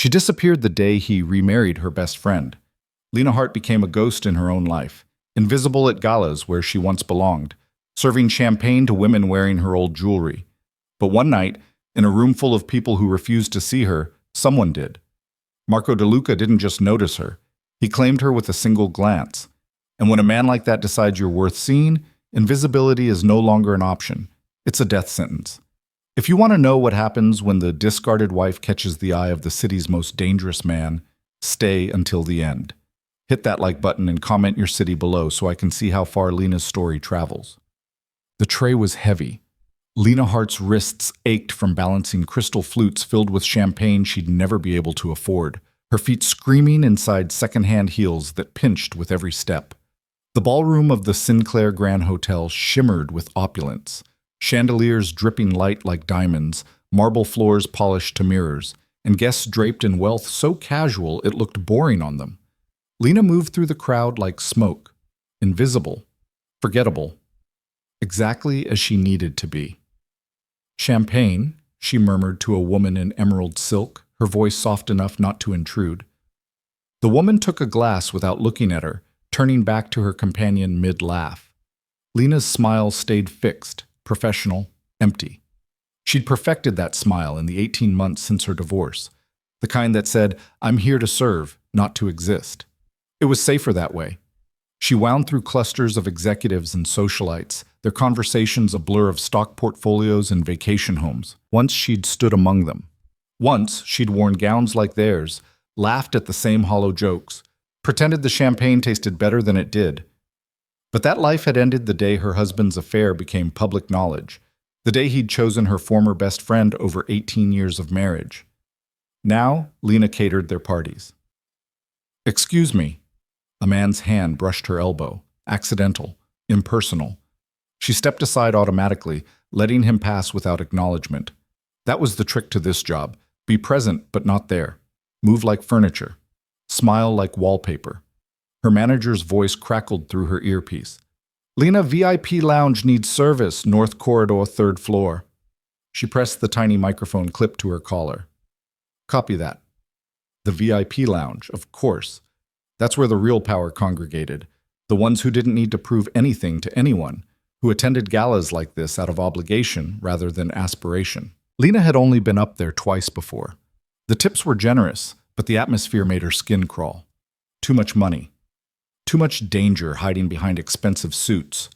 She disappeared the day he remarried her best friend. Lena Hart became a ghost in her own life, invisible at galas where she once belonged, serving champagne to women wearing her old jewelry. But one night, in a room full of people who refused to see her, someone did. Marco De Luca didn't just notice her. He claimed her with a single glance. And when a man like that decides you're worth seeing, invisibility is no longer an option. It's a death sentence. If you want to know what happens when the discarded wife catches the eye of the city's most dangerous man, stay until the end. Hit that like button and comment your city below so I can see how far Lena's story travels. The tray was heavy. Lena Hart's wrists ached from balancing crystal flutes filled with champagne she'd never be able to afford, her feet screaming inside second-hand heels that pinched with every step. The ballroom of the Sinclair Grand Hotel shimmered with opulence, chandeliers dripping light like diamonds, marble floors polished to mirrors, and guests draped in wealth so casual it looked boring on them. Lena moved through the crowd like smoke, invisible, forgettable, exactly as she needed to be. "Champagne," she murmured to a woman in emerald silk, her voice soft enough not to intrude. The woman took a glass without looking at her, turning back to her companion mid-laugh. Lena's smile stayed fixed, professional, empty. She'd perfected that smile in the 18 months since her divorce, the kind that said, "I'm here to serve, not to exist." It was safer that way. She wound through clusters of executives and socialites, their conversations a blur of stock portfolios and vacation homes. Once she'd stood among them. Once she'd worn gowns like theirs, laughed at the same hollow jokes, pretended the champagne tasted better than it did. But that life had ended the day her husband's affair became public knowledge, the day he'd chosen her former best friend over 18 years of marriage. Now, Lena catered their parties. "Excuse me." A man's hand brushed her elbow, accidental, impersonal. She stepped aside automatically, letting him pass without acknowledgement. That was the trick to this job. Be present, but not there. Move like furniture. Smile like wallpaper. Her manager's voice crackled through her earpiece. "Lena, VIP lounge needs service, North Corridor, 3rd floor." She pressed the tiny microphone clip to her collar. "Copy that." The VIP lounge, of course. That's where the real power congregated, the ones who didn't need to prove anything to anyone, who attended galas like this out of obligation rather than aspiration. Lena had only been up there twice before. The tips were generous, but the atmosphere made her skin crawl. Too much money. Too much danger hiding behind expensive suits.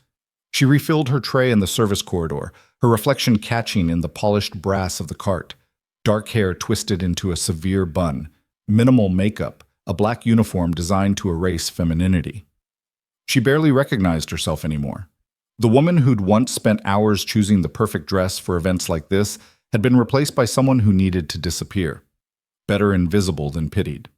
She refilled her tray in the service corridor, her reflection catching in the polished brass of the cart. Dark hair twisted into a severe bun, minimal makeup, a black uniform designed to erase femininity. She barely recognized herself anymore. The woman who'd once spent hours choosing the perfect dress for events like this had been replaced by someone who needed to disappear. Better invisible than pitied.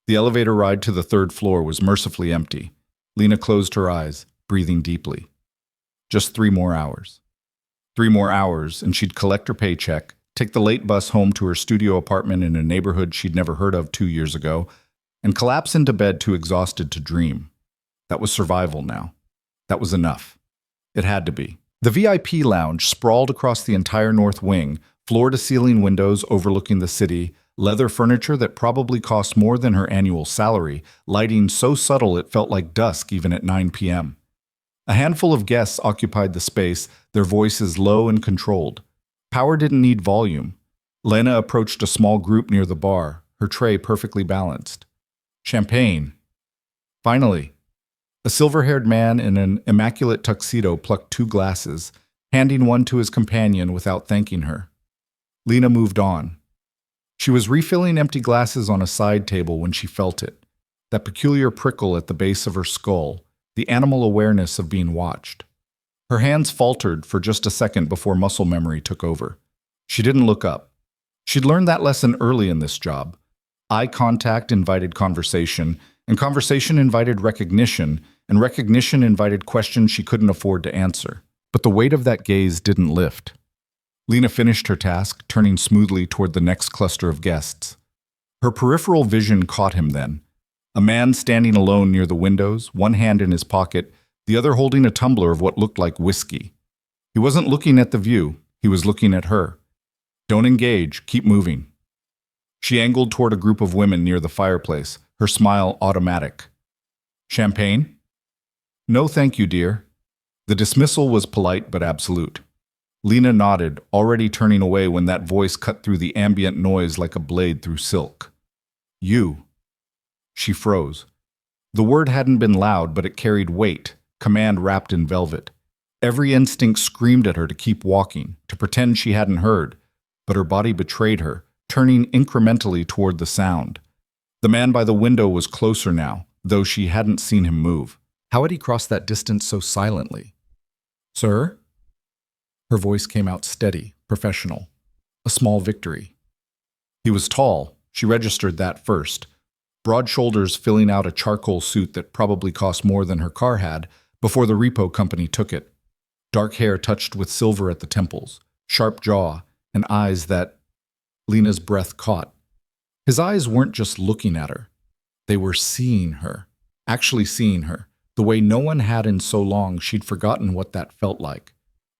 The elevator ride to the 3rd floor was mercifully empty. Lena closed her eyes, breathing deeply. Just 3 more hours. 3 more hours, and she'd collect her paycheck, take the late bus home to her studio apartment in a neighborhood she'd never heard of 2 years ago, and collapse into bed too exhausted to dream. That was survival now. That was enough. It had to be. The VIP lounge sprawled across the entire north wing, floor-to-ceiling windows overlooking the city, leather furniture that probably cost more than her annual salary, lighting so subtle it felt like dusk even at 9 p.m. A handful of guests occupied the space, their voices low and controlled. Power didn't need volume. Lena approached a small group near the bar, her tray perfectly balanced. Champagne. Finally. A silver-haired man in an immaculate tuxedo plucked 2 glasses, handing one to his companion without thanking her. Lena moved on. She was refilling empty glasses on a side table when she felt it, that peculiar prickle at the base of her skull, the animal awareness of being watched. Her hands faltered for just a second before muscle memory took over. She didn't look up. She'd learned that lesson early in this job. Eye contact invited conversation, and conversation invited recognition, and recognition invited questions she couldn't afford to answer. But the weight of that gaze didn't lift. Lena finished her task, turning smoothly toward the next cluster of guests. Her peripheral vision caught him then. A man standing alone near the windows, one hand in his pocket, the other holding a tumbler of what looked like whiskey. He wasn't looking at the view, he was looking at her. "Don't engage, keep moving." She angled toward a group of women near the fireplace, her smile automatic. Champagne? No, thank you, dear. The dismissal was polite but absolute. Lena nodded, already turning away when that voice cut through the ambient noise like a blade through silk. You. She froze. The word hadn't been loud, but it carried weight, command wrapped in velvet. Every instinct screamed at her to keep walking, to pretend she hadn't heard, but her body betrayed her, turning incrementally toward the sound. The man by the window was closer now, though she hadn't seen him move. How had he crossed that distance so silently? Sir? Her voice came out steady, professional. A small victory. He was tall. She registered that first. Broad shoulders filling out a charcoal suit that probably cost more than her car had before the repo company took it. Dark hair touched with silver at the temples, sharp jaw, and eyes that Lena's breath caught. His eyes weren't just looking at her. They were seeing her, actually seeing her, the way no one had in so long she'd forgotten what that felt like.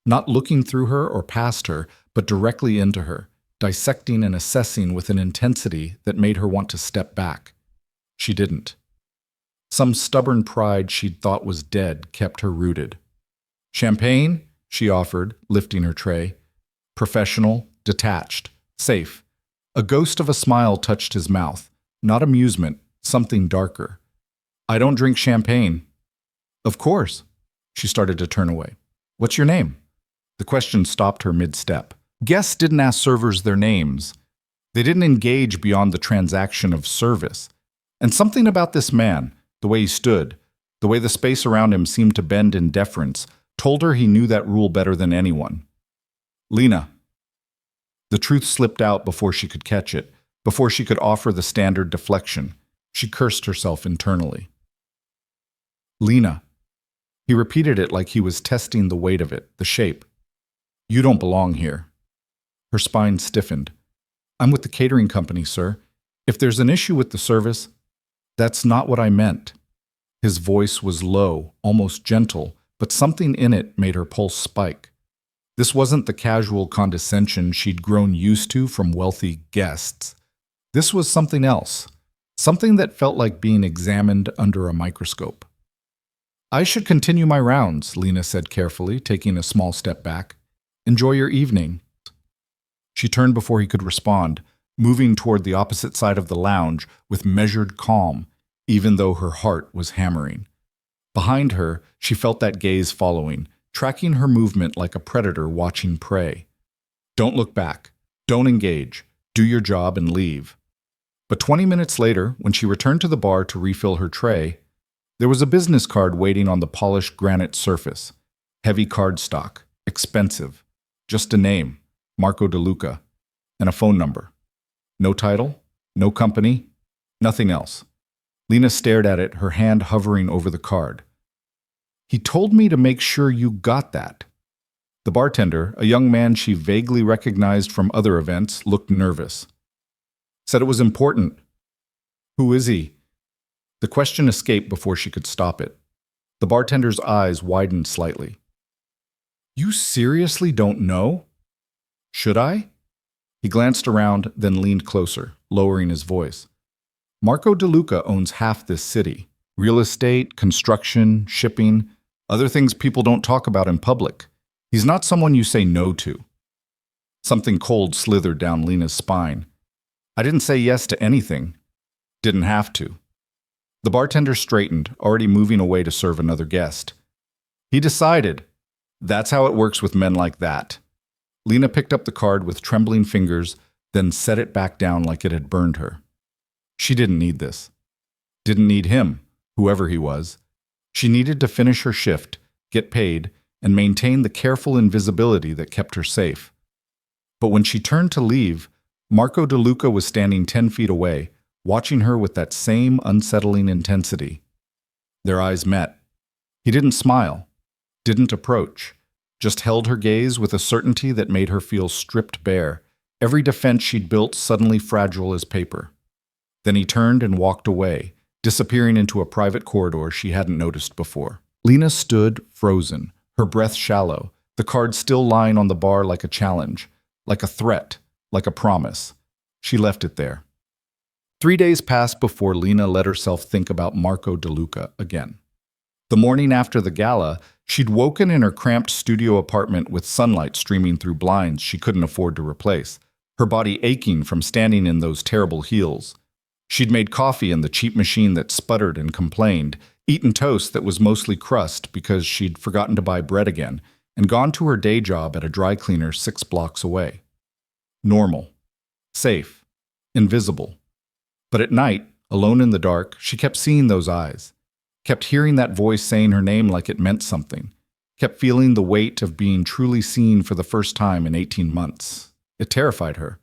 Not looking through her or past her, but directly into her, dissecting and assessing with an intensity that made her want to step back. She didn't. Some stubborn pride she'd thought was dead kept her rooted. Champagne? She offered, lifting her tray. Professional, detached, safe. A ghost of a smile touched his mouth. Not amusement, something darker. I don't drink champagne. Of course. She started to turn away. What's your name? The question stopped her mid-step. Guests didn't ask servers their names. They didn't engage beyond the transaction of service. And something about this man, the way he stood, the way the space around him seemed to bend in deference, told her he knew that rule better than anyone. Lena. The truth slipped out before she could catch it, before she could offer the standard deflection. She cursed herself internally. Lena. He repeated it like he was testing the weight of it, the shape. You don't belong here. Her spine stiffened. I'm with the catering company, sir. If there's an issue with the service, that's not what I meant. His voice was low, almost gentle, but something in it made her pulse spike. This wasn't the casual condescension she'd grown used to from wealthy guests. This was something else, something that felt like being examined under a microscope. I should continue my rounds, Lena said carefully, taking a small step back. Enjoy your evening. She turned before he could respond, moving toward the opposite side of the lounge with measured calm, even though her heart was hammering. Behind her, she felt that gaze following, tracking her movement like a predator watching prey. Don't look back. Don't engage. Do your job and leave. But 20 minutes later, when she returned to the bar to refill her tray, there was a business card waiting on the polished granite surface. Heavy cardstock. Expensive. Just a name, Marco DeLuca, and a phone number. No title, no company, nothing else. Lena stared at it, her hand hovering over the card. He told me to make sure you got that. The bartender, a young man she vaguely recognized from other events, looked nervous. Said it was important. Who is he? The question escaped before she could stop it. The bartender's eyes widened slightly. You seriously don't know? Should I? He glanced around, then leaned closer, lowering his voice. Marco DeLuca owns half this city. Real estate, construction, shipping, other things people don't talk about in public. He's not someone you say no to. Something cold slithered down Lena's spine. I didn't say yes to anything. Didn't have to. The bartender straightened, already moving away to serve another guest. He decided. That's how it works with men like that. Lena picked up the card with trembling fingers, then set it back down like it had burned her. She didn't need this. Didn't need him, whoever he was. She needed to finish her shift, get paid, and maintain the careful invisibility that kept her safe. But when she turned to leave, Marco DeLuca was standing 10 feet away, watching her with that same unsettling intensity. Their eyes met. He didn't smile, didn't approach, just held her gaze with a certainty that made her feel stripped bare, every defense she'd built suddenly fragile as paper. Then he turned and walked away, disappearing into a private corridor she hadn't noticed before. Lena stood frozen, her breath shallow, the card still lying on the bar like a challenge, like a threat, like a promise. She left it there, 3 days passed before Lena let herself think about Marco DeLuca again. The morning after the gala, she'd woken in her cramped studio apartment with sunlight streaming through blinds she couldn't afford to replace, her body aching from standing in those terrible heels. She'd made coffee in the cheap machine that sputtered and complained, eaten toast that was mostly crust because she'd forgotten to buy bread again, and gone to her day job at a dry cleaner 6 blocks away. Normal. Safe. Invisible. But at night, alone in the dark, she kept seeing those eyes, kept hearing that voice saying her name like it meant something, kept feeling the weight of being truly seen for the first time in 18 months. It terrified her.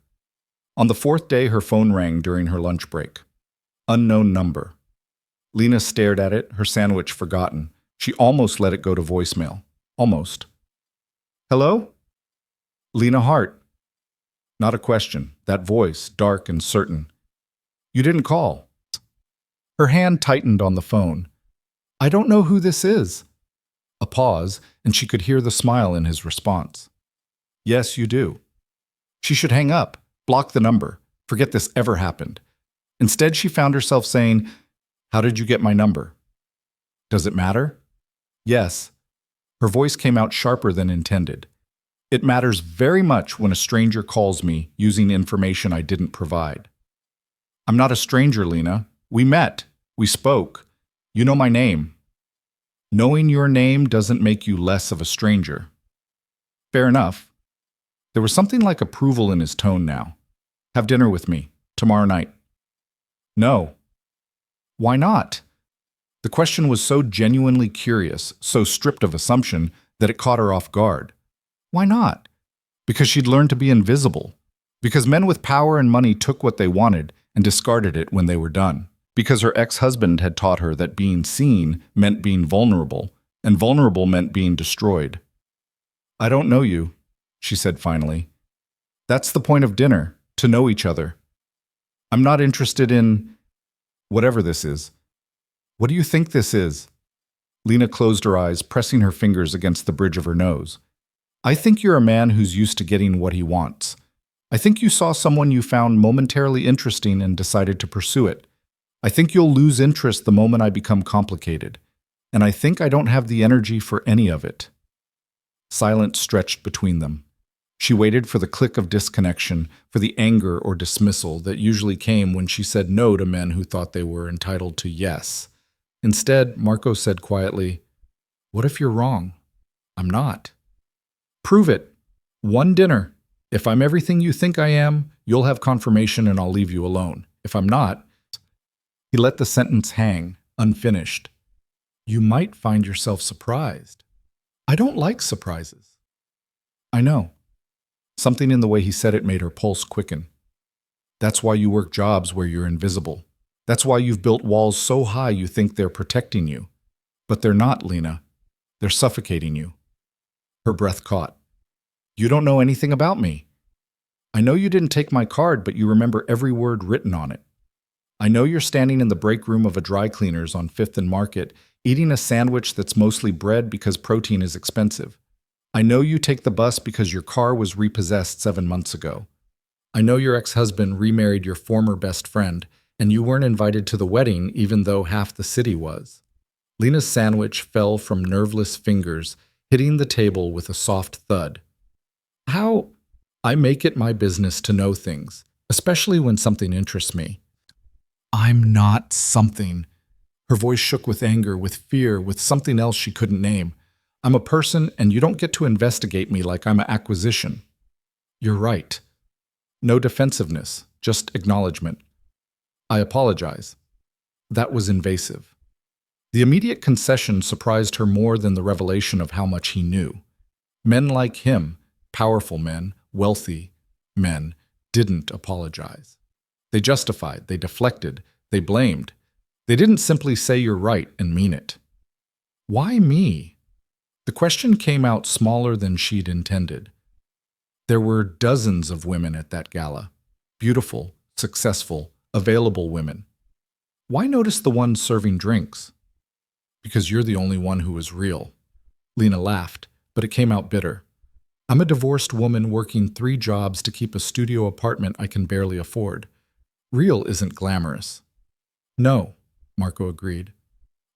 On the 4th day, her phone rang during her lunch break. Unknown number. Lena stared at it, her sandwich forgotten. She almost let it go to voicemail. Almost. Hello? Lena Hart. Not a question. That voice, dark and certain. You didn't call. Her hand tightened on the phone. I don't know who this is. A pause, and she could hear the smile in his response. Yes, you do. She should hang up, block the number, forget this ever happened. Instead, she found herself saying, How did you get my number? Does it matter? Yes. Her voice came out sharper than intended. It matters very much when a stranger calls me using information I didn't provide. I'm not a stranger, Lena. We met. We spoke. You know my name. Knowing your name doesn't make you less of a stranger. Fair enough. There was something like approval in his tone now. Have dinner with me, tomorrow night. No. Why not? The question was so genuinely curious, so stripped of assumption, that it caught her off guard. Why not? Because she'd learned to be invisible. Because men with power and money took what they wanted and discarded it when they were done. Because her ex-husband had taught her that being seen meant being vulnerable, and vulnerable meant being destroyed. I don't know you, she said finally. That's the point of dinner, to know each other. I'm not interested in whatever this is. What do you think this is? Lena closed her eyes, pressing her fingers against the bridge of her nose. I think you're a man who's used to getting what he wants. I think you saw someone you found momentarily interesting and decided to pursue it. I think you'll lose interest the moment I become complicated. And I think I don't have the energy for any of it. Silence stretched between them. She waited for the click of disconnection, for the anger or dismissal that usually came when she said no to men who thought they were entitled to yes. Instead, Marco said quietly, What if you're wrong? I'm not. Prove it. One dinner. If I'm everything you think I am, you'll have confirmation and I'll leave you alone. If I'm not, he let the sentence hang, unfinished. You might find yourself surprised. I don't like surprises. I know. Something in the way he said it made her pulse quicken. That's why you work jobs where you're invisible. That's why you've built walls so high you think they're protecting you. But they're not, Lena. They're suffocating you. Her breath caught. You don't know anything about me. I know you didn't take my card, but you remember every word written on it. I know you're standing in the break room of a dry cleaner's on 5th and Market, eating a sandwich that's mostly bread because protein is expensive. I know you take the bus because your car was repossessed 7 months ago. I know your ex-husband remarried your former best friend, and you weren't invited to the wedding even though half the city was. Lena's sandwich fell from nerveless fingers, hitting the table with a soft thud. How? I make it my business to know things, especially when something interests me. I'm not something. Her voice shook with anger, with fear, with something else she couldn't name. I'm a person, and you don't get to investigate me like I'm an acquisition. You're right. No defensiveness, just acknowledgement. I apologize. That was invasive. The immediate concession surprised her more than the revelation of how much he knew. Men like him, powerful men, wealthy men, didn't apologize. They justified, they deflected, they blamed. They didn't simply say you're right and mean it. Why me? The question came out smaller than she'd intended. There were dozens of women at that gala. Beautiful, successful, available women. Why notice the one serving drinks? Because you're the only one who was real. Lena laughed, but it came out bitter. I'm a divorced woman working 3 jobs to keep a studio apartment I can barely afford. Real isn't glamorous. No, Marco agreed.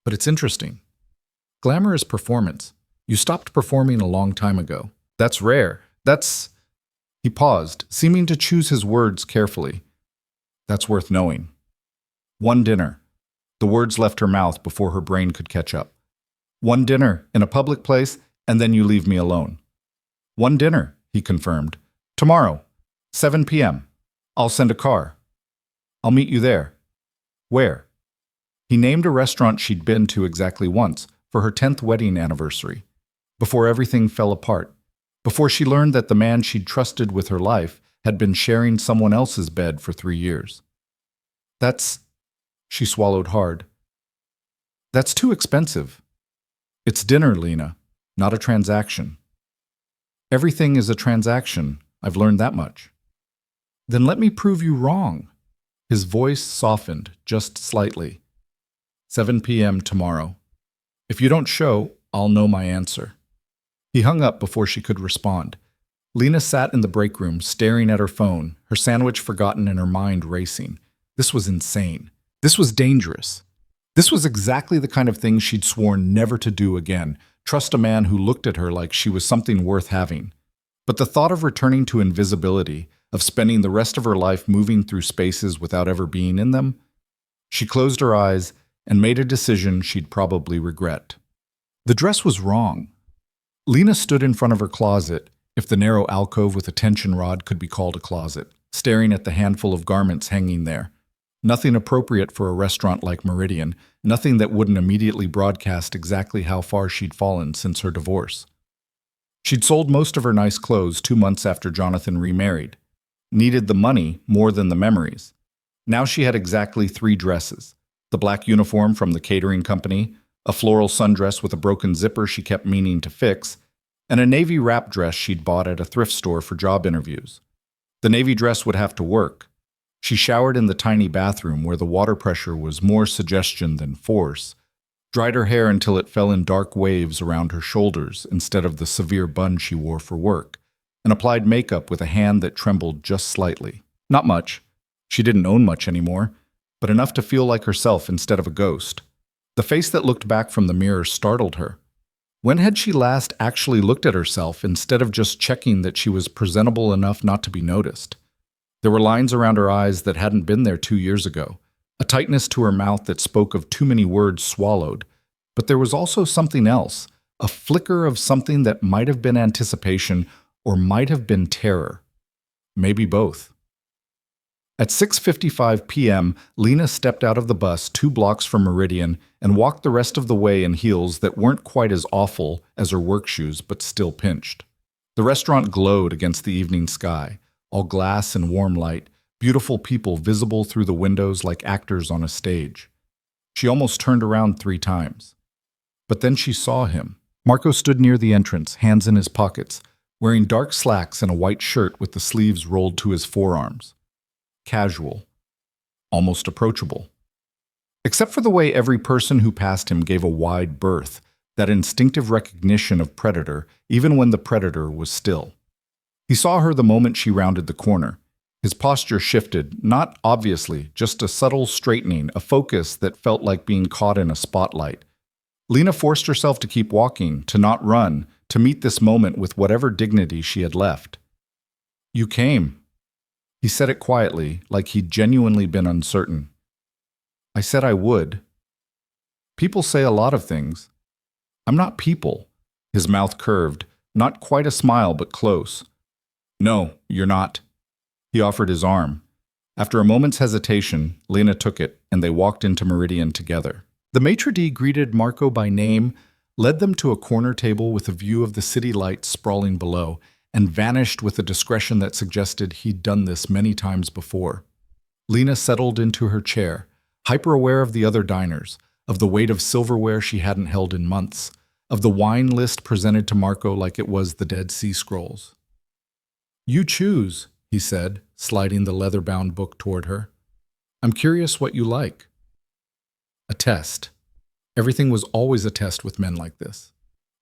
But it's interesting. Glamour is performance. You stopped performing a long time ago. That's rare. That's... He paused, seeming to choose his words carefully. That's worth knowing. One dinner. The words left her mouth before her brain could catch up. One dinner, in a public place, and then you leave me alone. One dinner, he confirmed. Tomorrow, 7 p.m. I'll send a car. I'll meet you there. Where? He named a restaurant she'd been to exactly once, for her 10th wedding anniversary. Before everything fell apart. Before she learned that the man she'd trusted with her life had been sharing someone else's bed for 3 years. She swallowed hard. That's too expensive. It's dinner, Lena, not a transaction. Everything is a transaction, I've learned that much. Then let me prove you wrong. His voice softened just slightly. 7 p.m. tomorrow. If you don't show, I'll know my answer. He hung up before she could respond. Lena sat in the break room, staring at her phone, her sandwich forgotten and her mind racing. This was insane. This was dangerous. This was exactly the kind of thing she'd sworn never to do again, trust a man who looked at her like she was something worth having. But the thought of returning to invisibility, of spending the rest of her life moving through spaces without ever being in them, she closed her eyes and made a decision she'd probably regret. The dress was wrong. Lena stood in front of her closet, if the narrow alcove with a tension rod could be called a closet, staring at the handful of garments hanging there. Nothing appropriate for a restaurant like Meridian, nothing that wouldn't immediately broadcast exactly how far she'd fallen since her divorce. She'd sold most of her nice clothes 2 months after Jonathan remarried. Needed the money more than the memories. Now she had exactly 3 dresses. The black uniform from the catering company, a floral sundress with a broken zipper she kept meaning to fix, and a navy wrap dress she'd bought at a thrift store for job interviews. The navy dress would have to work. She showered in the tiny bathroom where the water pressure was more suggestion than force, dried her hair until it fell in dark waves around her shoulders instead of the severe bun she wore for work, and applied makeup with a hand that trembled just slightly. Not much. She didn't own much anymore, but enough to feel like herself instead of a ghost. The face that looked back from the mirror startled her. When had she last actually looked at herself instead of just checking that she was presentable enough not to be noticed? There were lines around her eyes that hadn't been there 2 years ago, a tightness to her mouth that spoke of too many words swallowed, but there was also something else, a flicker of something that might have been anticipation or might have been terror. Maybe both. At 6:55 p.m., Lena stepped out of the bus 2 blocks from Meridian and walked the rest of the way in heels that weren't quite as awful as her work shoes but still pinched. The restaurant glowed against the evening sky, all glass and warm light, beautiful people visible through the windows like actors on a stage. She almost turned around 3 times. But then she saw him. Marco stood near the entrance, hands in his pockets, wearing dark slacks and a white shirt with the sleeves rolled to his forearms. Casual. Almost approachable. Except for the way every person who passed him gave a wide berth, that instinctive recognition of predator, even when the predator was still. He saw her the moment she rounded the corner. His posture shifted, not obviously, just a subtle straightening, a focus that felt like being caught in a spotlight. Lena forced herself to keep walking, to not run, to meet this moment with whatever dignity she had left. "You came." He said it quietly, like he'd genuinely been uncertain. "I said I would." People say a lot of things. I'm not people. His mouth curved, not quite a smile but close. "No, you're not." He offered his arm. After a moment's hesitation, Lena took it, and they walked into Meridian together. The maitre d' greeted Marco by name, led them to a corner table with a view of the city lights sprawling below, and vanished with a discretion that suggested he'd done this many times before. Lena settled into her chair, hyper-aware of the other diners, of the weight of silverware she hadn't held in months, of the wine list presented to Marco like it was the Dead Sea Scrolls. "You choose," he said, sliding the leather-bound book toward her. "I'm curious what you like." A test. Everything was always a test with men like this.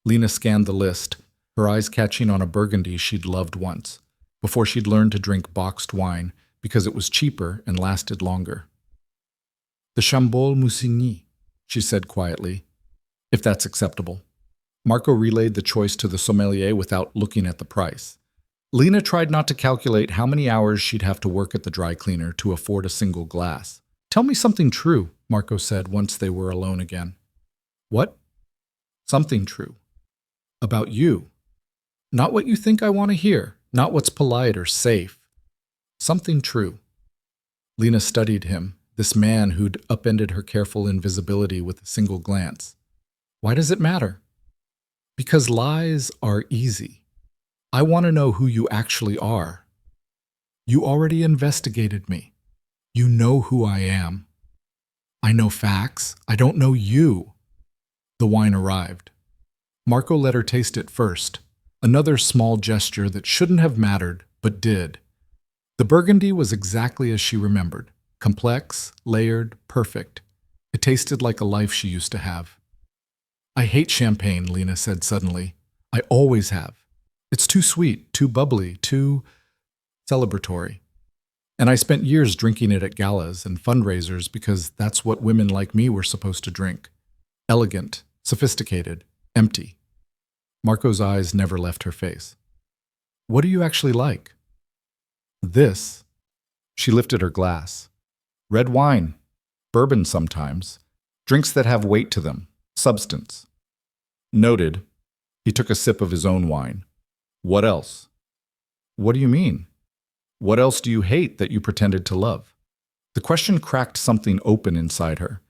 Lena scanned the list, her eyes catching on a burgundy she'd loved once, before she'd learned to drink boxed wine, because it was cheaper and lasted longer. The Chambol Moussigny, she said quietly, if that's acceptable. Marco relayed the choice to the sommelier without looking at the price. Lena tried not to calculate how many hours she'd have to work at the dry cleaner to afford a single glass. Tell me something true, Marco said once they were alone again. What? Something true. About you. Not what you think I want to hear, not what's polite or safe. Something true. Lena studied him, this man who'd upended her careful invisibility with a single glance. Why does it matter? Because lies are easy. I want to know who you actually are. You already investigated me. You know who I am. I know facts. I don't know you. The wine arrived. Marco let her taste it first, another small gesture that shouldn't have mattered, but did. The burgundy was exactly as she remembered, complex, layered, perfect. It tasted like a life she used to have. I hate champagne, Lena said suddenly. I always have. It's too sweet, too bubbly, too celebratory. And I spent years drinking it at galas and fundraisers because that's what women like me were supposed to drink. Elegant, sophisticated, empty. Marco's eyes never left her face. What do you actually like? This. She lifted her glass. Red wine. Bourbon sometimes. Drinks that have weight to them. Substance. Noted. He took a sip of his own wine. What else? What do you mean? What else do you hate that you pretended to love? The question cracked something open inside her.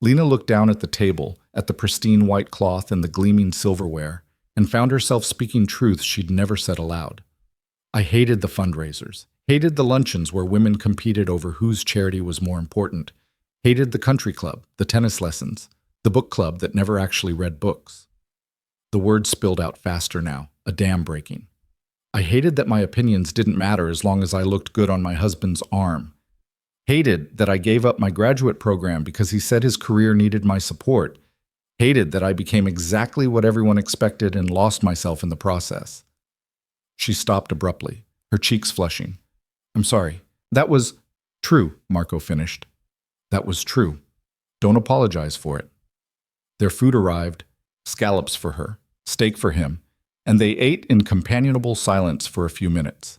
Lena looked down at the table, at the pristine white cloth and the gleaming silverware, and found herself speaking truths she'd never said aloud. I hated the fundraisers, hated the luncheons where women competed over whose charity was more important, hated the country club, the tennis lessons, the book club that never actually read books. The words spilled out faster now, a dam breaking. I hated that my opinions didn't matter as long as I looked good on my husband's arm. Hated that I gave up my graduate program because he said his career needed my support. Hated that I became exactly what everyone expected and lost myself in the process. She stopped abruptly, her cheeks flushing. I'm sorry. That was true, Marco finished. That was true. Don't apologize for it. Their food arrived, scallops for her, steak for him, and they ate in companionable silence for a few minutes.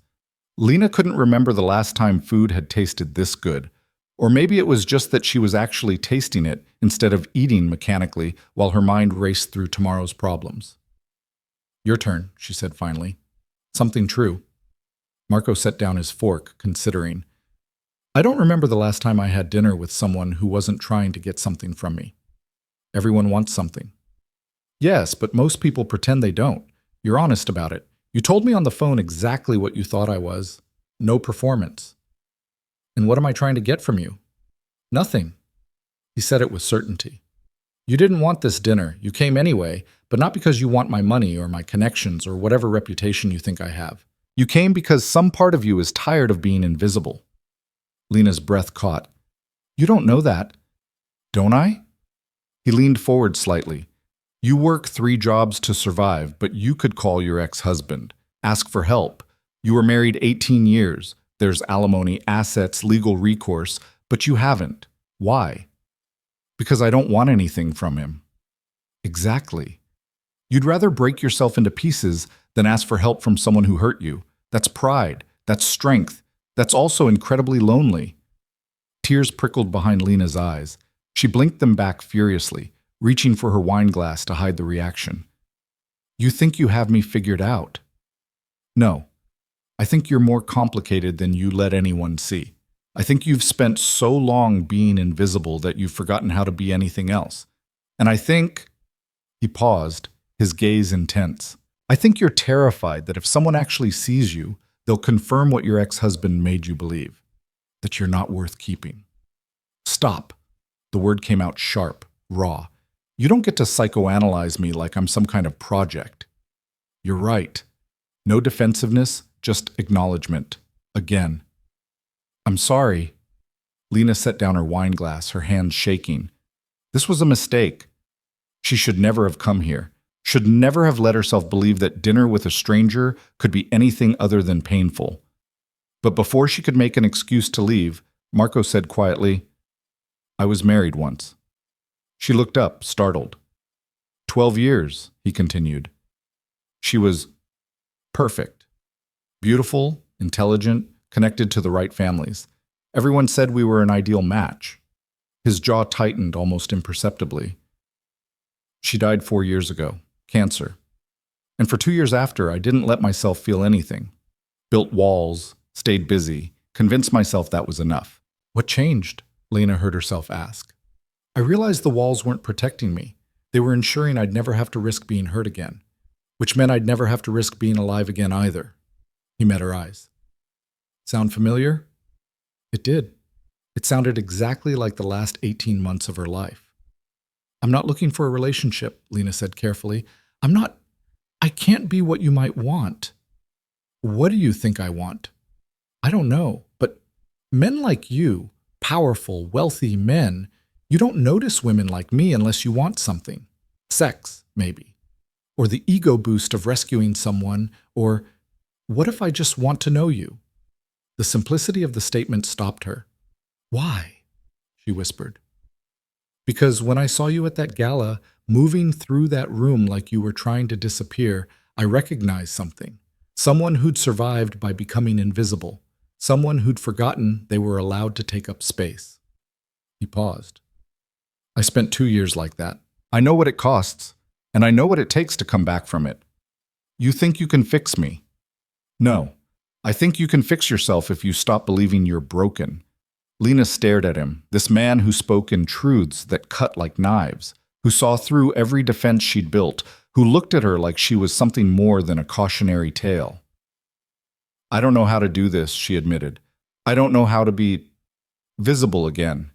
Lena couldn't remember the last time food had tasted this good, or maybe it was just that she was actually tasting it instead of eating mechanically while her mind raced through tomorrow's problems. Your turn, she said finally. Something true. Marco set down his fork, considering. I don't remember the last time I had dinner with someone who wasn't trying to get something from me. Everyone wants something. Yes, but most people pretend they don't. You're honest about it. You told me on the phone exactly what you thought I was. No performance. And what am I trying to get from you? Nothing. He said it with certainty. You didn't want this dinner. You came anyway, but not because you want my money or my connections or whatever reputation you think I have. You came because some part of you is tired of being invisible. Lena's breath caught. You don't know that. Don't I? He leaned forward slightly. You work 3 jobs to survive, but you could call your ex-husband, ask for help. You were married 18 years. There's alimony, assets, legal recourse, but you haven't. Why? Because I don't want anything from him. Exactly. You'd rather break yourself into pieces than ask for help from someone who hurt you. That's pride. That's strength. That's also incredibly lonely. Tears prickled behind Lena's eyes. She blinked them back furiously, reaching for her wine glass to hide the reaction. You think you have me figured out? No. I think you're more complicated than you let anyone see. I think you've spent so long being invisible that you've forgotten how to be anything else. And I think... He paused, his gaze intense. I think you're terrified that if someone actually sees you, they'll confirm what your ex-husband made you believe, that you're not worth keeping. Stop. The word came out sharp, raw. You don't get to psychoanalyze me like I'm some kind of project. You're right. No defensiveness, just acknowledgement. Again. I'm sorry. Lena set down her wine glass, her hands shaking. This was a mistake. She should never have come here. Should never have let herself believe that dinner with a stranger could be anything other than painful. But before she could make an excuse to leave, Marco said quietly, "I was married once." She looked up, startled. 12 years, he continued. She was perfect. Beautiful, intelligent, connected to the right families. Everyone said we were an ideal match. His jaw tightened almost imperceptibly. She died 4 years ago, cancer. And for 2 years after, I didn't let myself feel anything. Built walls, stayed busy, convinced myself that was enough. What changed? Lena heard herself ask. I realized the walls weren't protecting me. They were ensuring I'd never have to risk being hurt again, which meant I'd never have to risk being alive again either. He met her eyes. Sound familiar? It did. It sounded exactly like the last 18 months of her life. I'm not looking for a relationship, Lena said carefully. I can't be what you might want. What do you think I want? I don't know, but men like you, powerful, wealthy men, you don't notice women like me unless you want something. Sex, maybe. Or the ego boost of rescuing someone, or what if I just want to know you? The simplicity of the statement stopped her. Why? She whispered. Because when I saw you at that gala, moving through that room like you were trying to disappear, I recognized something. Someone who'd survived by becoming invisible. Someone who'd forgotten they were allowed to take up space. He paused. I spent 2 years like that. I know what it costs, and I know what it takes to come back from it. You think you can fix me? No. I think you can fix yourself if you stop believing you're broken. Lena stared at him, this man who spoke in truths that cut like knives, who saw through every defense she'd built, who looked at her like she was something more than a cautionary tale. I don't know how to do this, she admitted. I don't know how to be visible again.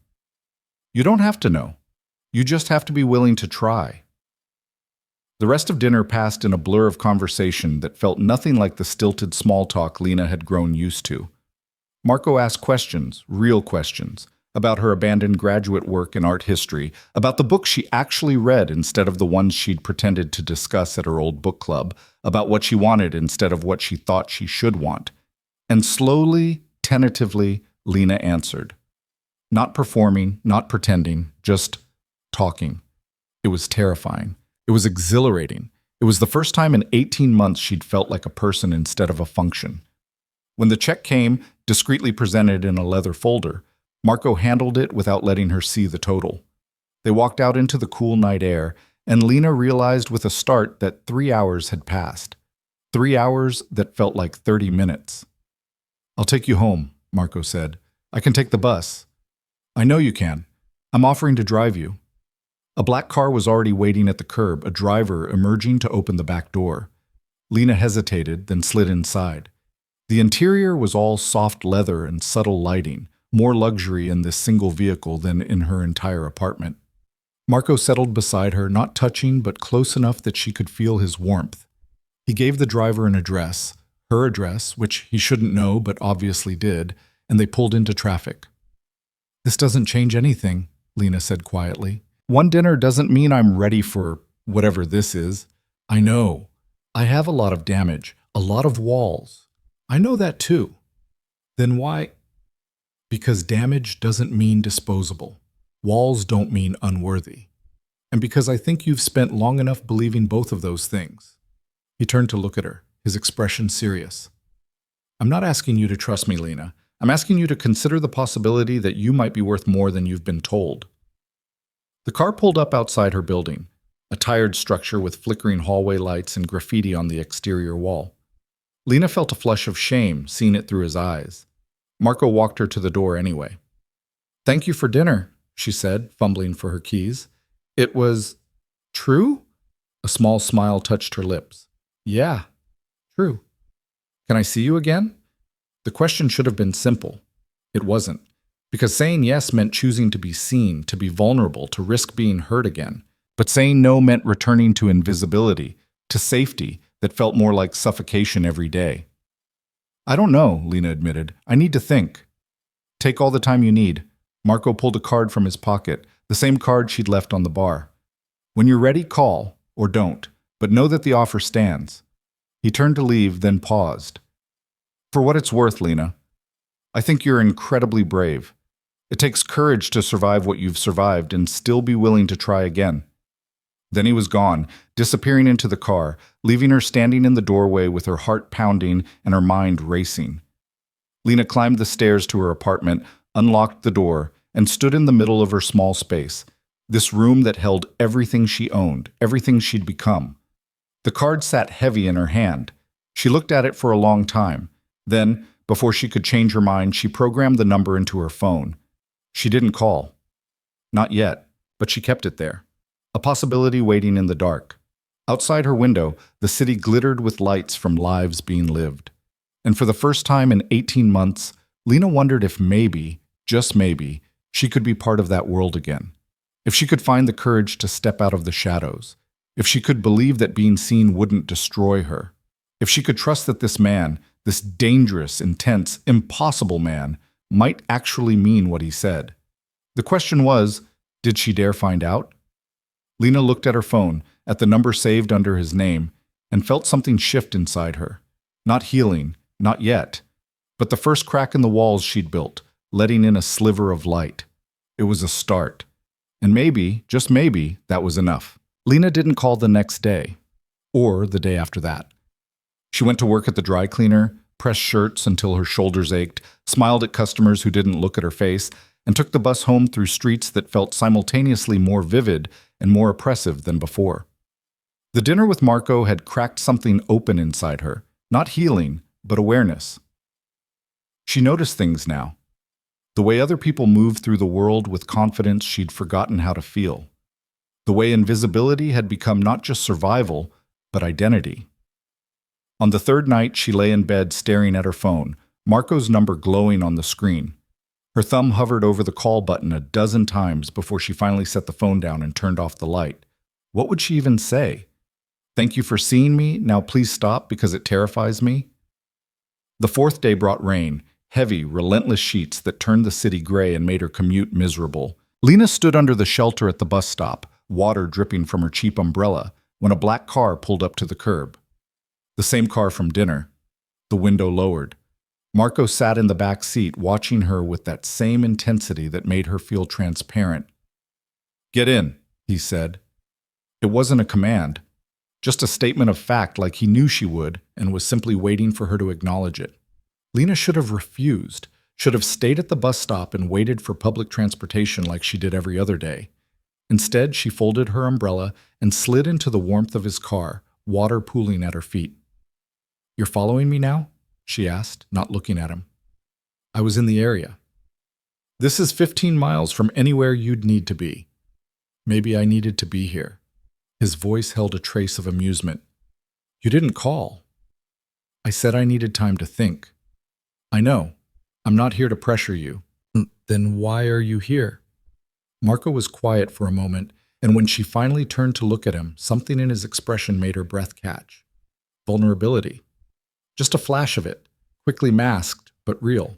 You don't have to know. You just have to be willing to try. The rest of dinner passed in a blur of conversation that felt nothing like the stilted small talk Lena had grown used to. Marco asked questions, real questions, about her abandoned graduate work in art history, about the books she actually read instead of the ones she'd pretended to discuss at her old book club, about what she wanted instead of what she thought she should want. And slowly, tentatively, Lena answered. Not performing, not pretending, just talking. It was terrifying. It was exhilarating. It was the first time in 18 months she'd felt like a person instead of a function. When the check came, discreetly presented in a leather folder, Marco handled it without letting her see the total. They walked out into the cool night air, and Lena realized with a start that 3 hours had passed. 3 hours that felt like 30 minutes. I'll take you home, Marco said. I can take the bus. I know you can. I'm offering to drive you. A black car was already waiting at the curb, a driver emerging to open the back door. Lena hesitated, then slid inside. The interior was all soft leather and subtle lighting, more luxury in this single vehicle than in her entire apartment. Marco settled beside her, not touching but close enough that she could feel his warmth. He gave the driver an address, her address, which he shouldn't know but obviously did, and they pulled into traffic. This doesn't change anything, Lena said quietly. One dinner doesn't mean I'm ready for whatever this is. I know. I have a lot of damage, a lot of walls. I know that too. Then why? Because damage doesn't mean disposable. Walls don't mean unworthy. And because I think you've spent long enough believing both of those things. He turned to look at her, his expression serious. I'm not asking you to trust me, Lena. I'm asking you to consider the possibility that you might be worth more than you've been told. The car pulled up outside her building, a tired structure with flickering hallway lights and graffiti on the exterior wall. Lena felt a flush of shame, seeing it through his eyes. Marco walked her to the door anyway. Thank you for dinner, she said, fumbling for her keys. It was true? A small smile touched her lips. Yeah, true. Can I see you again? The question should have been simple. It wasn't. Because saying yes meant choosing to be seen, to be vulnerable, to risk being hurt again. But saying no meant returning to invisibility, to safety that felt more like suffocation every day. I don't know, Lena admitted. I need to think. Take all the time you need. Marco pulled a card from his pocket, the same card she'd left on the bar. When you're ready, call, or don't, but know that the offer stands. He turned to leave, then paused. For what it's worth, Lena, I think you're incredibly brave. It takes courage to survive what you've survived and still be willing to try again." Then he was gone, disappearing into the car, leaving her standing in the doorway with her heart pounding and her mind racing. Lena climbed the stairs to her apartment, unlocked the door, and stood in the middle of her small space, this room that held everything she owned, everything she'd become. The card sat heavy in her hand. She looked at it for a long time. Then, before she could change her mind, she programmed the number into her phone. She didn't call. Not yet, but she kept it there. A possibility waiting in the dark. Outside her window, the city glittered with lights from lives being lived. And for the first time in 18 months, Lena wondered if maybe, just maybe, she could be part of that world again. If she could find the courage to step out of the shadows. If she could believe that being seen wouldn't destroy her. If she could trust that this man, this dangerous, intense, impossible man, might actually mean what he said. The question was, did she dare find out? Lena looked at her phone, at the number saved under his name, and felt something shift inside her. Not healing, not yet, but the first crack in the walls she'd built, letting in a sliver of light. It was a start. And maybe, just maybe, that was enough. Lena didn't call the next day, or the day after that. She went to work at the dry cleaner, pressed shirts until her shoulders ached, smiled at customers who didn't look at her face, and took the bus home through streets that felt simultaneously more vivid and more oppressive than before. The dinner with Marco had cracked something open inside her, not healing, but awareness. She noticed things now. The way other people moved through the world with confidence she'd forgotten how to feel. The way invisibility had become not just survival, but identity. On the third night, she lay in bed staring at her phone, Marco's number glowing on the screen. Her thumb hovered over the call button a dozen times before she finally set the phone down and turned off the light. What would she even say? "Thank you for seeing me, now please stop because it terrifies me"? The fourth day brought rain, heavy, relentless sheets that turned the city gray and made her commute miserable. Lena stood under the shelter at the bus stop, water dripping from her cheap umbrella, when a black car pulled up to the curb. The same car from dinner. The window lowered. Marco sat in the back seat, watching her with that same intensity that made her feel transparent. "Get in," he said. It wasn't a command, just a statement of fact like he knew she would and was simply waiting for her to acknowledge it. Lena should have refused, should have stayed at the bus stop and waited for public transportation like she did every other day. Instead, she folded her umbrella and slid into the warmth of his car, water pooling at her feet. "You're following me now?" she asked, not looking at him. "I was in the area. This is 15 miles from anywhere you'd need to be. Maybe I needed to be here." His voice held a trace of amusement. "You didn't call." "I said I needed time to think." "I know. I'm not here to pressure you." "Then why are you here?" Marco was quiet for a moment, and when she finally turned to look at him, something in his expression made her breath catch. Vulnerability. Just a flash of it, quickly masked, but real.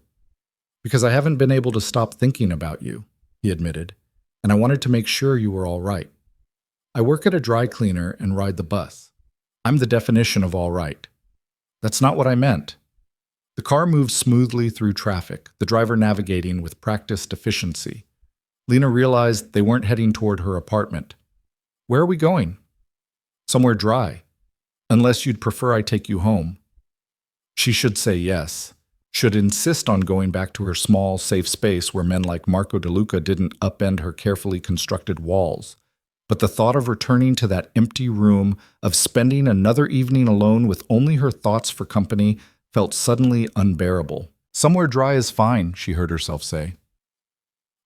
"Because I haven't been able to stop thinking about you," he admitted, "and I wanted to make sure you were all right. I work at a dry cleaner and ride the bus. I'm the definition of all right." "That's not what I meant." The car moved smoothly through traffic, the driver navigating with practiced efficiency. Lena realized they weren't heading toward her apartment. "Where are we going?" "Somewhere dry. Unless you'd prefer I take you home." She should say yes, should insist on going back to her small, safe space where men like Marco DeLuca didn't upend her carefully constructed walls. But the thought of returning to that empty room, of spending another evening alone with only her thoughts for company, felt suddenly unbearable. "Somewhere dry is fine," she heard herself say.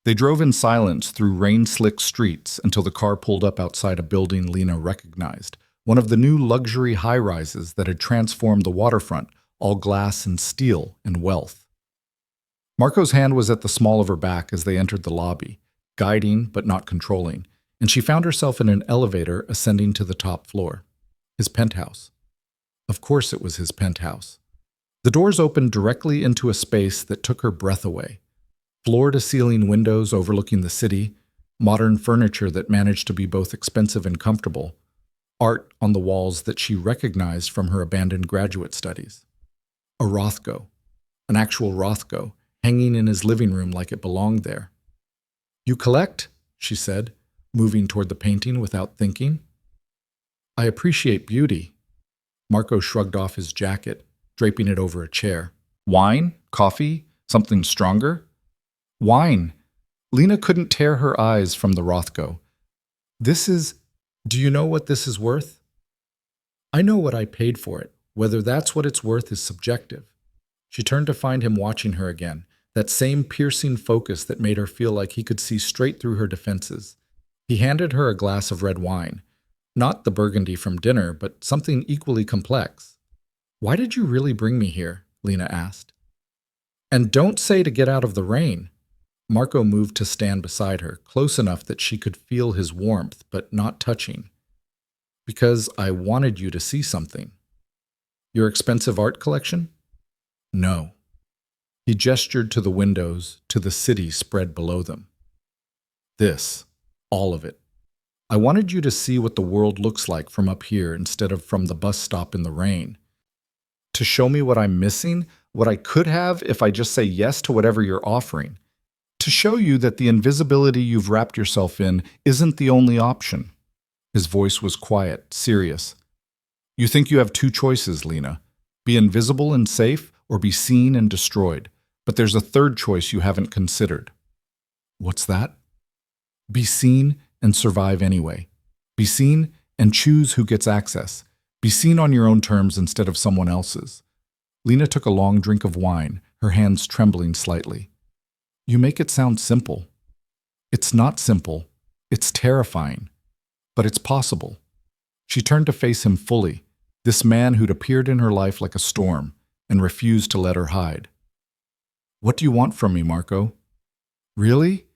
They drove in silence through rain-slicked streets until the car pulled up outside a building Lena recognized, one of the new luxury high-rises that had transformed the waterfront, all glass and steel and wealth. Marco's hand was at the small of her back as they entered the lobby, guiding but not controlling, and she found herself in an elevator ascending to the top floor. His penthouse. Of course it was his penthouse. The doors opened directly into a space that took her breath away. Floor-to-ceiling windows overlooking the city, modern furniture that managed to be both expensive and comfortable, art on the walls that she recognized from her abandoned graduate studies. A Rothko, an actual Rothko, hanging in his living room like it belonged there. "You collect?" she said, moving toward the painting without thinking. "I appreciate beauty." Marco shrugged off his jacket, draping it over a chair. "Wine? Coffee? Something stronger?" "Wine." Lena couldn't tear her eyes from the Rothko. Do you know what this is worth?" "I know what I paid for it. Whether that's what it's worth is subjective." She turned to find him watching her again, that same piercing focus that made her feel like he could see straight through her defenses. He handed her a glass of red wine. Not the burgundy from dinner, but something equally complex. "Why did you really bring me here?" Lena asked. "And don't say to get out of the rain." Marco moved to stand beside her, close enough that she could feel his warmth, but not touching. "Because I wanted you to see something." "Your expensive art collection?" "No." He gestured to the windows, to the city spread below them. "This, all of it. I wanted you to see what the world looks like from up here instead of from the bus stop in the rain. To show me what I'm missing, what I could have if I just say yes to whatever you're offering. To show you that the invisibility you've wrapped yourself in isn't the only option." His voice was quiet, serious. "You think you have two choices, Lena. Be invisible and safe, or be seen and destroyed. But there's a third choice you haven't considered." "What's that?" "Be seen and survive anyway. Be seen and choose who gets access. Be seen on your own terms instead of someone else's." Lena took a long drink of wine, her hands trembling slightly. "You make it sound simple." "It's not simple. It's terrifying. But it's possible." She turned to face him fully, this man who'd appeared in her life like a storm and refused to let her hide. "What do you want from me, Marco?" "Really?"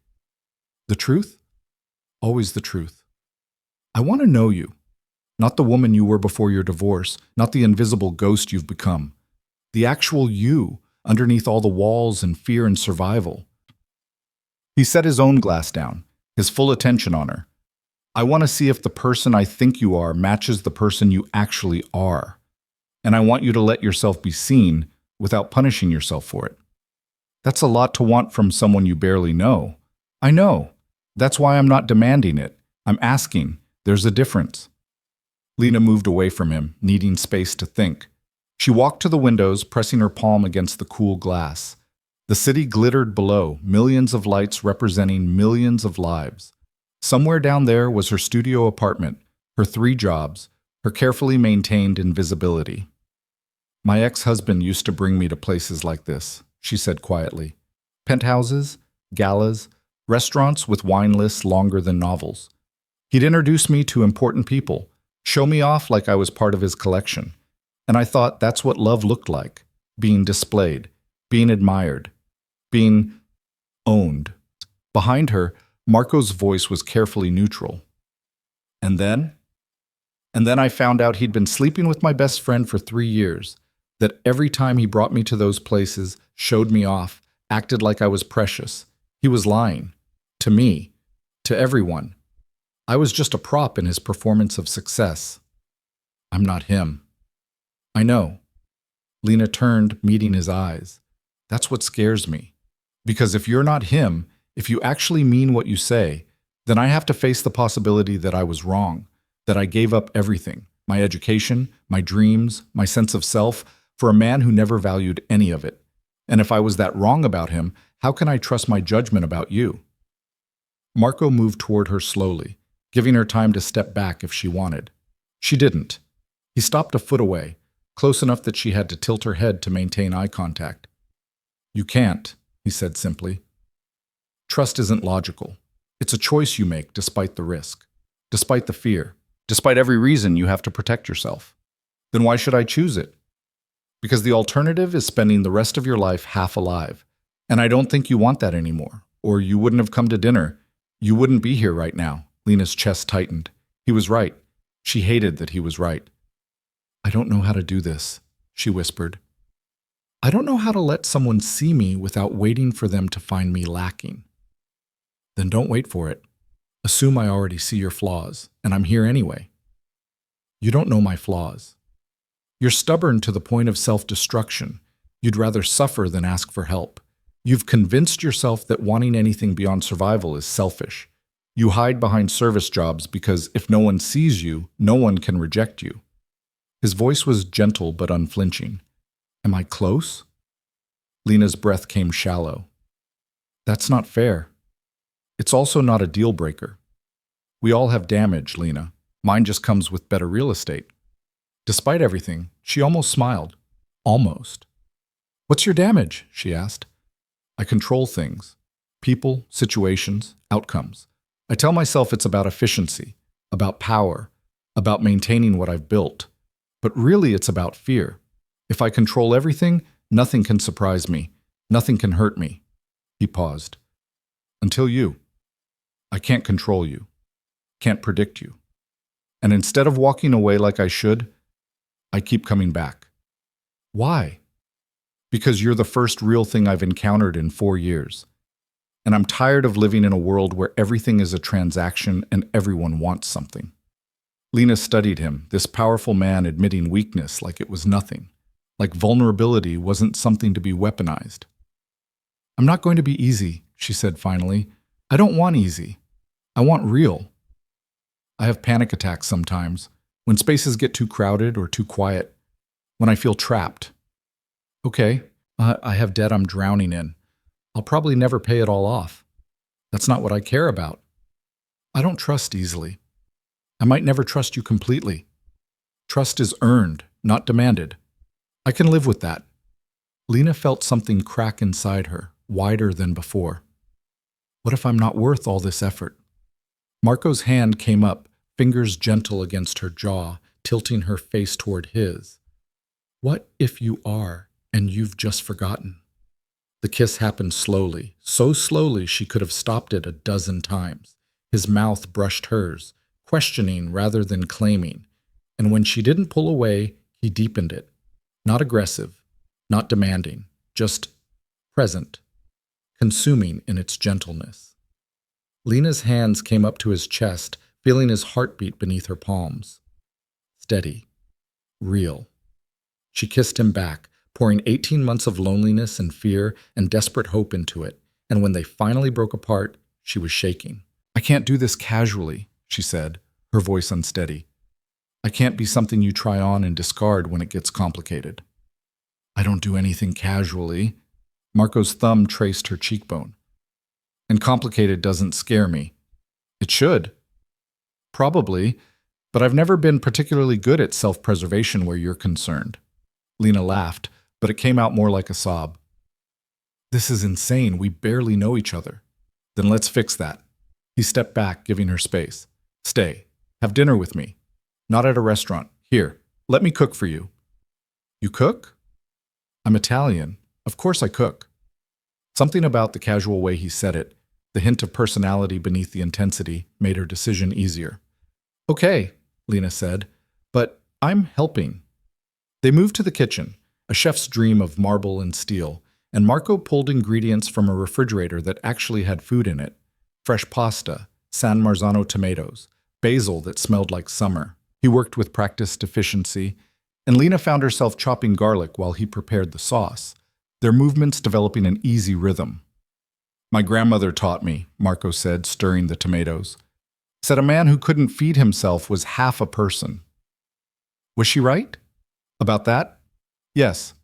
"The truth?" "Always the truth." "I want to know you. Not the woman you were before your divorce, not the invisible ghost you've become. The actual you, underneath all the walls and fear and survival." He set his own glass down, his full attention on her. "I want to see if the person I think you are matches the person you actually are. And I want you to let yourself be seen without punishing yourself for it." "That's a lot to want from someone you barely know." "I know. That's why I'm not demanding it. I'm asking. There's a difference." Lena moved away from him, needing space to think. She walked to the windows, pressing her palm against the cool glass. The city glittered below, millions of lights representing millions of lives. Somewhere down there was her studio apartment, her 3 jobs, her carefully maintained invisibility. "My ex-husband used to bring me to places like this," she said quietly. "Penthouses, galas, restaurants with wine lists longer than novels. He'd introduce me to important people, show me off like I was part of his collection. And I thought that's what love looked like, being displayed, being admired, being owned." Behind her, Marco's voice was carefully neutral. "And then? And then I found out he'd been sleeping with my best friend for 3 years, that every time he brought me to those places, showed me off, acted like I was precious. He was lying. To me. To everyone. I was just a prop in his performance of success. I'm not him." "I know." Lena turned, meeting his eyes. "That's what scares me. Because if you're not him, if you actually mean what you say, then I have to face the possibility that I was wrong, that I gave up everything, my education, my dreams, my sense of self, for a man who never valued any of it. And if I was that wrong about him, how can I trust my judgment about you?" Marco moved toward her slowly, giving her time to step back if she wanted. She didn't. He stopped a foot away, close enough that she had to tilt her head to maintain eye contact. "You can't," he said simply. "Trust isn't logical. It's a choice you make despite the risk, despite the fear, despite every reason you have to protect yourself. Then why should I choose it? Because the alternative is spending the rest of your life half alive. And I don't think you want that anymore, or you wouldn't have come to dinner. You wouldn't be here right now." Lena's chest tightened. He was right. She hated that he was right. "I don't know how to do this," she whispered. "I don't know how to let someone see me without waiting for them to find me lacking." "Then don't wait for it. Assume I already see your flaws, and I'm here anyway." "You don't know my flaws. You're stubborn to the point of self-destruction. You'd rather suffer than ask for help. You've convinced yourself that wanting anything beyond survival is selfish. You hide behind service jobs because if no one sees you, no one can reject you. His voice was gentle but unflinching. Am I close? Lena's breath came shallow. That's not fair. It's also not a deal breaker. We all have damage, Lena. Mine just comes with better real estate. Despite everything, she almost smiled. Almost. What's your damage? She asked. I control things. People, situations, outcomes. I tell myself it's about efficiency, about power, about maintaining what I've built. But really it's about fear. If I control everything, nothing can surprise me. Nothing can hurt me. He paused. Until you. I can't control you. Can't predict you. And instead of walking away like I should, I keep coming back. Why? Because you're the first real thing I've encountered in 4 years. And I'm tired of living in a world where everything is a transaction and everyone wants something. Lena studied him, this powerful man admitting weakness like it was nothing, like vulnerability wasn't something to be weaponized. I'm not going to be easy, she said finally. I don't want easy. I want real. I have panic attacks sometimes, when spaces get too crowded or too quiet, when I feel trapped. Okay, I have debt I'm drowning in. I'll probably never pay it all off. That's not what I care about. I don't trust easily. I might never trust you completely. Trust is earned, not demanded. I can live with that. Lena felt something crack inside her, wider than before. What if I'm not worth all this effort? Marco's hand came up, fingers gentle against her jaw, tilting her face toward his. What if you are, and you've just forgotten? The kiss happened slowly, so slowly she could have stopped it a dozen times. His mouth brushed hers, questioning rather than claiming, and when she didn't pull away, he deepened it. Not aggressive, not demanding, just present, consuming in its gentleness. Lena's hands came up to his chest, feeling his heartbeat beneath her palms. Steady, real. She kissed him back, pouring 18 months of loneliness and fear and desperate hope into it, and when they finally broke apart, she was shaking. I can't do this casually, she said, her voice unsteady. I can't be something you try on and discard when it gets complicated. I don't do anything casually. Marco's thumb traced her cheekbone. And complicated doesn't scare me. It should. Probably, but I've never been particularly good at self-preservation where you're concerned. Lena laughed, but it came out more like a sob. This is insane. We barely know each other. Then let's fix that. He stepped back, giving her space. Stay. Have dinner with me. Not at a restaurant. Here, let me cook for you. You cook? I'm Italian. Of course I cook. Something about the casual way he said it, the hint of personality beneath the intensity, made her decision easier. Okay, Lena said, but I'm helping. They moved to the kitchen, a chef's dream of marble and steel, and Marco pulled ingredients from a refrigerator that actually had food in it. Fresh pasta, San Marzano tomatoes, basil that smelled like summer. He worked with practiced efficiency, and Lena found herself chopping garlic while he prepared the sauce, their movements developing an easy rhythm. My grandmother taught me, Marco said, stirring the tomatoes. Said a man who couldn't feed himself was half a person. Was she right? About that? Yes.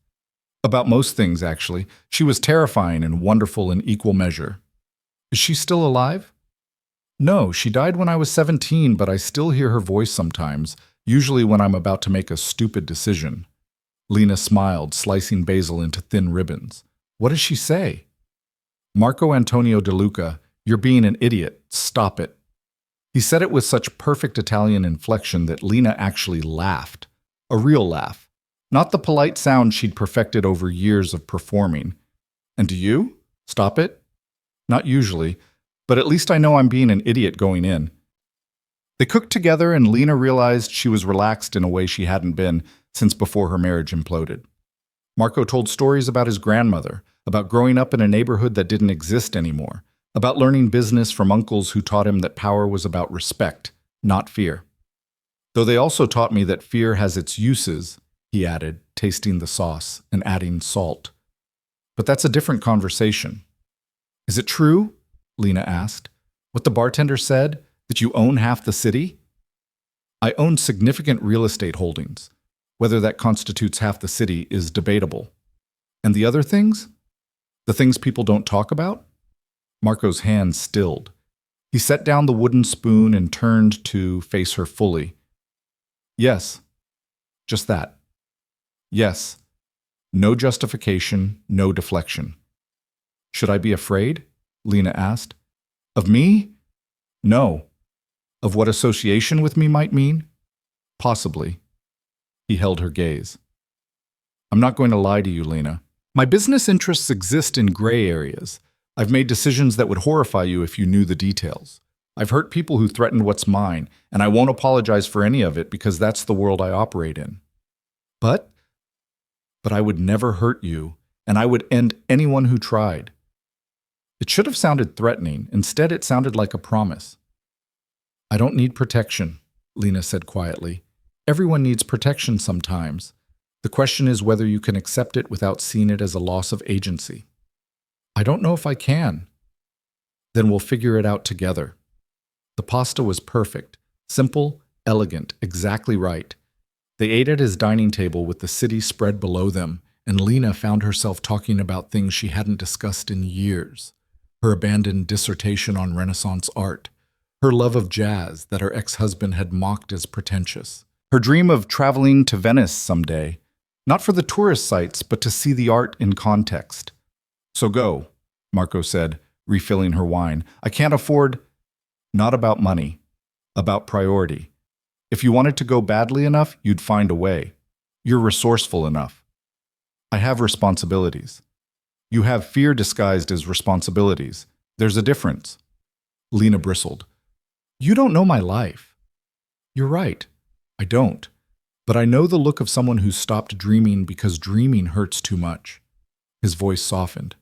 About most things, actually. She was terrifying and wonderful in equal measure. Is she still alive? No, she died when I was 17, but I still hear her voice sometimes, usually when I'm about to make a stupid decision. Lena smiled, slicing basil into thin ribbons. What does she say? Marco Antonio De Luca, you're being an idiot. Stop it. He said it with such perfect Italian inflection that Lena actually laughed. A real laugh. Not the polite sound she'd perfected over years of performing. And do you? Stop it? Not usually, but at least I know I'm being an idiot going in. They cooked together and Lena realized she was relaxed in a way she hadn't been since before her marriage imploded. Marco told stories about his grandmother, about growing up in a neighborhood that didn't exist anymore, about learning business from uncles who taught him that power was about respect, not fear. Though they also taught me that fear has its uses, he added, tasting the sauce and adding salt. But that's a different conversation. Is it true? Lena asked. What the bartender said? That you own half the city? I own significant real estate holdings. Whether that constitutes half the city is debatable. And the other things? The things people don't talk about? Marco's hand stilled. He set down the wooden spoon and turned to face her fully. Yes. Just that. Yes. No justification, no deflection. Should I be afraid? Lena asked. Of me? No. Of what association with me might mean? Possibly. He held her gaze. I'm not going to lie to you, Lena. My business interests exist in gray areas. I've made decisions that would horrify you if you knew the details. I've hurt people who threatened what's mine, and I won't apologize for any of it because that's the world I operate in. But I would never hurt you, and I would end anyone who tried. It should have sounded threatening. Instead, it sounded like a promise. I don't need protection, Lena said quietly. Everyone needs protection sometimes. The question is whether you can accept it without seeing it as a loss of agency. I don't know if I can. Then we'll figure it out together. The pasta was perfect, simple, elegant, exactly right. They ate at his dining table with the city spread below them, and Lena found herself talking about things she hadn't discussed in years. Her abandoned dissertation on Renaissance art, her love of jazz that her ex-husband had mocked as pretentious, her dream of traveling to Venice someday, not for the tourist sites, but to see the art in context. So go, Marco said, refilling her wine. I can't afford... Not about money, about priority. If you wanted to go badly enough, you'd find a way. You're resourceful enough. I have responsibilities. You have fear disguised as responsibilities. There's a difference. Lena bristled. You don't know my life. You're right. I don't. But I know the look of someone who's stopped dreaming because dreaming hurts too much. His voice softened.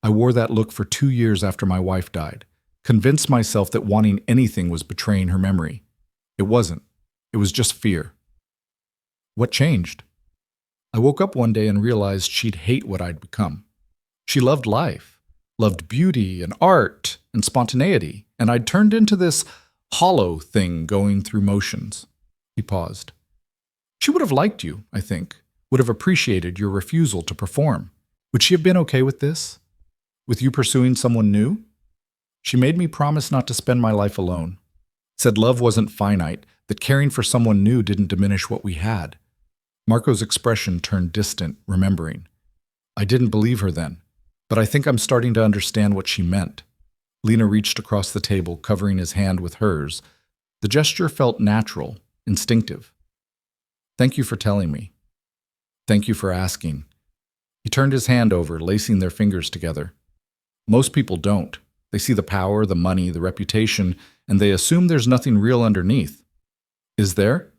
I wore that look for 2 years after my wife died, convinced myself that wanting anything was betraying her memory. It wasn't. It was just fear. What changed? I woke up one day and realized she'd hate what I'd become. She loved life, loved beauty and art and spontaneity, and I'd turned into this hollow thing going through motions. He paused. She would have liked you, I think, would have appreciated your refusal to perform. Would she have been okay with this? With you pursuing someone new? She made me promise not to spend my life alone. Said love wasn't finite, that caring for someone new didn't diminish what we had. Marco's expression turned distant, remembering. I didn't believe her then, but I think I'm starting to understand what she meant. Lena reached across the table, covering his hand with hers. The gesture felt natural, instinctive. Thank you for telling me. Thank you for asking. He turned his hand over, lacing their fingers together. Most people don't. They see the power, the money, the reputation, and they assume there's nothing real underneath. Is there?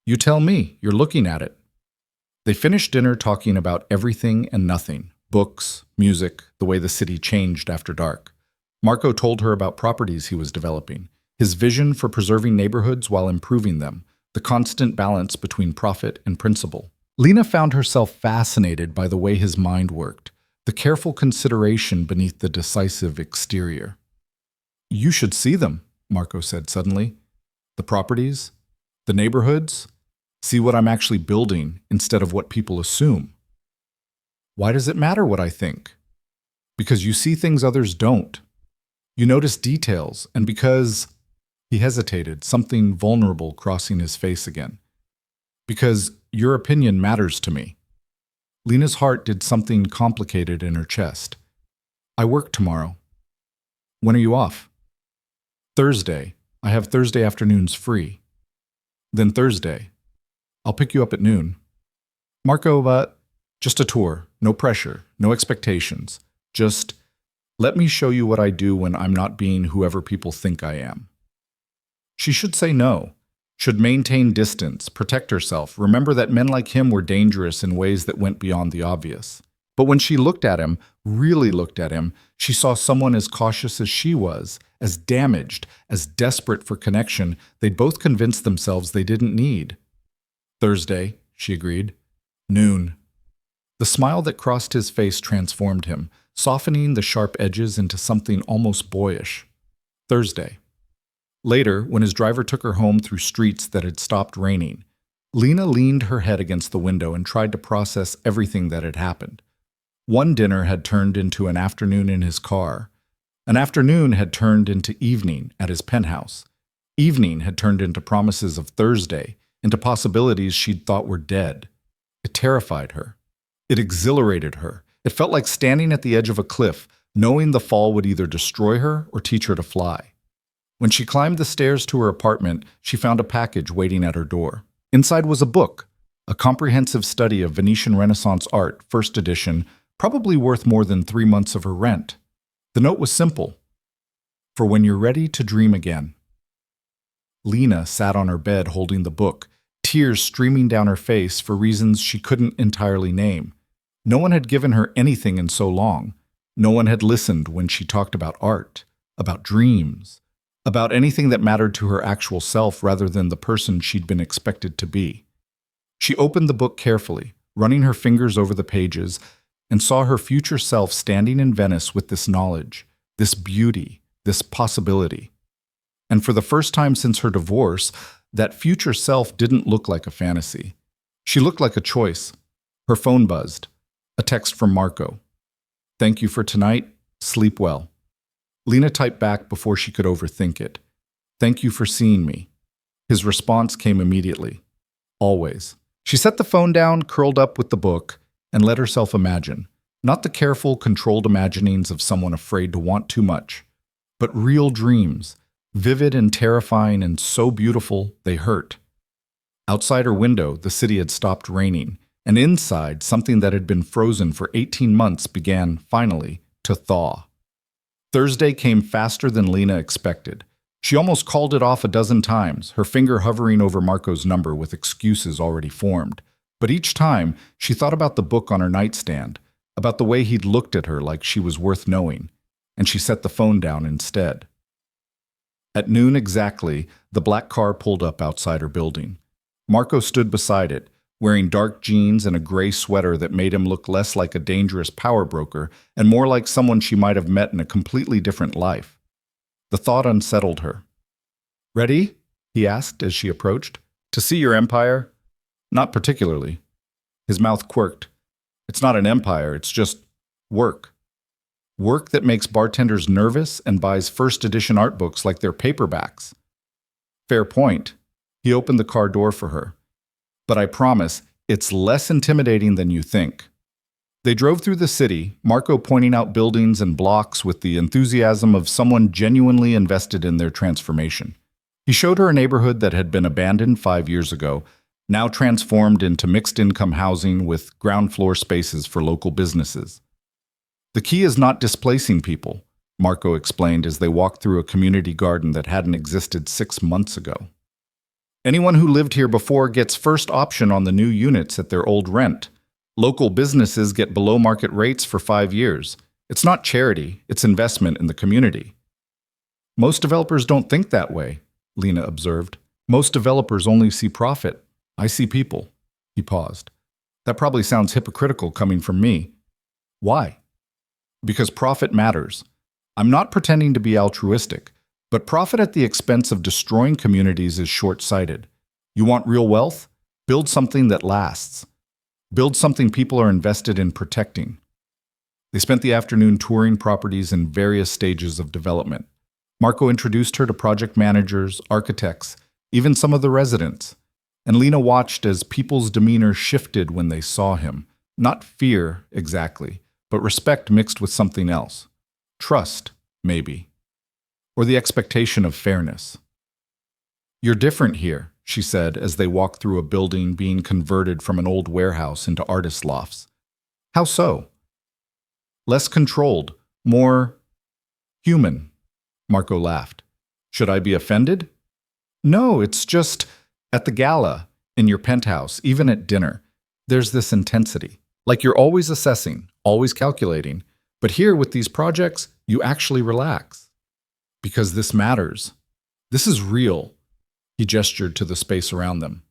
You tell me, you're looking at it. They finished dinner talking about everything and nothing, books, music, the way the city changed after dark. Marco told her about properties he was developing, his vision for preserving neighborhoods while improving them, the constant balance between profit and principle. Lena found herself fascinated by the way his mind worked, the careful consideration beneath the decisive exterior. You should see them, Marco said suddenly. The properties, the neighborhoods, see what I'm actually building instead of what people assume. Why does it matter what I think? Because you see things others don't. You notice details, and because... He hesitated, something vulnerable crossing his face again. Because your opinion matters to me. Lena's heart did something complicated in her chest. I work tomorrow. When are you off? Thursday. I have Thursday afternoons free. Then Thursday. I'll pick you up at noon. Marco, just a tour. No pressure, no expectations. Just let me show you what I do when I'm not being whoever people think I am. She should say no, should maintain distance, protect herself, remember that men like him were dangerous in ways that went beyond the obvious. But when she looked at him, really looked at him, she saw someone as cautious as she was, as damaged, as desperate for connection they'd both convinced themselves they didn't need. Thursday, she agreed. Noon. The smile that crossed his face transformed him, softening the sharp edges into something almost boyish. Thursday. Later, when his driver took her home through streets that had stopped raining, Lena leaned her head against the window and tried to process everything that had happened. One dinner had turned into an afternoon in his car. An afternoon had turned into evening at his penthouse. Evening had turned into promises of Thursday, into possibilities she'd thought were dead. It terrified her. It exhilarated her. It felt like standing at the edge of a cliff, knowing the fall would either destroy her or teach her to fly. When she climbed the stairs to her apartment, she found a package waiting at her door. Inside was a book, a comprehensive study of Venetian Renaissance art, first edition, probably worth more than 3 months of her rent. The note was simple: "For when you're ready to dream again." Lena sat on her bed holding the book, tears streaming down her face for reasons she couldn't entirely name. No one had given her anything in so long. No one had listened when she talked about art, about dreams, about anything that mattered to her actual self rather than the person she'd been expected to be. She opened the book carefully, running her fingers over the pages, and saw her future self standing in Venice with this knowledge, this beauty, this possibility. And for the first time since her divorce, that future self didn't look like a fantasy. She looked like a choice. Her phone buzzed. A text from Marco. "Thank you for tonight. Sleep well." Lena typed back before she could overthink it. "Thank you for seeing me." His response came immediately. "Always." She set the phone down, curled up with the book, and let herself imagine. Not the careful, controlled imaginings of someone afraid to want too much, but real dreams, vivid and terrifying and so beautiful they hurt. Outside her window, the city had stopped raining, and inside, something that had been frozen for 18 months began, finally, to thaw. Thursday came faster than Lena expected. She almost called it off a dozen times, her finger hovering over Marco's number with excuses already formed. But each time, she thought about the book on her nightstand, about the way he'd looked at her like she was worth knowing, and she set the phone down instead. At noon exactly, the black car pulled up outside her building. Marco stood beside it, wearing dark jeans and a gray sweater that made him look less like a dangerous power broker and more like someone she might have met in a completely different life. The thought unsettled her. "Ready?" he asked as she approached. "To see your empire?" "Not particularly." His mouth quirked. "It's not an empire, it's just work. Work that makes bartenders nervous and buys first edition art books like they're paperbacks." "Fair point." He opened the car door for her. "But I promise, it's less intimidating than you think." They drove through the city, Marco pointing out buildings and blocks with the enthusiasm of someone genuinely invested in their transformation. He showed her a neighborhood that had been abandoned 5 years ago, now transformed into mixed-income housing with ground-floor spaces for local businesses. "The key is not displacing people," Marco explained as they walked through a community garden that hadn't existed 6 months ago. "Anyone who lived here before gets first option on the new units at their old rent. Local businesses get below-market rates for 5 years. It's not charity, it's investment in the community." "Most developers don't think that way," Lena observed. "Most developers only see profit. I see people." He paused. "That probably sounds hypocritical coming from me." "Why?" "Because profit matters. I'm not pretending to be altruistic, but profit at the expense of destroying communities is short-sighted. You want real wealth? Build something that lasts. Build something people are invested in protecting." They spent the afternoon touring properties in various stages of development. Marco introduced her to project managers, architects, even some of the residents. And Lena watched as people's demeanor shifted when they saw him. Not fear, exactly, but respect mixed with something else. Trust, maybe. Or the expectation of fairness. "You're different here," she said as they walked through a building being converted from an old warehouse into artist lofts. "How so?" "Less controlled, more human." Marco laughed. "Should I be offended?" "No, it's just, at the gala, in your penthouse, even at dinner, there's this intensity. Like you're always assessing, always calculating. But here with these projects, you actually relax. Because this matters. This is real." He gestured to the space around them.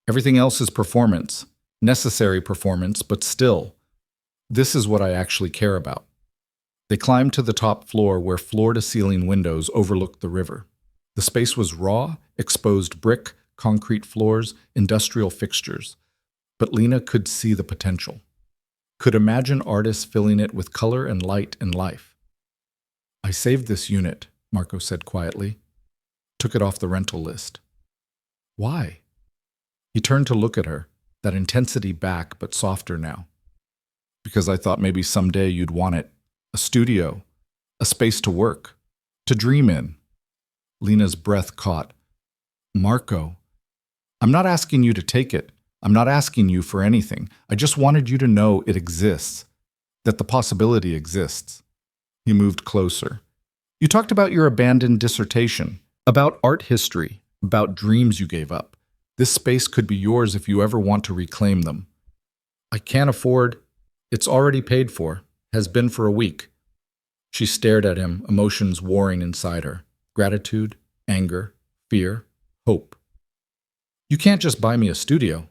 "Everything else is performance. Necessary performance, but still. This is what I actually care about. They climbed to the top floor where floor-to-ceiling windows overlooked the river. The space was raw, exposed brick, concrete floors, industrial fixtures. But Lena could see the potential. Could imagine artists filling it with color and light and life. I saved this unit, Marco said quietly. Took it off the rental list. Why? He turned to look at her, that intensity back but softer now. Because I thought maybe someday you'd want it. A studio, a space to work, to dream in. Lena's breath caught. Marco, I'm not asking you to take it. I'm not asking you for anything. I just wanted you to know it exists, that the possibility exists. He moved closer. You talked about your abandoned dissertation, about art history, about dreams you gave up. This space could be yours if you ever want to reclaim them. I can't afford. It's already paid for. Has been for a week. She stared at him, emotions warring inside her. Gratitude, anger, fear, hope. You can't just buy me a studio.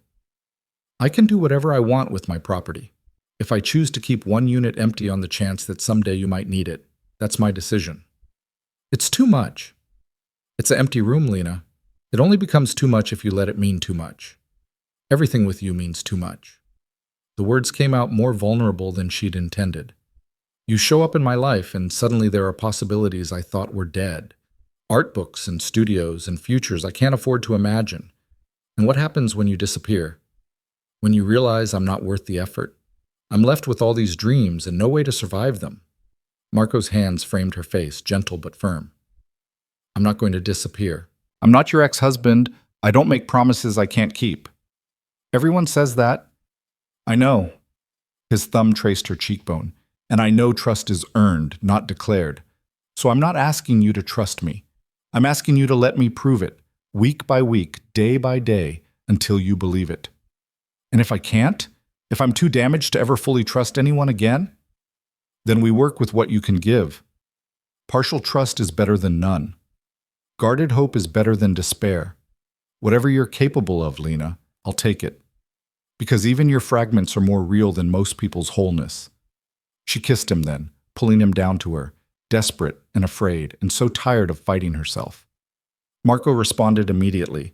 I can do whatever I want with my property. If I choose to keep one unit empty on the chance that someday you might need it, that's my decision. It's too much. It's an empty room, Lena. It only becomes too much if you let it mean too much. Everything with you means too much. The words came out more vulnerable than she'd intended. You show up in my life and suddenly there are possibilities I thought were dead. Art books and studios and futures I can't afford to imagine. And what happens when you disappear? When you realize I'm not worth the effort? I'm left with all these dreams and no way to survive them. Marco's hands framed her face, gentle but firm. I'm not going to disappear. I'm not your ex-husband. I don't make promises I can't keep. Everyone says that. I know. His thumb traced her cheekbone. And I know trust is earned, not declared. So I'm not asking you to trust me. I'm asking you to let me prove it, week by week, day by day, until you believe it. And if I can't, if I'm too damaged to ever fully trust anyone again, then we work with what you can give. Partial trust is better than none. Guarded hope is better than despair. Whatever you're capable of, Lena, I'll take it. Because even your fragments are more real than most people's wholeness. She kissed him then, pulling him down to her, desperate and afraid and so tired of fighting herself. Marco responded immediately,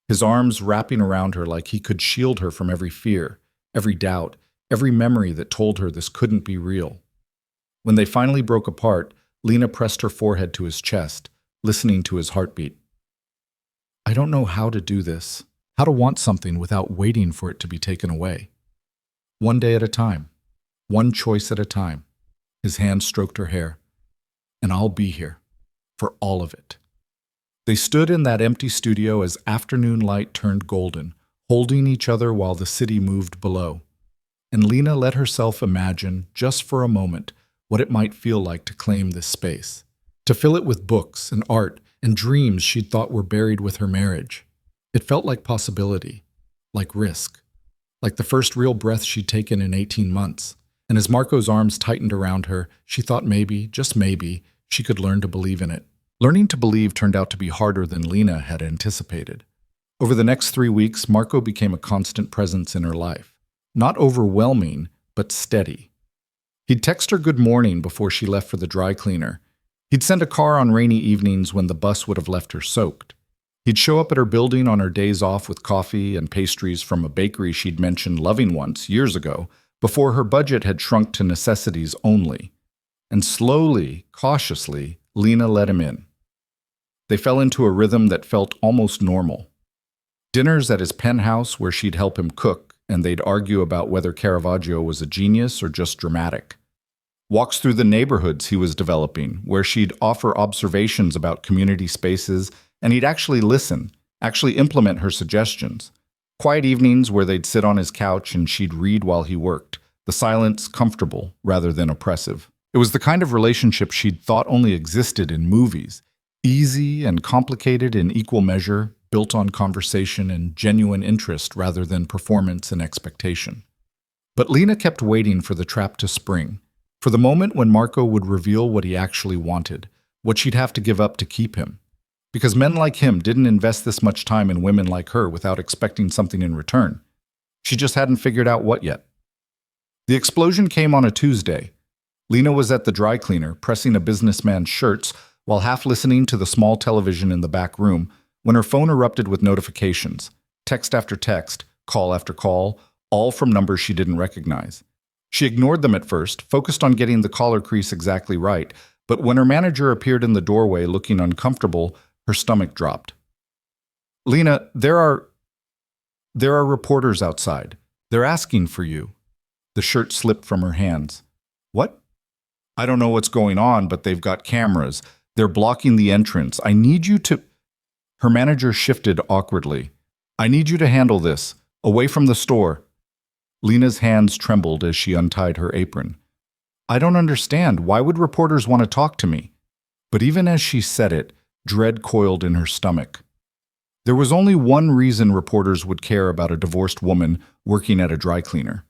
his arms wrapping around her like he could shield her from every fear, every doubt, every memory that told her this couldn't be real. When they finally broke apart, Lena pressed her forehead to his chest, listening to his heartbeat. I don't know how to do this, how to want something without waiting for it to be taken away. One day at a time, one choice at a time. His hand stroked her hair. And I'll be here, for all of it. They stood in that empty studio as afternoon light turned golden, holding each other while the city moved below. And Lena let herself imagine, just for a moment, what it might feel like to claim this space. To fill it with books and art and dreams she'd thought were buried with her marriage. It felt like possibility, like risk, like the first real breath she'd taken in 18 months. And as Marco's arms tightened around her, she thought maybe, just maybe, she could learn to believe in it. Learning to believe turned out to be harder than Lena had anticipated. Over the next 3 weeks, Marco became a constant presence in her life. Not overwhelming, but steady. He'd text her good morning before she left for the dry cleaner. He'd send a car on rainy evenings when the bus would have left her soaked. He'd show up at her building on her days off with coffee and pastries from a bakery she'd mentioned loving once, years ago, before her budget had shrunk to necessities only. And slowly, cautiously, Lena let him in. They fell into a rhythm that felt almost normal. Dinners at his penthouse where she'd help him cook, and they'd argue about whether Caravaggio was a genius or just dramatic. Walks through the neighborhoods he was developing, where she'd offer observations about community spaces, and he'd actually listen, actually implement her suggestions. Quiet evenings where they'd sit on his couch and she'd read while he worked, the silence comfortable rather than oppressive. It was the kind of relationship she'd thought only existed in movies, easy and complicated in equal measure, built on conversation and genuine interest rather than performance and expectation. But Lena kept waiting for the trap to spring, for the moment when Marco would reveal what he actually wanted, what she'd have to give up to keep him. Because men like him didn't invest this much time in women like her without expecting something in return. She just hadn't figured out what yet. The explosion came on a Tuesday. Lena was at the dry cleaner, pressing a businessman's shirts while half listening to the small television in the back room, when her phone erupted with notifications, text after text, call after call, all from numbers she didn't recognize. She ignored them at first, focused on getting the collar crease exactly right, but when her manager appeared in the doorway looking uncomfortable, her stomach dropped. Lena, there are reporters outside. They're asking for you. The shirt slipped from her hands. What? I don't know what's going on, but they've got cameras. They're blocking the entrance. I need you to... Her manager shifted awkwardly. I need you to handle this. Away from the store. Lena's hands trembled as she untied her apron. I don't understand. Why would reporters want to talk to me? But even as she said it, dread coiled in her stomach. There was only one reason reporters would care about a divorced woman working at a dry cleaner.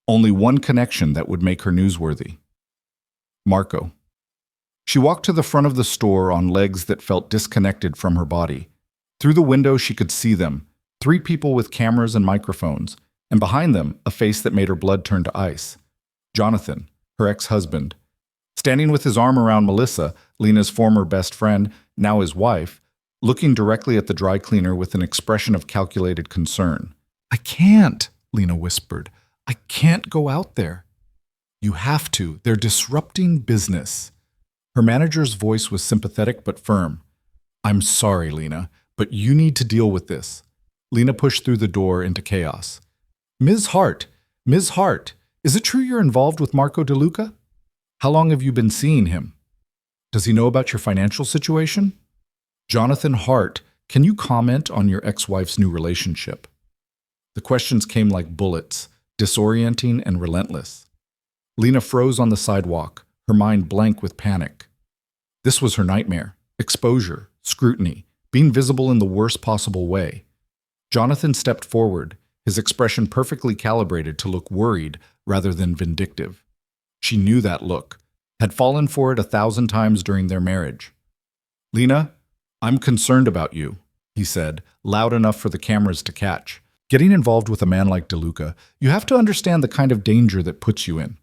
Only one connection that would make her newsworthy. Marco. She walked to the front of the store on legs that felt disconnected from her body. Through the window she could see them, 3 people with cameras and microphones, and behind them a face that made her blood turn to ice. Jonathan, her ex-husband. Standing with his arm around Melissa, Lena's former best friend, now his wife, looking directly at the dry cleaner with an expression of calculated concern. I can't, Lena whispered. I can't go out there. You have to. They're disrupting business. Her manager's voice was sympathetic but firm. I'm sorry, Lena, but you need to deal with this. Lena pushed through the door into chaos. Ms. Hart, is it true you're involved with Marco DeLuca? How long have you been seeing him? Does he know about your financial situation? Jonathan Hart, can you comment on your ex-wife's new relationship? The questions came like bullets, disorienting and relentless. Lena froze on the sidewalk, her mind blank with panic. This was her nightmare: exposure, scrutiny, being visible in the worst possible way. Jonathan stepped forward, his expression perfectly calibrated to look worried rather than vindictive. She knew that look, had fallen for it 1,000 times during their marriage. Lena, I'm concerned about you, he said, loud enough for the cameras to catch. Getting involved with a man like DeLuca, you have to understand the kind of danger that puts you in.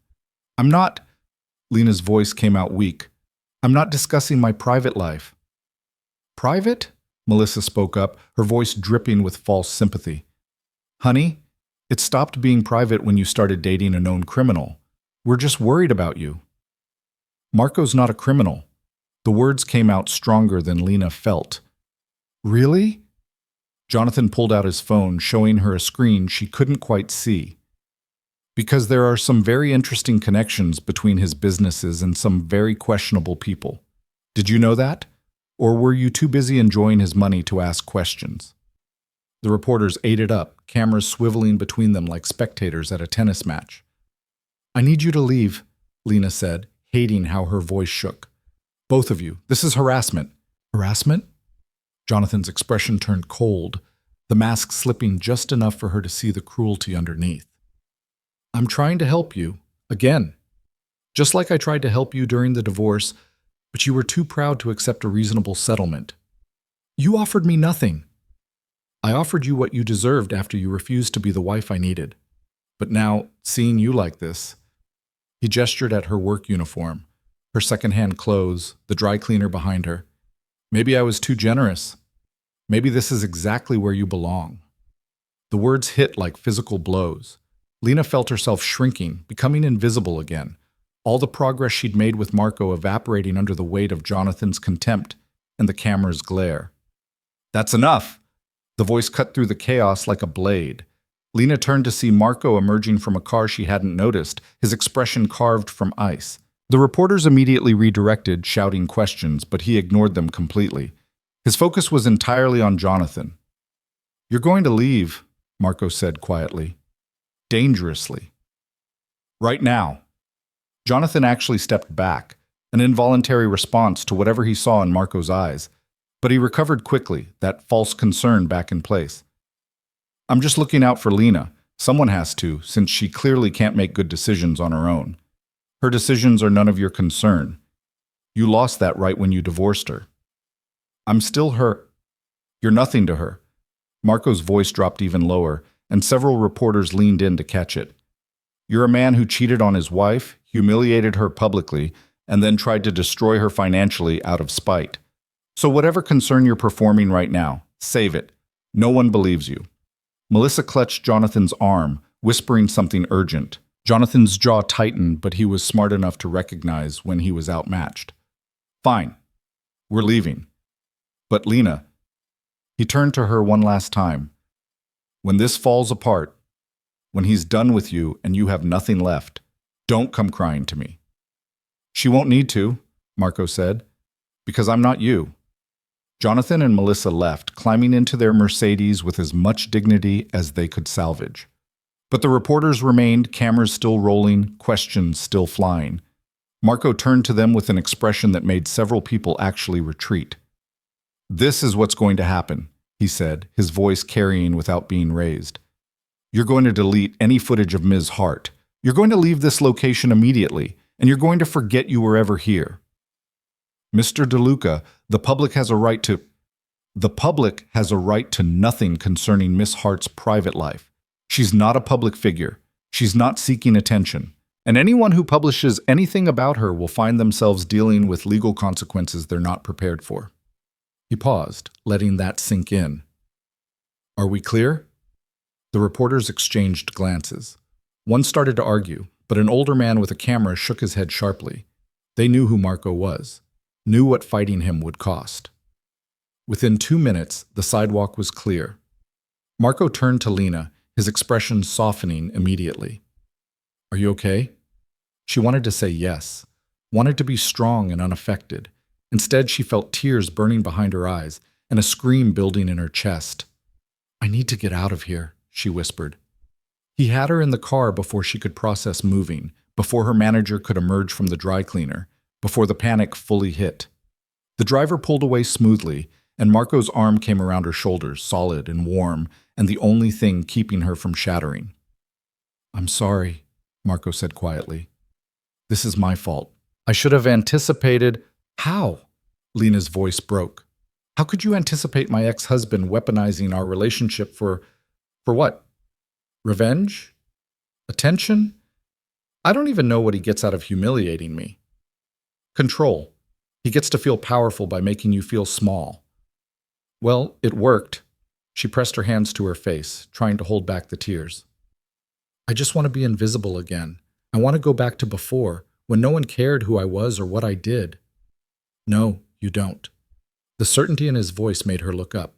I'm not... Lena's voice came out weak. I'm not discussing my private life. Private? Melissa spoke up, her voice dripping with false sympathy. Honey, it stopped being private when you started dating a known criminal. We're just worried about you. Marco's not a criminal. The words came out stronger than Lena felt. Really? Jonathan pulled out his phone, showing her a screen she couldn't quite see. Because there are some very interesting connections between his businesses and some very questionable people. Did you know that? Or were you too busy enjoying his money to ask questions? The reporters ate it up, cameras swiveling between them like spectators at a tennis match. I need you to leave, Lena said, hating how her voice shook. Both of you, this is harassment. Harassment? Jonathan's expression turned cold, the mask slipping just enough for her to see the cruelty underneath. I'm trying to help you, again. Just like I tried to help you during the divorce, but you were too proud to accept a reasonable settlement. You offered me nothing. I offered you what you deserved after you refused to be the wife I needed. But now, seeing you like this... He gestured at her work uniform, her second-hand clothes, the dry cleaner behind her. Maybe I was too generous. Maybe this is exactly where you belong. The words hit like physical blows. Lena felt herself shrinking, becoming invisible again, all the progress she'd made with Marco evaporating under the weight of Jonathan's contempt and the camera's glare. That's enough! The voice cut through the chaos like a blade. Lena turned to see Marco emerging from a car she hadn't noticed, his expression carved from ice. The reporters immediately redirected, shouting questions, but he ignored them completely. His focus was entirely on Jonathan. You're going to leave, Marco said quietly. Dangerously. Right now. Jonathan actually stepped back, an involuntary response to whatever he saw in Marco's eyes. But he recovered quickly, that false concern back in place. I'm just looking out for Lena. Someone has to, since she clearly can't make good decisions on her own. Her decisions are none of your concern. You lost that right when you divorced her. I'm still her. You're nothing to her. Marco's voice dropped even lower, and several reporters leaned in to catch it. You're a man who cheated on his wife, humiliated her publicly, and then tried to destroy her financially out of spite. So whatever concern you're performing right now, save it. No one believes you." Melissa clutched Jonathan's arm, whispering something urgent. Jonathan's jaw tightened, but he was smart enough to recognize when he was outmatched. "Fine. We're leaving. But Lena," he turned to her one last time, "when this falls apart, when he's done with you and you have nothing left, don't come crying to me." "She won't need to," Marco said, "because I'm not you." Jonathan and Melissa left, climbing into their Mercedes with as much dignity as they could salvage. But the reporters remained, cameras still rolling, questions still flying. Marco turned to them with an expression that made several people actually retreat. "This is what's going to happen," he said, his voice carrying without being raised. "You're going to delete any footage of Ms. Hart. You're going to leave this location immediately, and you're going to forget you were ever here. Mr. DeLuca, the public has a right to nothing concerning Miss Hart's private life. She's not a public figure. She's not seeking attention. And anyone who publishes anything about her will find themselves dealing with legal consequences they're not prepared for." He paused, letting that sink in. "Are we clear?" The reporters exchanged glances. One started to argue, but an older man with a camera shook his head sharply. They knew who Marco was, knew what fighting him would cost. Within 2 minutes, the sidewalk was clear. Marco turned to Lena, his expression softening immediately. "Are you okay?" She wanted to say yes, wanted to be strong and unaffected. Instead, she felt tears burning behind her eyes and a scream building in her chest. "I need to get out of here," she whispered. He had her in the car before she could process moving, before her manager could emerge from the dry cleaner, before the panic fully hit. The driver pulled away smoothly, and Marco's arm came around her shoulders, solid and warm, and the only thing keeping her from shattering. "I'm sorry," Marco said quietly. "This is my fault. I should have anticipated—" "How?" Lena's voice broke. "How could you anticipate my ex-husband weaponizing our relationship for what? Revenge? Attention? I don't even know what he gets out of humiliating me. Control. He gets to feel powerful by making you feel small. Well, it worked." She pressed her hands to her face, trying to hold back the tears. "I just want to be invisible again. I want to go back to before, when no one cared who I was or what I did." "No, you don't." The certainty in his voice made her look up.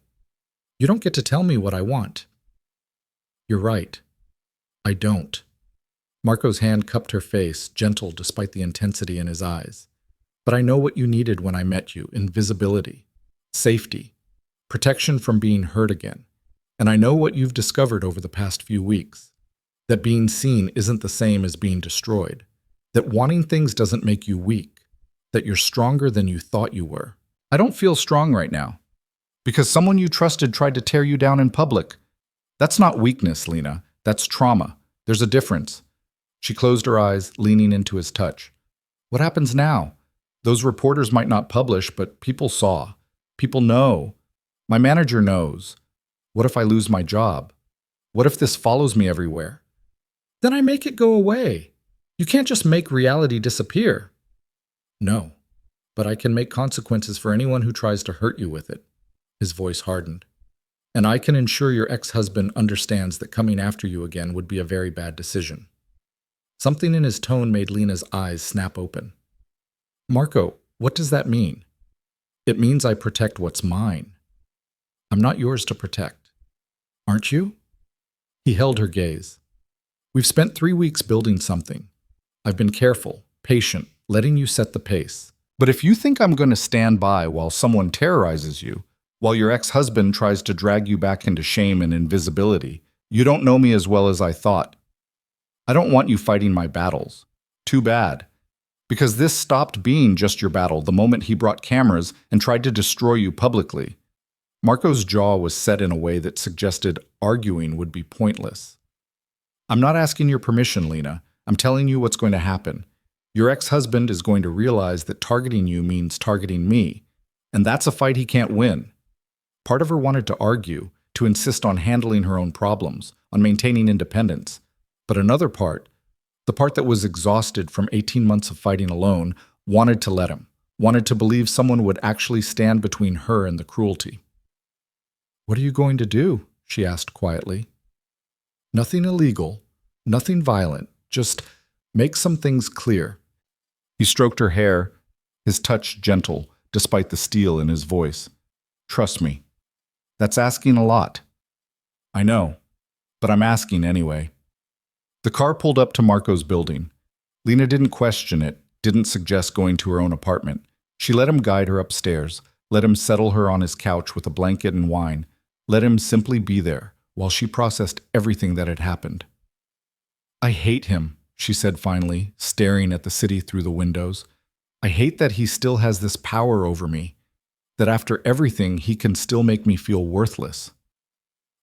"You don't get to tell me what I want." "You're right. I don't." Marco's hand cupped her face, gentle despite the intensity in his eyes. "But I know what you needed when I met you: invisibility, safety, protection from being hurt again. And I know what you've discovered over the past few weeks: that being seen isn't the same as being destroyed, that wanting things doesn't make you weak, that you're stronger than you thought you were." "I don't feel strong right now, because someone you trusted tried to tear you down in public. That's not weakness, Lena. That's trauma. There's a difference." She closed her eyes, leaning into his touch. "What happens now? Those reporters might not publish, but people saw. People know. My manager knows. What if I lose my job? What if this follows me everywhere? Then I make it go away. You can't just make reality disappear." "No, but I can make consequences for anyone who tries to hurt you with it." His voice hardened. "And I can ensure your ex-husband understands that coming after you again would be a very bad decision." Something in his tone made Lena's eyes snap open. "Marco, what does that mean?" "It means I protect what's mine." "I'm not yours to protect." "Aren't you?" He held her gaze. "We've spent 3 weeks building something. I've been careful, patient, letting you set the pace. But if you think I'm going to stand by while someone terrorizes you, while your ex-husband tries to drag you back into shame and invisibility, you don't know me as well as I thought. I don't want you fighting my battles. Too bad. Because this stopped being just your battle the moment he brought cameras and tried to destroy you publicly." Marco's jaw was set in a way that suggested arguing would be pointless. "I'm not asking your permission, Lena. I'm telling you what's going to happen. Your ex-husband is going to realize that targeting you means targeting me, and that's a fight he can't win." Part of her wanted to argue, to insist on handling her own problems, on maintaining independence. But another part The part that was exhausted from 18 months of fighting alone wanted to let him, wanted to believe someone would actually stand between her and the cruelty. "What are you going to do?" she asked quietly. "Nothing illegal, nothing violent, just make some things clear." He stroked her hair, his touch gentle, despite the steel in his voice. "Trust me. That's asking a lot." "I know, but I'm asking anyway." The car pulled up to Marco's building. Lena didn't question it, didn't suggest going to her own apartment. She let him guide her upstairs, let him settle her on his couch with a blanket and wine, let him simply be there while she processed everything that had happened. "I hate him," she said finally, staring at the city through the windows. "I hate that he still has this power over me, that after everything he can still make me feel worthless."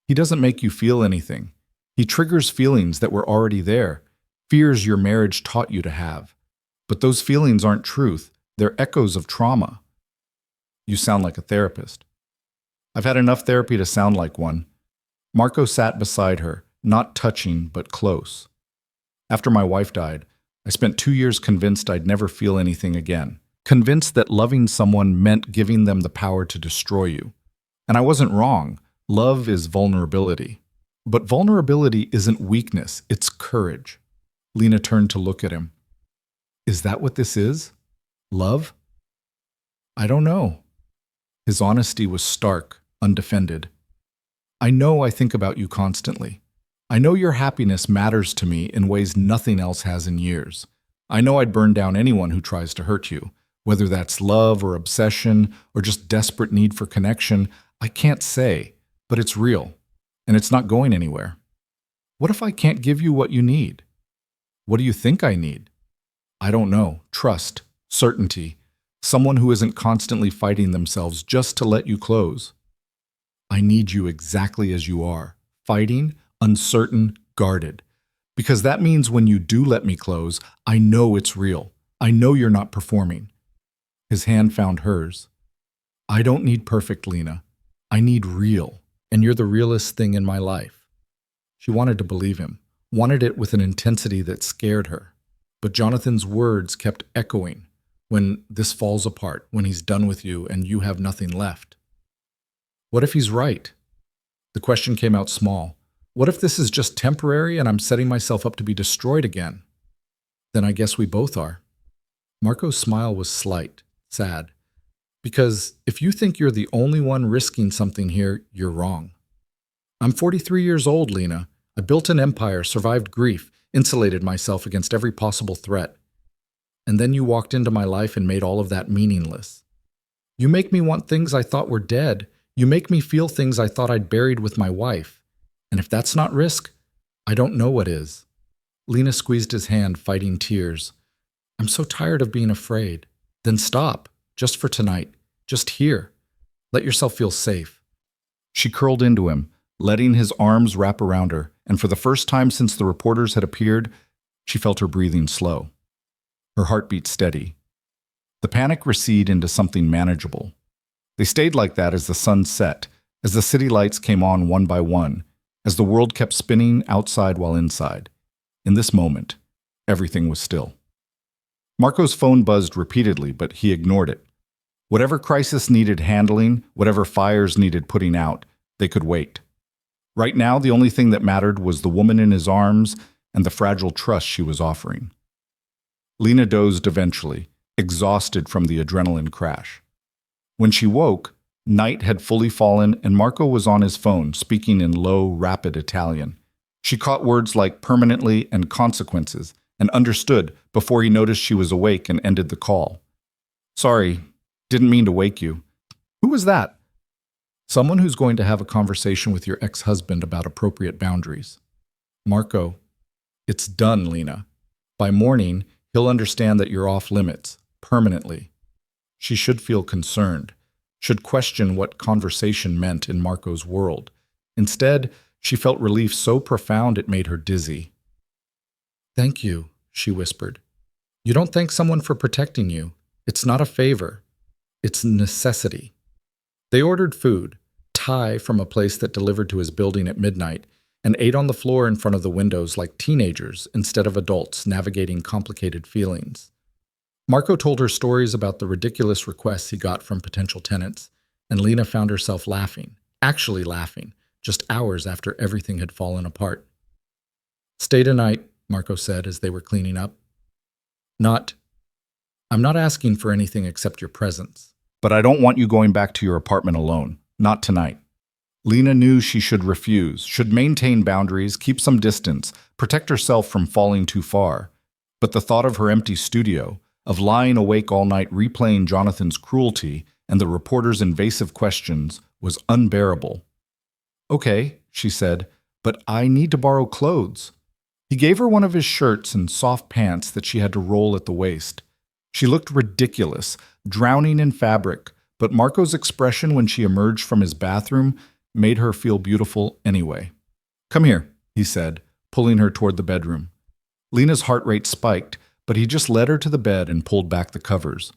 "He doesn't make you feel anything. He triggers feelings that were already there, fears your marriage taught you to have. But those feelings aren't truth, they're echoes of trauma." "You sound like a therapist." "I've had enough therapy to sound like one." Marco sat beside her, not touching but close. "After my wife died, I spent 2 years convinced I'd never feel anything again, convinced that loving someone meant giving them the power to destroy you. And I wasn't wrong. Love is vulnerability. But vulnerability isn't weakness, it's courage." Lena turned to look at him. "Is that what this is? Love?" "I don't know." His honesty was stark, undefended. "I know I think about you constantly. I know your happiness matters to me in ways nothing else has in years. I know I'd burn down anyone who tries to hurt you, whether that's love or obsession or just desperate need for connection. I can't say, but it's real, and it's not going anywhere. What if I can't give you what you need? What do you think I need? I don't know. Trust, certainty, someone who isn't constantly fighting themselves just to let you close. I need you exactly as you are, fighting, uncertain, guarded. Because that means when you do let me close, I know it's real. I know you're not performing." His hand found hers. "I don't need perfect, Lena. I need real, and you're the realest thing in my life." She wanted to believe him, wanted it with an intensity that scared her. But Jonathan's words kept echoing. When this falls apart, when he's done with you and you have nothing left. What if he's right? The question came out small. What if this is just temporary and I'm setting myself up to be destroyed again? Then I guess we both are. Marco's smile was slight, sad. Because if you think you're the only one risking something here, you're wrong. I'm 43 years old, Lena. I built an empire, survived grief, insulated myself against every possible threat. And then you walked into my life and made all of that meaningless. You make me want things I thought were dead. You make me feel things I thought I'd buried with my wife. And if that's not risk, I don't know what is. Lena squeezed his hand, fighting tears. I'm so tired of being afraid. Then stop, just for tonight. Just here. Let yourself feel safe. She curled into him, letting his arms wrap around her, and for the first time since the reporters had appeared, she felt her breathing slow. Her heartbeat steady. The panic receded into something manageable. They stayed like that as the sun set, as the city lights came on one by one, as the world kept spinning outside while inside. In this moment, everything was still. Marco's phone buzzed repeatedly, but he ignored it. Whatever crisis needed handling, whatever fires needed putting out, they could wait. Right now, the only thing that mattered was the woman in his arms and the fragile trust she was offering. Lena dozed eventually, exhausted from the adrenaline crash. When she woke, night had fully fallen and Marco was on his phone, speaking in low, rapid Italian. She caught words like permanently and consequences and understood before he noticed she was awake and ended the call. Sorry, didn't mean to wake you. Who was that? Someone who's going to have a conversation with your ex-husband about appropriate boundaries. Marco, it's done, Lena. By morning, he'll understand that you're off limits, permanently. She should feel concerned, should question what conversation meant in Marco's world. Instead, she felt relief so profound it made her dizzy. Thank you, she whispered. You don't thank someone for protecting you. It's not a favor. It's necessity. They ordered food, Thai from a place that delivered to his building at midnight, and ate on the floor in front of the windows like teenagers instead of adults navigating complicated feelings. Marco told her stories about the ridiculous requests he got from potential tenants, and Lena found herself laughing, actually laughing, just hours after everything had fallen apart. "Stay tonight," Marco said as they were cleaning up. I'm not asking for anything except your presence. But I don't want you going back to your apartment alone. Not tonight." Lena knew she should refuse, should maintain boundaries, keep some distance, protect herself from falling too far. But the thought of her empty studio, of lying awake all night replaying Jonathan's cruelty and the reporter's invasive questions, was unbearable. "Okay," she said, "but I need to borrow clothes." He gave her one of his shirts and soft pants that she had to roll at the waist. She looked ridiculous, drowning in fabric, but Marco's expression when she emerged from his bathroom made her feel beautiful anyway. "Come here," he said, pulling her toward the bedroom. Lena's heart rate spiked, but he just led her to the bed and pulled back the covers.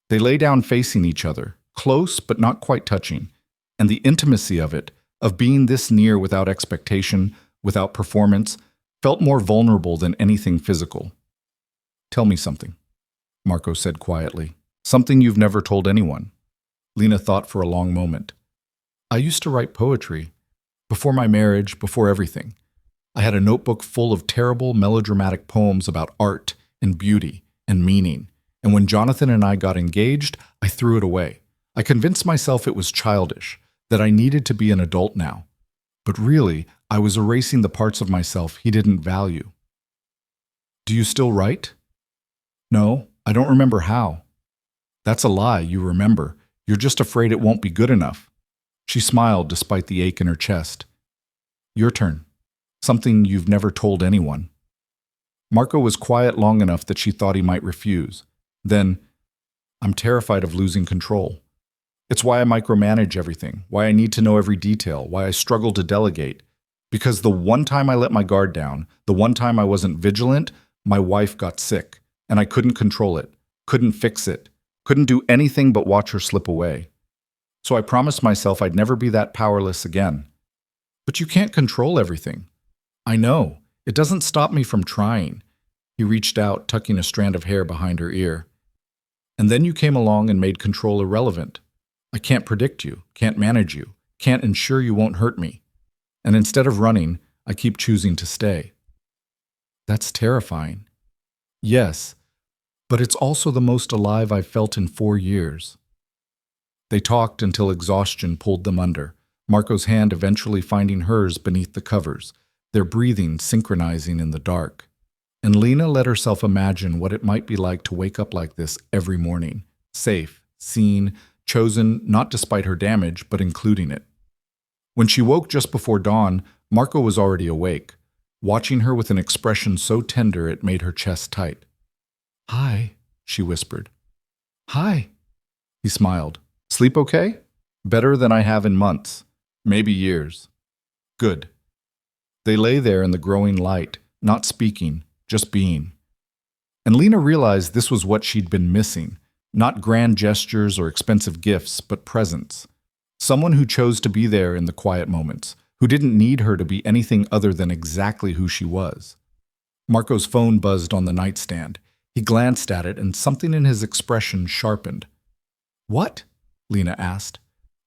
They lay down facing each other, close but not quite touching, and the intimacy of it, of being this near without expectation, without performance, felt more vulnerable than anything physical. "Tell me something," Marco said quietly. "Something you've never told anyone." Lena thought for a long moment. "I used to write poetry. Before my marriage, before everything. I had a notebook full of terrible, melodramatic poems about art and beauty and meaning. And when Jonathan and I got engaged, I threw it away. I convinced myself it was childish, that I needed to be an adult now. But really, I was erasing the parts of myself he didn't value." "Do you still write?" "No, I don't remember how." "That's a lie, you remember. You're just afraid it won't be good enough." She smiled despite the ache in her chest. "Your turn. Something you've never told anyone." Marco was quiet long enough that she thought he might refuse. Then, "I'm terrified of losing control. It's why I micromanage everything, why I need to know every detail, why I struggle to delegate. Because the one time I let my guard down, the one time I wasn't vigilant, my wife got sick, and I couldn't control it, couldn't fix it, couldn't do anything but watch her slip away. So I promised myself I'd never be that powerless again." "But you can't control everything." "I know. It doesn't stop me from trying." He reached out, tucking a strand of hair behind her ear. "And then you came along and made control irrelevant. I can't predict you, can't manage you, can't ensure you won't hurt me. And instead of running, I keep choosing to stay." "That's terrifying." "Yes, but it's also the most alive I've felt in 4 years." They talked until exhaustion pulled them under, Marco's hand eventually finding hers beneath the covers, their breathing synchronizing in the dark. And Lena let herself imagine what it might be like to wake up like this every morning, safe, seen, chosen not despite her damage, but including it. When she woke just before dawn, Marco was already awake, watching her with an expression so tender it made her chest tight. "Hi," she whispered. "Hi." He smiled. "Sleep okay?" "Better than I have in months, maybe years." "Good." They lay there in the growing light, not speaking, just being. And Lena realized this was what she'd been missing, not grand gestures or expensive gifts, but presence. Someone who chose to be there in the quiet moments, who didn't need her to be anything other than exactly who she was. Marco's phone buzzed on the nightstand. He glanced at it and something in his expression sharpened. "What?" Lena asked.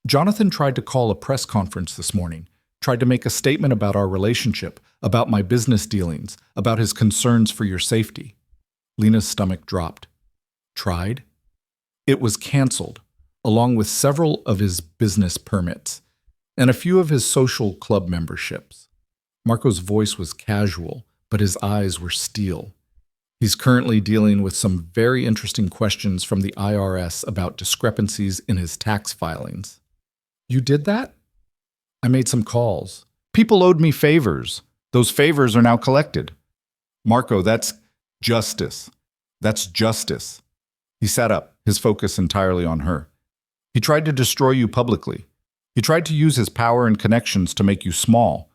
"Jonathan tried to call a press conference this morning, tried to make a statement about our relationship, about my business dealings, about his concerns for your safety." Lena's stomach dropped. "Tried?" "It was canceled, along with several of his business permits, and a few of his social club memberships." Marco's voice was casual, but his eyes were steel. "He's currently dealing with some very interesting questions from the IRS about discrepancies in his tax filings." "You did that?" "I made some calls. People owed me favors. Those favors are now collected." "Marco, that's justice. That's justice." He sat up, his focus entirely on her. "He tried to destroy you publicly. He tried to use his power and connections to make you small.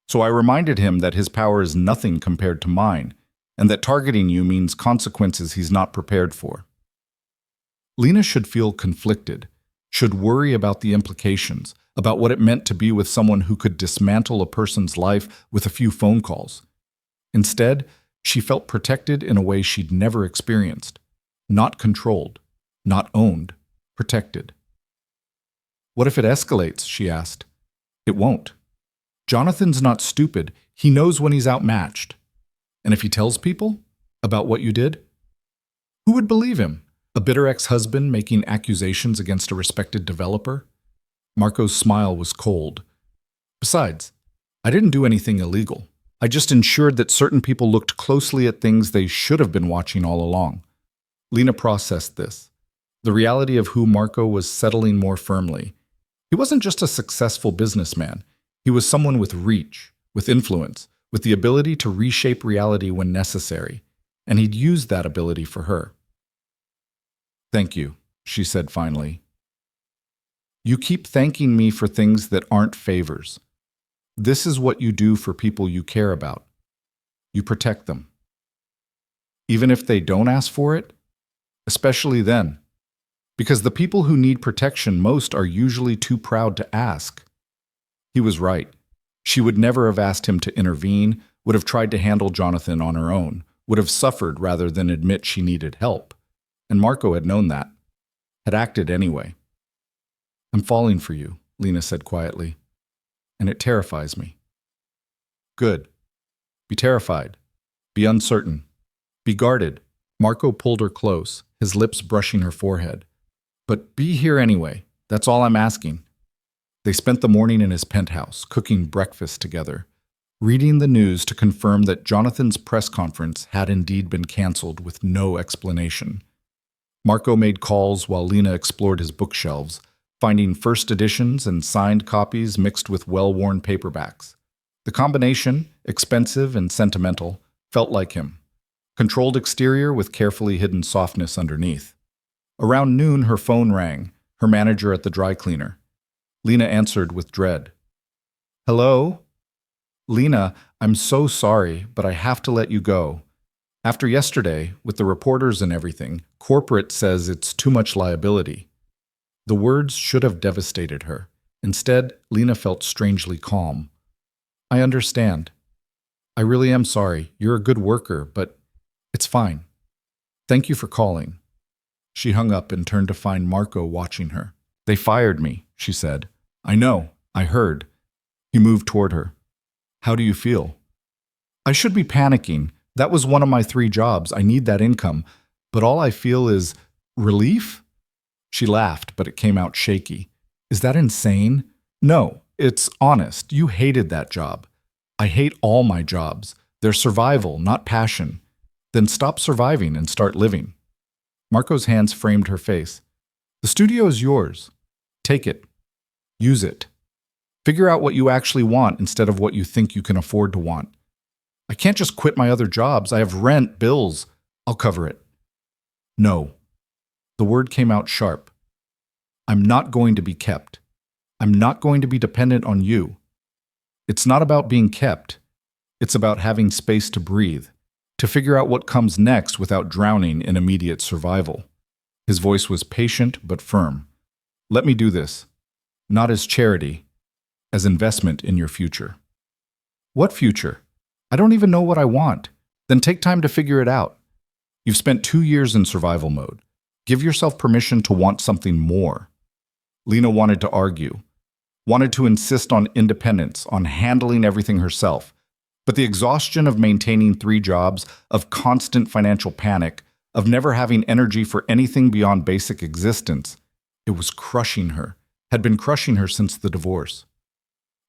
So I reminded him that his power is nothing compared to mine, and that targeting you means consequences he's not prepared for." Lena should feel conflicted. should worry about the implications, about what it meant to be with someone who could dismantle a person's life with a few phone calls. Instead, she felt protected in a way she'd never experienced. Not controlled, not owned, protected. What if it escalates? She asked. It won't. Jonathan's not stupid. He knows when he's outmatched. And if he tells people about what you did, who would believe him? A bitter ex-husband making accusations against a respected developer? Marco's smile was cold. Besides, I didn't do anything illegal. I just ensured that certain people looked closely at things they should have been watching all along. Lena processed this. The reality of who Marco was settling more firmly. He wasn't just a successful businessman. He was someone with reach, with influence, with the ability to reshape reality when necessary. And he'd used that ability for her. Thank you, she said finally. You keep thanking me for things that aren't favors. This is what you do for people you care about. You protect them. Even if they don't ask for it? Especially then. Because the people who need protection most are usually too proud to ask. He was right. She would never have asked him to intervene, would have tried to handle Jonathan on her own, would have suffered rather than admit she needed help. And Marco had known that, had acted anyway. I'm falling for you, Lena said quietly, and it terrifies me. Good. Be terrified. Be uncertain. Be guarded. Marco pulled her close, his lips brushing her forehead. But be here anyway. That's all I'm asking. They spent the morning in his penthouse, cooking breakfast together, reading the news to confirm that Jonathan's press conference had indeed been canceled with no explanation. Marco made calls while Lena explored his bookshelves, finding first editions and signed copies mixed with well-worn paperbacks. The combination, expensive and sentimental, felt like him. Controlled exterior with carefully hidden softness underneath. Around noon, her phone rang, her manager at the dry cleaner. Lena answered with dread. Hello? Lena, I'm so sorry, but I have to let you go. After yesterday, with the reporters and everything, corporate says it's too much liability. The words should have devastated her. Instead, Lena felt strangely calm. I understand. I really am sorry. You're a good worker, but it's fine. Thank you for calling. She hung up and turned to find Marco watching her. They fired me, she said. I know. I heard. He moved toward her. How do you feel? I should be panicking. That was one of my 3 jobs. I need that income. But all I feel is relief? She laughed, but it came out shaky. Is that insane? No, it's honest. You hated that job. I hate all my jobs. They're survival, not passion. Then stop surviving and start living. Marco's hands framed her face. The studio is yours. Take it. Use it. Figure out what you actually want instead of what you think you can afford to want. I can't just quit my other jobs. I have rent, bills. I'll cover it. No. The word came out sharp. I'm not going to be kept. I'm not going to be dependent on you. It's not about being kept. It's about having space to breathe, to figure out what comes next without drowning in immediate survival. His voice was patient but firm. Let me do this. Not as charity, as investment in your future. What future? I don't even know what I want. Then take time to figure it out. You've spent 2 years in survival mode. Give yourself permission to want something more. Lena wanted to argue, wanted to insist on independence, on handling everything herself. But the exhaustion of maintaining 3 jobs, of constant financial panic, of never having energy for anything beyond basic existence, it was crushing her, had been crushing her since the divorce.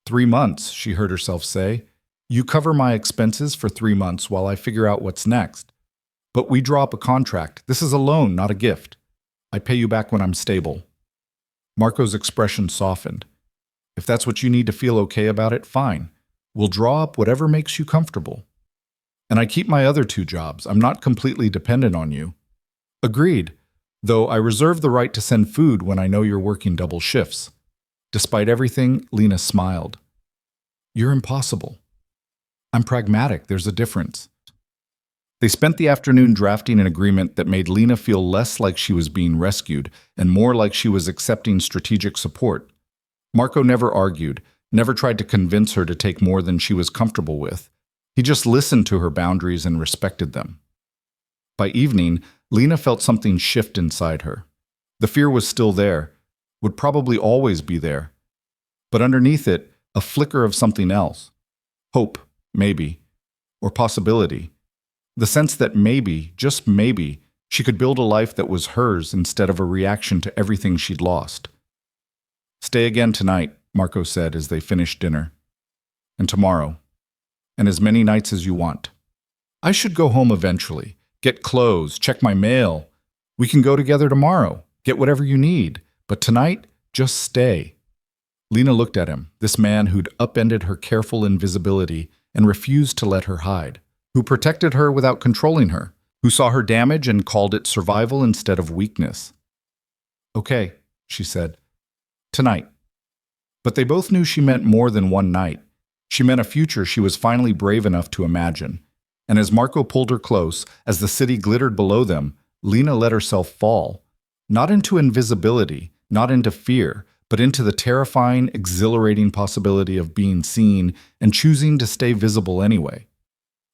3 months, she heard herself say. You cover my expenses for 3 months while I figure out what's next. But we draw up a contract. This is a loan, not a gift. I pay you back when I'm stable. Marco's expression softened. If that's what you need to feel okay about it, fine. We'll draw up whatever makes you comfortable. And I keep my other 2 jobs. I'm not completely dependent on you. Agreed, though I reserve the right to send food when I know you're working double shifts. Despite everything, Lena smiled. You're impossible. I'm pragmatic. There's a difference. They spent the afternoon drafting an agreement that made Lena feel less like she was being rescued and more like she was accepting strategic support. Marco never argued, never tried to convince her to take more than she was comfortable with. He just listened to her boundaries and respected them. By evening, Lena felt something shift inside her. The fear was still there, would probably always be there. But underneath it, a flicker of something else. Hope, maybe, or possibility. The sense that maybe, just maybe, she could build a life that was hers instead of a reaction to everything she'd lost. "Stay again tonight," Marco said as they finished dinner. "And tomorrow. And as many nights as you want. I should go home eventually, get clothes, check my mail. We can go together tomorrow, get whatever you need. But tonight, just stay." Lena looked at him, this man who'd upended her careful invisibility and refused to let her hide, who protected her without controlling her, who saw her damage and called it survival instead of weakness. "Okay," she said. "Tonight." But they both knew she meant more than one night. She meant a future she was finally brave enough to imagine. And as Marco pulled her close, as the city glittered below them, Lena let herself fall. Not into invisibility, not into fear, but into the terrifying, exhilarating possibility of being seen and choosing to stay visible anyway.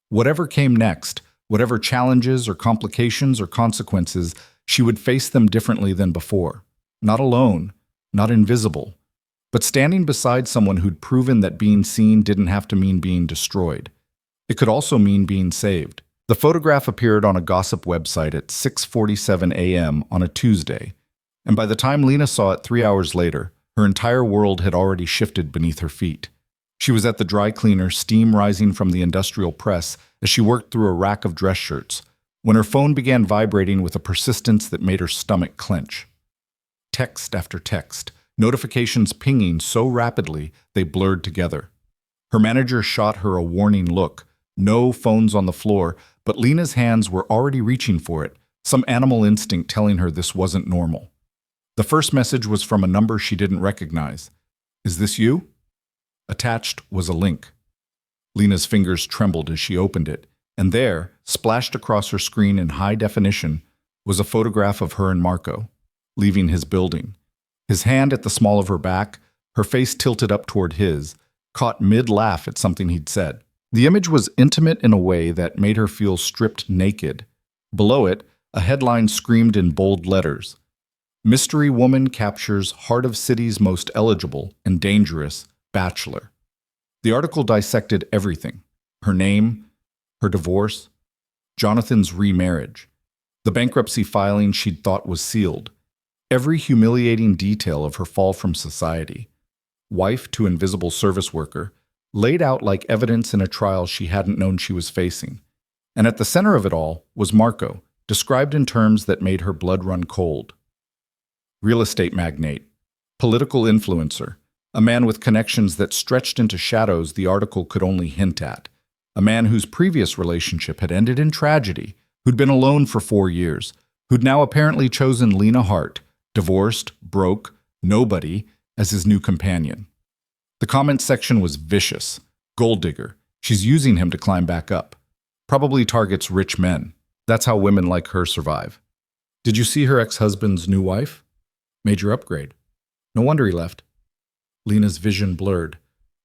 Whatever came next, whatever challenges or complications or consequences, she would face them differently than before. Not alone, not invisible, but standing beside someone who'd proven that being seen didn't have to mean being destroyed. It could also mean being saved. The photograph appeared on a gossip website at 6:47 a.m. on a Tuesday, and by the time Lena saw it 3 hours later, her entire world had already shifted beneath her feet. She was at the dry cleaner, steam rising from the industrial press as she worked through a rack of dress shirts, when her phone began vibrating with a persistence that made her stomach clench. Text after text, notifications pinging so rapidly they blurred together. Her manager shot her a warning look. No phones on the floor, but Lena's hands were already reaching for it, some animal instinct telling her this wasn't normal. The first message was from a number she didn't recognize. "Is this you?" Attached was a link. Lena's fingers trembled as she opened it, and there, splashed across her screen in high definition, was a photograph of her and Marco, leaving his building. His hand at the small of her back, her face tilted up toward his, caught mid-laugh at something he'd said. The image was intimate in a way that made her feel stripped naked. Below it, a headline screamed in bold letters, "Mystery woman captures heart of city's most eligible and dangerous bachelor." The article dissected everything: her name, her divorce, Jonathan's remarriage, the bankruptcy filing she'd thought was sealed, every humiliating detail of her fall from society. Wife to invisible service worker, laid out like evidence in a trial she hadn't known she was facing. And at the center of it all was Marco, described in terms that made her blood run cold. Real estate magnate, political influencer, a man with connections that stretched into shadows the article could only hint at, a man whose previous relationship had ended in tragedy, who'd been alone for 4 years, who'd now apparently chosen Lena Hart, divorced, broke, nobody, as his new companion. The comment section was vicious. Gold digger. She's using him to climb back up. Probably targets rich men. That's how women like her survive. Did you see her ex-husband's new wife? Major upgrade. No wonder he left. Lena's vision blurred.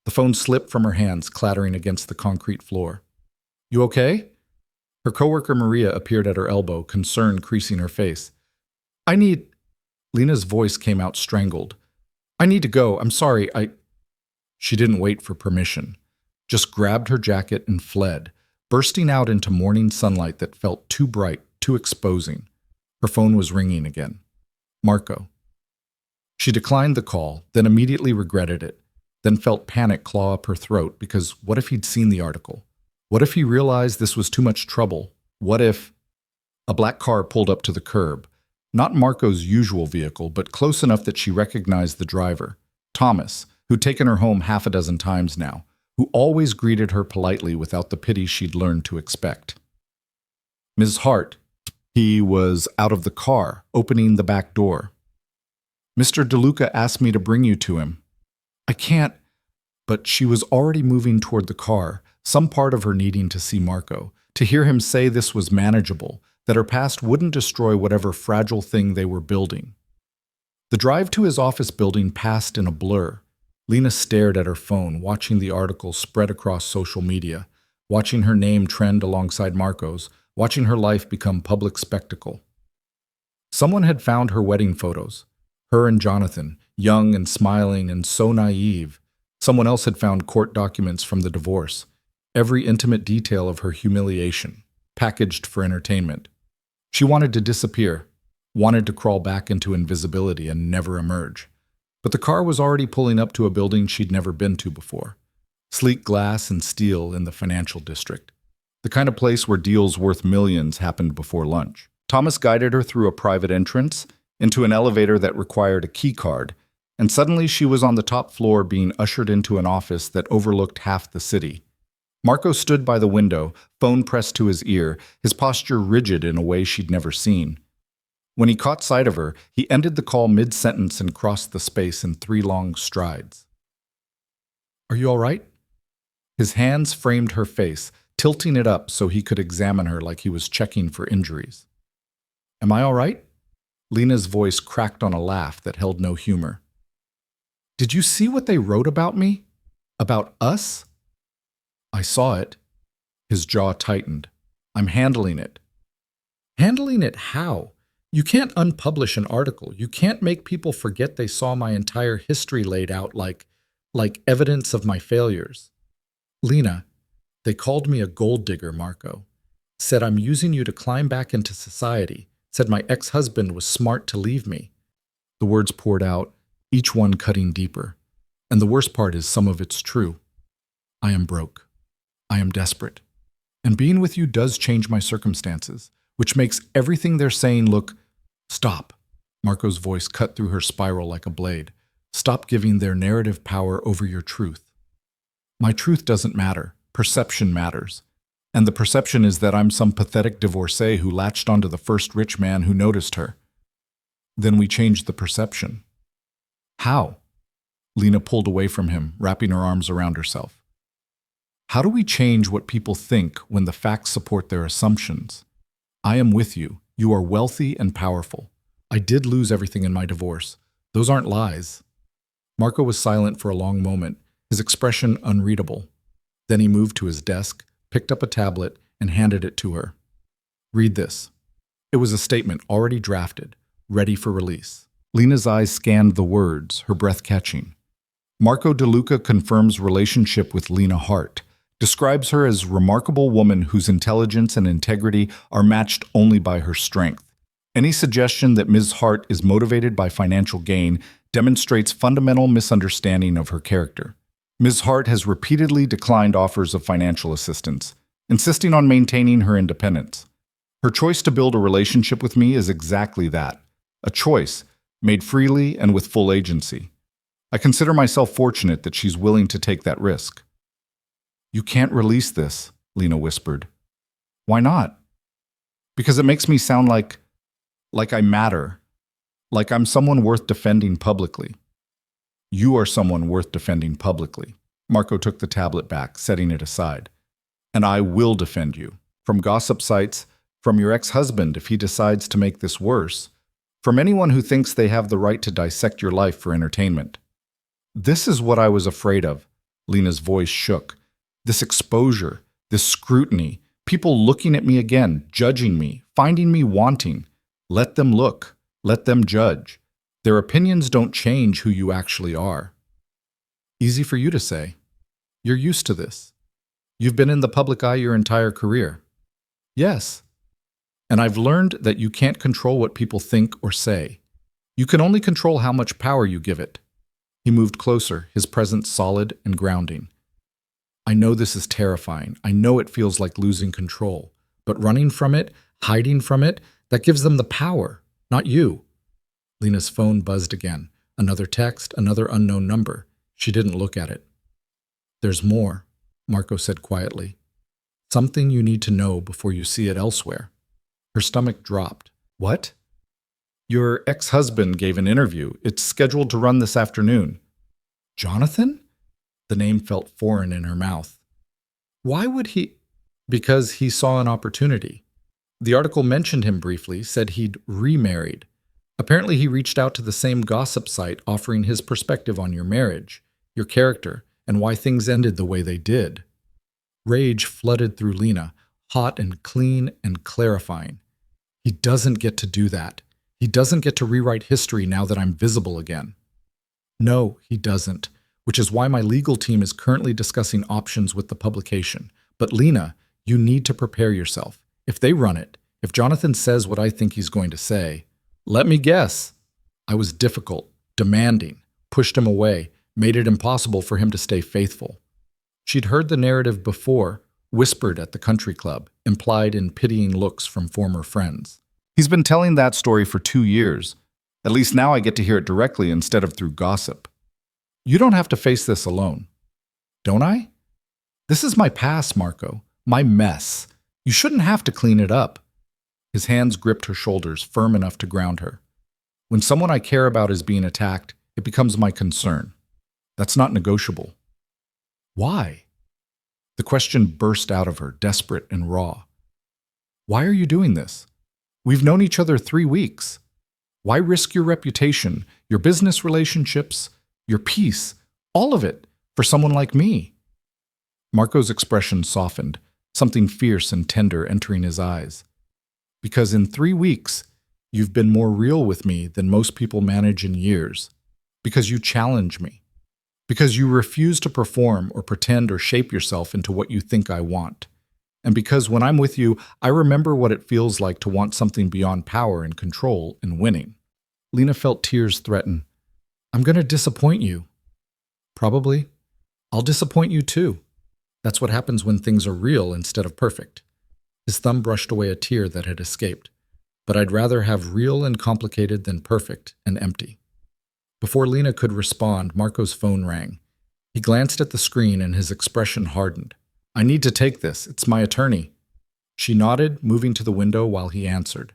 The phone slipped from her hands, clattering against the concrete floor. "You okay?" Her coworker Maria appeared at her elbow, concern creasing her face. "I need..." Lena's voice came out strangled. "I need to go. I'm sorry. She didn't wait for permission, just grabbed her jacket and fled, bursting out into morning sunlight that felt too bright, too exposing. Her phone was ringing again. Marco. She declined the call, then immediately regretted it, then felt panic claw up her throat because what if he'd seen the article? What if he realized this was too much trouble? What if... A black car pulled up to the curb. Not Marco's usual vehicle, but close enough that she recognized the driver, Thomas, who'd taken her home 6 times now, who always greeted her politely without the pity she'd learned to expect. "Ms. Hart." He was out of the car, opening the back door. "Mr. DeLuca asked me to bring you to him." "I can't..." But she was already moving toward the car, some part of her needing to see Marco, To hear him say this was manageable, that her past wouldn't destroy whatever fragile thing they were building. The drive to his office building passed in a blur. Lena stared at her phone, watching the articles spread across social media, watching her name trend alongside Marco's, watching her life become public spectacle. Someone had found her wedding photos, her and Jonathan, young and smiling and so naive. Someone else had found court documents from the divorce, every intimate detail of her humiliation, packaged for entertainment. She wanted to disappear, wanted to crawl back into invisibility and never emerge. But the car was already pulling up to a building she'd never been to before. Sleek glass and steel in the financial district. The kind of place where deals worth millions happened before lunch. Thomas guided her through a private entrance, into an elevator that required a key card, and suddenly she was on the top floor being ushered into an office that overlooked half the city. Marco stood by the window, phone pressed to his ear, his posture rigid in a way she'd never seen. When he caught sight of her, he ended the call mid-sentence and crossed the space in 3 long strides. "Are you all right?" His hands framed her face, tilting it up so he could examine her like he was checking for injuries. "Am I all right?" Lena's voice cracked on a laugh that held no humor. "Did you see what they wrote about me? About us?" "I saw it." His jaw tightened. "I'm handling it." "Handling it how? You can't unpublish an article. You can't make people forget they saw my entire history laid out like evidence of my failures." "Lena, they called me a gold digger, Marco. Said I'm using you to climb back into society. Said my ex-husband was smart to leave me." The words poured out, each one cutting deeper. And the worst part is some of it's true. I am broke. I am desperate. And being with you does change my circumstances, which makes everything they're saying look... Stop. Marco's voice cut through her spiral like a blade. Stop giving their narrative power over your truth. My truth doesn't matter. Perception matters. And the perception is that I'm some pathetic divorcee who latched onto the first rich man who noticed her. Then we changed the perception. How? Lena pulled away from him, wrapping her arms around herself. How do we change what people think when the facts support their assumptions? I am with you. You are wealthy and powerful. I did lose everything in my divorce. Those aren't lies. Marco was silent for a long moment, his expression unreadable. Then he moved to his desk, picked up a tablet, and handed it to her. Read this. It was a statement already drafted, ready for release. Lena's eyes scanned the words, her breath catching. Marco DeLuca confirms relationship with Lena Hart, describes her as a remarkable woman whose intelligence and integrity are matched only by her strength. Any suggestion that Ms. Hart is motivated by financial gain demonstrates fundamental misunderstanding of her character. Ms. Hart has repeatedly declined offers of financial assistance, insisting on maintaining her independence. Her choice to build a relationship with me is exactly that, a choice made freely and with full agency. I consider myself fortunate that she's willing to take that risk. You can't release this, Lena whispered. Why not? Because it makes me sound like I matter, like I'm someone worth defending publicly. You are someone worth defending publicly. Marco took the tablet back, setting it aside. And I will defend you. From gossip sites, from your ex-husband if he decides to make this worse, from anyone who thinks they have the right to dissect your life for entertainment. This is what I was afraid of. Lena's voice shook. This exposure, this scrutiny, people looking at me again, judging me, finding me wanting. Let them look. Let them judge. Their opinions don't change who you actually are. Easy for you to say. You're used to this. You've been in the public eye your entire career. Yes. And I've learned that you can't control what people think or say. You can only control how much power you give it. He moved closer, his presence solid and grounding. I know this is terrifying. I know it feels like losing control. But running from it, hiding from it, that gives them the power, not you. Lena's phone buzzed again. Another text, another unknown number. She didn't look at it. There's more, Marco said quietly. Something you need to know before you see it elsewhere. Her stomach dropped. What? Your ex-husband gave an interview. It's scheduled to run this afternoon. Jonathan? The name felt foreign in her mouth. Why would he? Because he saw an opportunity. The article mentioned him briefly, said he'd remarried. Apparently, he reached out to the same gossip site offering his perspective on your marriage, your character, and why things ended the way they did. Rage flooded through Lena, hot and clean and clarifying. He doesn't get to do that. He doesn't get to rewrite history now that I'm visible again. No, he doesn't, which is why my legal team is currently discussing options with the publication. But Lena, you need to prepare yourself. If they run it, if Jonathan says what I think he's going to say, let me guess. I was difficult, demanding, pushed him away, made it impossible for him to stay faithful. She'd heard the narrative before, whispered at the country club, implied in pitying looks from former friends. He's been telling that story for 2 years. At least now I get to hear it directly instead of through gossip. You don't have to face this alone. Don't I? This is my past, Marco. My mess. You shouldn't have to clean it up. His hands gripped her shoulders, firm enough to ground her. When someone I care about is being attacked, it becomes my concern. That's not negotiable. Why? The question burst out of her, desperate and raw. Why are you doing this? We've known each other 3 weeks. Why risk your reputation, your business relationships, your peace, all of it, for someone like me? Marco's expression softened, something fierce and tender entering his eyes. Because in 3 weeks, you've been more real with me than most people manage in years. Because you challenge me. Because you refuse to perform or pretend or shape yourself into what you think I want. And because when I'm with you, I remember what it feels like to want something beyond power and control and winning. Lena felt tears threaten. I'm going to disappoint you. Probably. I'll disappoint you too. That's what happens when things are real instead of perfect. His thumb brushed away a tear that had escaped. But I'd rather have real and complicated than perfect and empty. Before Lena could respond, Marco's phone rang. He glanced at the screen and his expression hardened. I need to take this. It's my attorney. She nodded, moving to the window while he answered.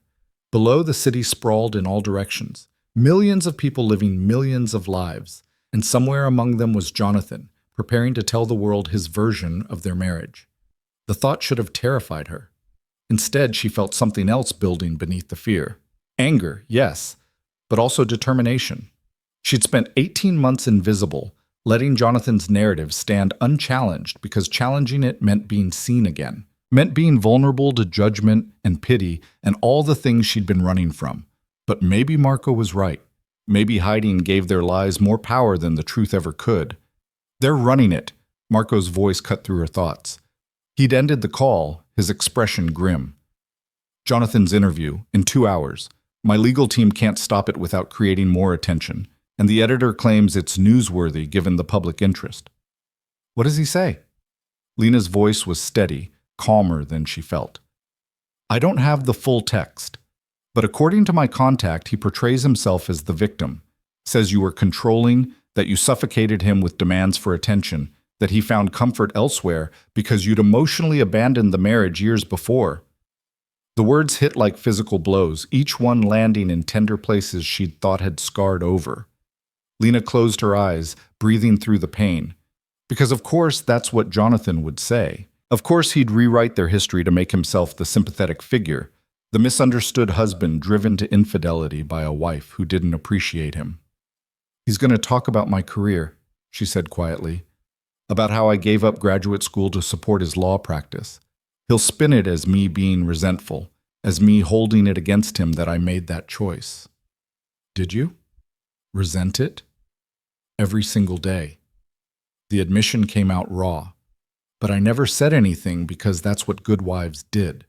Below, the city sprawled in all directions. Millions of people living millions of lives. And somewhere among them was Jonathan, preparing to tell the world his version of their marriage. The thought should have terrified her. Instead, she felt something else building beneath the fear. Anger, yes, but also determination. She'd spent 18 months invisible, letting Jonathan's narrative stand unchallenged because challenging it meant being seen again, meant being vulnerable to judgment and pity and all the things she'd been running from. But maybe Marco was right. Maybe hiding gave their lies more power than the truth ever could. They're running it, Marco's voice cut through her thoughts. He'd ended the call, his expression grim. Jonathan's interview, in 2 hours. My legal team can't stop it without creating more attention. And the editor claims it's newsworthy given the public interest. What does he say? Lena's voice was steady, calmer than she felt. I don't have the full text, but according to my contact, he portrays himself as the victim, says you were controlling, that you suffocated him with demands for attention, that he found comfort elsewhere because you'd emotionally abandoned the marriage years before. The words hit like physical blows, each one landing in tender places she'd thought had scarred over. Lena closed her eyes, breathing through the pain. Because of course that's what Jonathan would say. Of course he'd rewrite their history to make himself the sympathetic figure, the misunderstood husband driven to infidelity by a wife who didn't appreciate him. He's going to talk about my career, she said quietly, about how I gave up graduate school to support his law practice. He'll spin it as me being resentful, as me holding it against him that I made that choice. Did you? Resent it? Every single day. The admission came out raw. But I never said anything because that's what good wives did.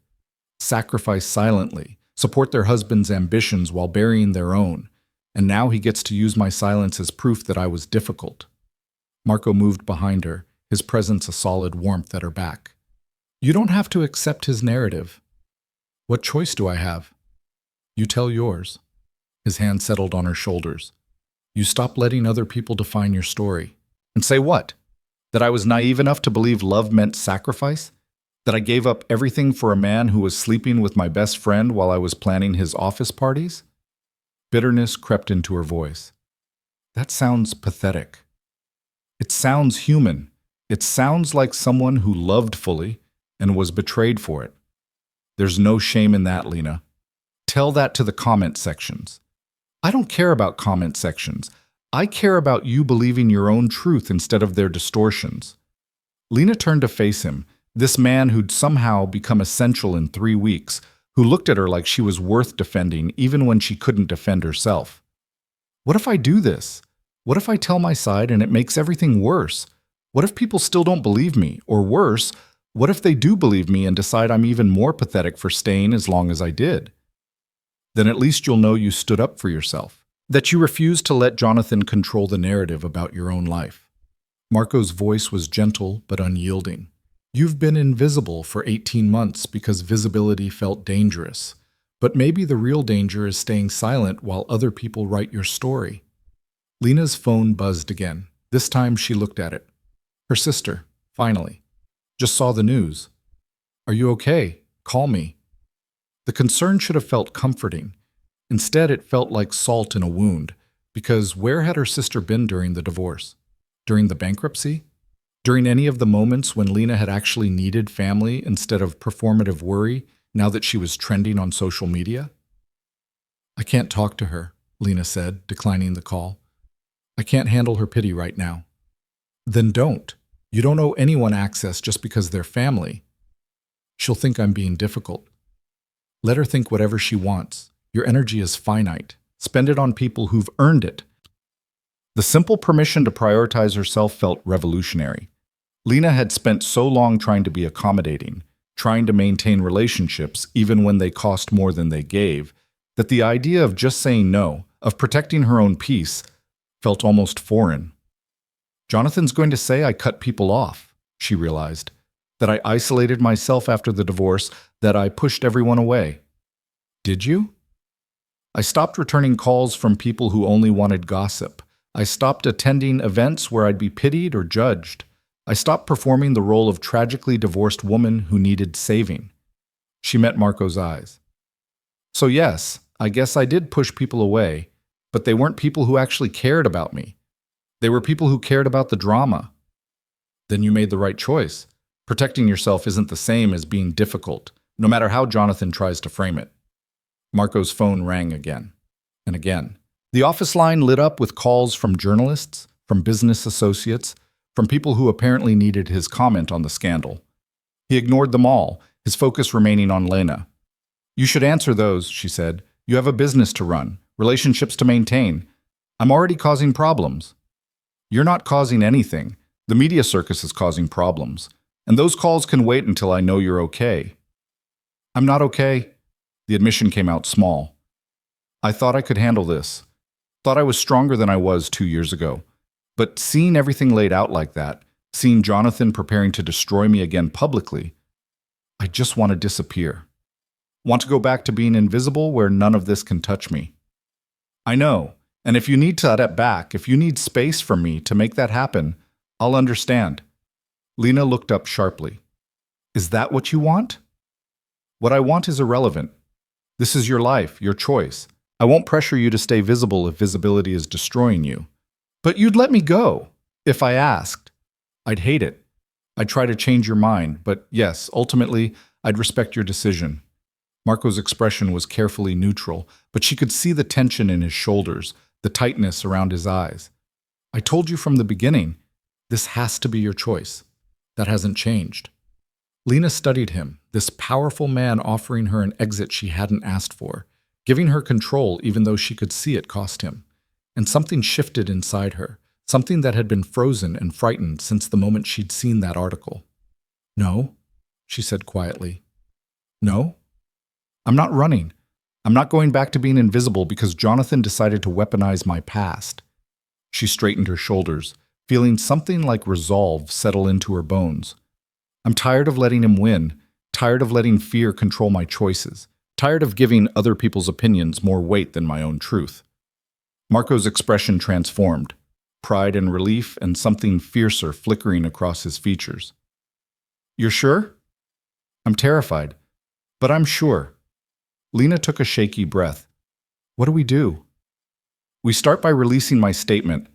Sacrifice silently, support their husband's ambitions while burying their own. And now he gets to use my silence as proof that I was difficult. Marco moved behind her, his presence a solid warmth at her back. You don't have to accept his narrative. What choice do I have? You tell yours. His hand settled on her shoulders. You stop letting other people define your story. And say what? That I was naive enough to believe love meant sacrifice? That I gave up everything for a man who was sleeping with my best friend while I was planning his office parties? Bitterness crept into her voice. That sounds pathetic. It sounds human. It sounds like someone who loved fully and was betrayed for it. There's no shame in that, Lena. Tell that to the comment sections. I don't care about comment sections. I care about you believing your own truth instead of their distortions. Lena turned to face him, this man who'd somehow become essential in 3 weeks, who looked at her like she was worth defending even when she couldn't defend herself. What if I do this? What if I tell my side and it makes everything worse? What if people still don't believe me? Or worse, what if they do believe me and decide I'm even more pathetic for staying as long as I did? Then at least you'll know you stood up for yourself, that you refused to let Jonathan control the narrative about your own life. Marco's voice was gentle but unyielding. You've been invisible for 18 months because visibility felt dangerous. But maybe the real danger is staying silent while other people write your story. Lena's phone buzzed again. This time she looked at it. Her sister, finally. Just saw the news. Are you okay? Call me. The concern should have felt comforting. Instead, it felt like salt in a wound, because where had her sister been during the divorce? During the bankruptcy? During any of the moments when Lena had actually needed family instead of performative worry now that she was trending on social media? I can't talk to her, Lena said, declining the call. I can't handle her pity right now. Then don't. You don't owe anyone access just because they're family. She'll think I'm being difficult. Let her think whatever she wants. Your energy is finite. Spend it on people who've earned it. The simple permission to prioritize herself felt revolutionary. Lena had spent so long trying to be accommodating, trying to maintain relationships even when they cost more than they gave, that the idea of just saying no, of protecting her own peace, felt almost foreign. Jonathan's going to say I cut people off, she realized, that I isolated myself after the divorce, that I pushed everyone away. Did you? I stopped returning calls from people who only wanted gossip. I stopped attending events where I'd be pitied or judged. I stopped performing the role of tragically divorced woman who needed saving. She met Marco's eyes. So yes, I guess I did push people away, but they weren't people who actually cared about me. They were people who cared about the drama. Then you made the right choice. Protecting yourself isn't the same as being difficult, no matter how Jonathan tries to frame it. Marco's phone rang again and again. The office line lit up with calls from journalists, from business associates, from people who apparently needed his comment on the scandal. He ignored them all, his focus remaining on Lena. You should answer those, she said. You have a business to run, relationships to maintain. I'm already causing problems. You're not causing anything. The media circus is causing problems. And those calls can wait until I know you're okay. I'm not okay. The admission came out small. I thought I could handle this. Thought I was stronger than I was 2 years ago. But seeing everything laid out like that, seeing Jonathan preparing to destroy me again publicly, I just want to disappear. Want to go back to being invisible where none of this can touch me. I know, and if you need to step back, if you need space from me to make that happen, I'll understand. Lena looked up sharply. Is that what you want? What I want is irrelevant. This is your life, your choice. I won't pressure you to stay visible if visibility is destroying you. But you'd let me go, if I asked. I'd hate it. I'd try to change your mind, but yes, ultimately, I'd respect your decision. Marco's expression was carefully neutral, but she could see the tension in his shoulders, the tightness around his eyes. I told you from the beginning, this has to be your choice. That hasn't changed. Lena studied him, this powerful man offering her an exit she hadn't asked for, giving her control even though she could see it cost him. And something shifted inside her, something that had been frozen and frightened since the moment she'd seen that article. No, she said quietly. No? I'm not running. I'm not going back to being invisible because Jonathan decided to weaponize my past. She straightened her shoulders, feeling something like resolve settle into her bones. I'm tired of letting him win, tired of letting fear control my choices, tired of giving other people's opinions more weight than my own truth. Marco's expression transformed, pride and relief and something fiercer flickering across his features. You're sure? I'm terrified, but I'm sure. Lena took a shaky breath. What do we do? We start by releasing my statement.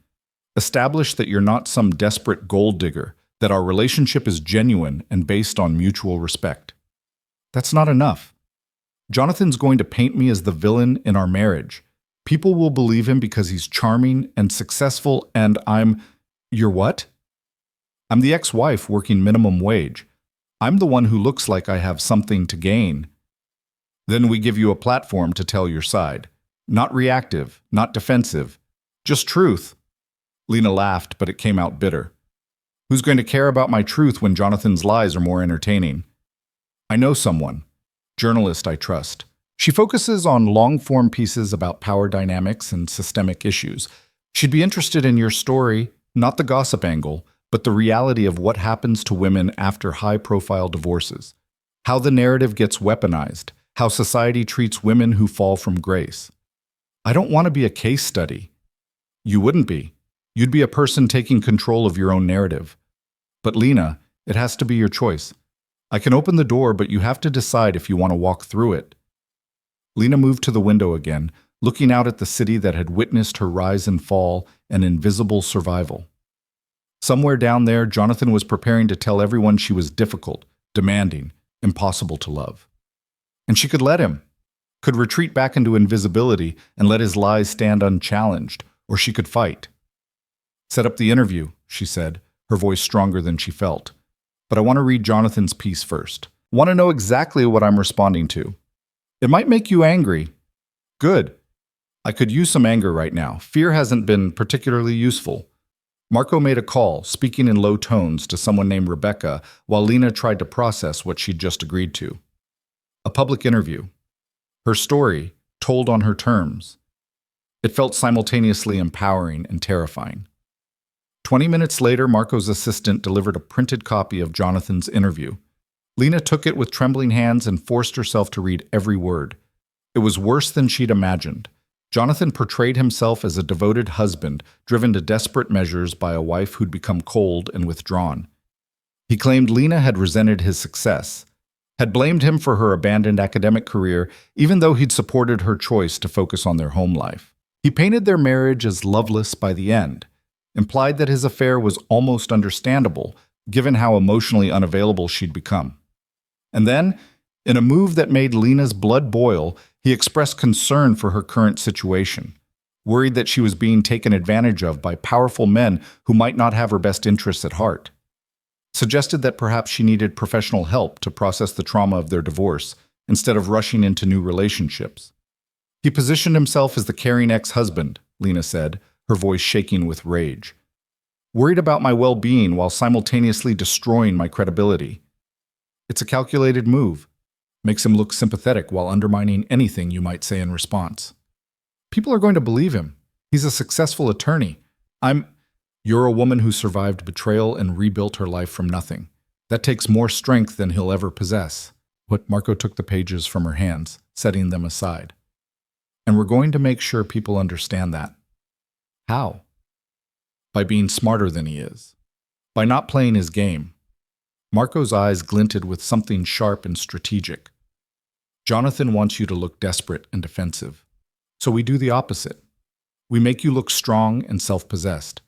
Establish that you're not some desperate gold digger, that our relationship is genuine and based on mutual respect. That's not enough. Jonathan's going to paint me as the villain in our marriage. People will believe him because he's charming and successful, and you're what? I'm the ex-wife working minimum wage. I'm the one who looks like I have something to gain. Then we give you a platform to tell your side. Not reactive, not defensive, just truth. Lena laughed, but it came out bitter. Who's going to care about my truth when Jonathan's lies are more entertaining? I know someone. Journalist I trust. She focuses on long-form pieces about power dynamics and systemic issues. She'd be interested in your story, not the gossip angle, but the reality of what happens to women after high-profile divorces. How the narrative gets weaponized. How society treats women who fall from grace. I don't want to be a case study. You wouldn't be. You'd be a person taking control of your own narrative. But Lena, it has to be your choice. I can open the door, but you have to decide if you want to walk through it. Lena moved to the window again, looking out at the city that had witnessed her rise and fall and invisible survival. Somewhere down there, Jonathan was preparing to tell everyone she was difficult, demanding, impossible to love. And she could let him, could retreat back into invisibility and let his lies stand unchallenged, or she could fight. Set up the interview, she said, her voice stronger than she felt. But I want to read Jonathan's piece first. Want to know exactly what I'm responding to. It might make you angry. Good. I could use some anger right now. Fear hasn't been particularly useful. Marco made a call, speaking in low tones to someone named Rebecca, while Lena tried to process what she'd just agreed to. A public interview. Her story, told on her terms. It felt simultaneously empowering and terrifying. 20 minutes later, Marco's assistant delivered a printed copy of Jonathan's interview. Lena took it with trembling hands and forced herself to read every word. It was worse than she'd imagined. Jonathan portrayed himself as a devoted husband, driven to desperate measures by a wife who'd become cold and withdrawn. He claimed Lena had resented his success, had blamed him for her abandoned academic career, even though he'd supported her choice to focus on their home life. He painted their marriage as loveless by the end, implied that his affair was almost understandable, given how emotionally unavailable she'd become. And then, in a move that made Lena's blood boil, he expressed concern for her current situation, worried that she was being taken advantage of by powerful men who might not have her best interests at heart. Suggested that perhaps she needed professional help to process the trauma of their divorce, instead of rushing into new relationships. He positioned himself as the caring ex-husband, Lena said, her voice shaking with rage. Worried about my well-being while simultaneously destroying my credibility. It's a calculated move. Makes him look sympathetic while undermining anything you might say in response. People are going to believe him. He's a successful attorney. You're a woman who survived betrayal and rebuilt her life from nothing. That takes more strength than he'll ever possess. Marco took the pages from her hands, setting them aside. And we're going to make sure people understand that. How? By being smarter than he is. By not playing his game. Marco's eyes glinted with something sharp and strategic. Jonathan wants you to look desperate and defensive. So we do the opposite. We make you look strong and self-possessed.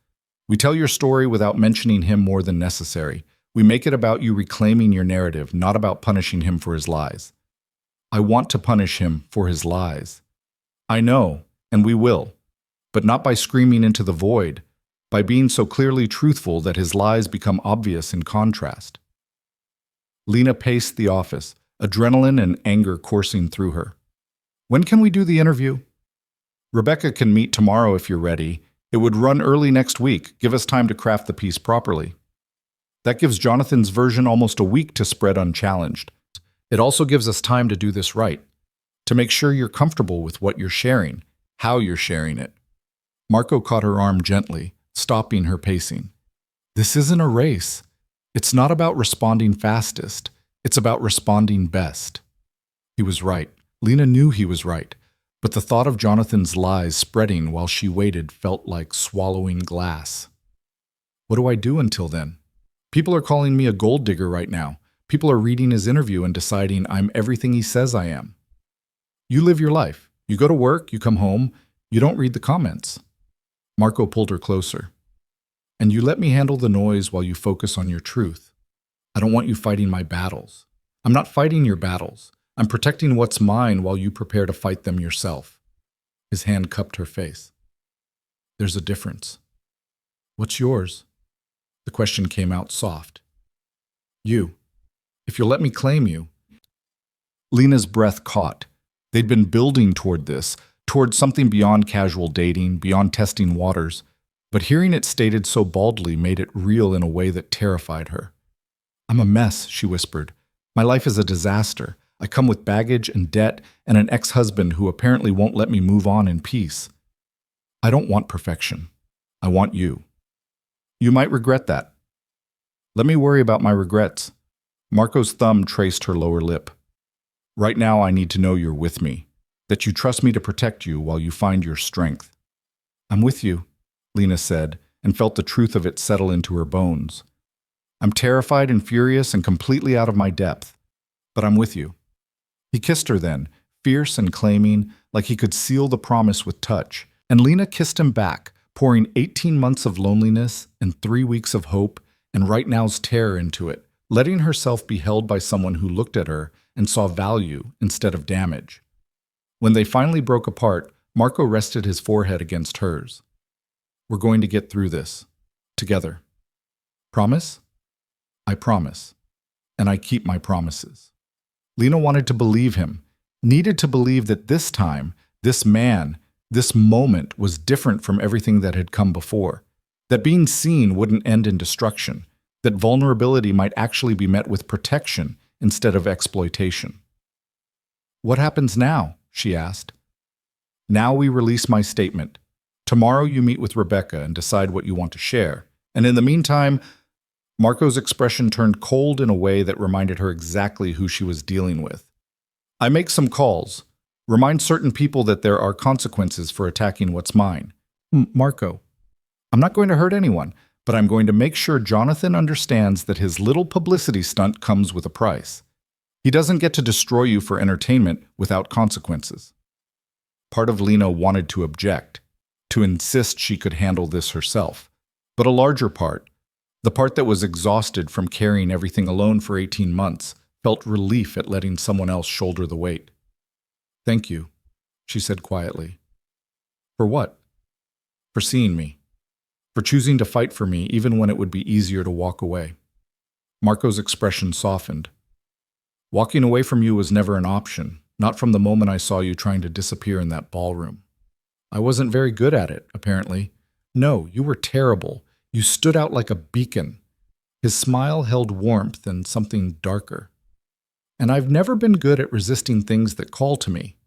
We tell your story without mentioning him more than necessary. We make it about you reclaiming your narrative, not about punishing him for his lies. I want to punish him for his lies. I know, and we will. But not by screaming into the void, by being so clearly truthful that his lies become obvious in contrast. Lena paced the office, adrenaline and anger coursing through her. When can we do the interview? Rebecca can meet tomorrow if you're ready. It would run early next week, give us time to craft the piece properly. That gives Jonathan's version almost a week to spread unchallenged. It also gives us time to do this right, to make sure you're comfortable with what you're sharing, how you're sharing it. Marco caught her arm gently, stopping her pacing. This isn't a race. It's not about responding fastest. It's about responding best. He was right. Lena knew he was right. But the thought of Jonathan's lies spreading while she waited felt like swallowing glass. What do I do until then? People are calling me a gold digger right now. People are reading his interview and deciding I'm everything he says I am. You live your life. You go to work, you come home, you don't read the comments. Marco pulled her closer. And you let me handle the noise while you focus on your truth. I don't want you fighting my battles. I'm not fighting your battles. I'm protecting what's mine while you prepare to fight them yourself. His hand cupped her face. There's a difference. What's yours? The question came out soft. You. If you'll let me claim you. Lena's breath caught. They'd been building toward this, toward something beyond casual dating, beyond testing waters. But hearing it stated so baldly made it real in a way that terrified her. I'm a mess, she whispered. My life is a disaster. I come with baggage and debt and an ex-husband who apparently won't let me move on in peace. I don't want perfection. I want you. You might regret that. Let me worry about my regrets. Marco's thumb traced her lower lip. Right now I need to know you're with me, that you trust me to protect you while you find your strength. I'm with you, Lena said, and felt the truth of it settle into her bones. I'm terrified and furious and completely out of my depth, but I'm with you. He kissed her then, fierce and claiming, like he could seal the promise with touch, and Lena kissed him back, pouring 18 months of loneliness and 3 weeks of hope and right now's terror into it, letting herself be held by someone who looked at her and saw value instead of damage. When they finally broke apart, Marco rested his forehead against hers. We're going to get through this. Together. Promise? I promise. And I keep my promises. Lena wanted to believe him, needed to believe that this time, this man, this moment was different from everything that had come before, that being seen wouldn't end in destruction, that vulnerability might actually be met with protection instead of exploitation. What happens now? She asked. Now we release my statement. Tomorrow you meet with Rebecca and decide what you want to share. And in the meantime, Marco's expression turned cold in a way that reminded her exactly who she was dealing with. I make some calls. Remind certain people that there are consequences for attacking what's mine. Marco, I'm not going to hurt anyone, but I'm going to make sure Jonathan understands that his little publicity stunt comes with a price. He doesn't get to destroy you for entertainment without consequences. Part of Lena wanted to object, to insist she could handle this herself. But a larger part, the part that was exhausted from carrying everything alone for 18 months, felt relief at letting someone else shoulder the weight. Thank you, she said quietly. For what? For seeing me. For choosing to fight for me even when it would be easier to walk away. Marco's expression softened. Walking away from you was never an option, not from the moment I saw you trying to disappear in that ballroom. I wasn't very good at it, apparently. No, you were terrible. You stood out like a beacon. His smile held warmth and something darker. And I've never been good at resisting things that call to me.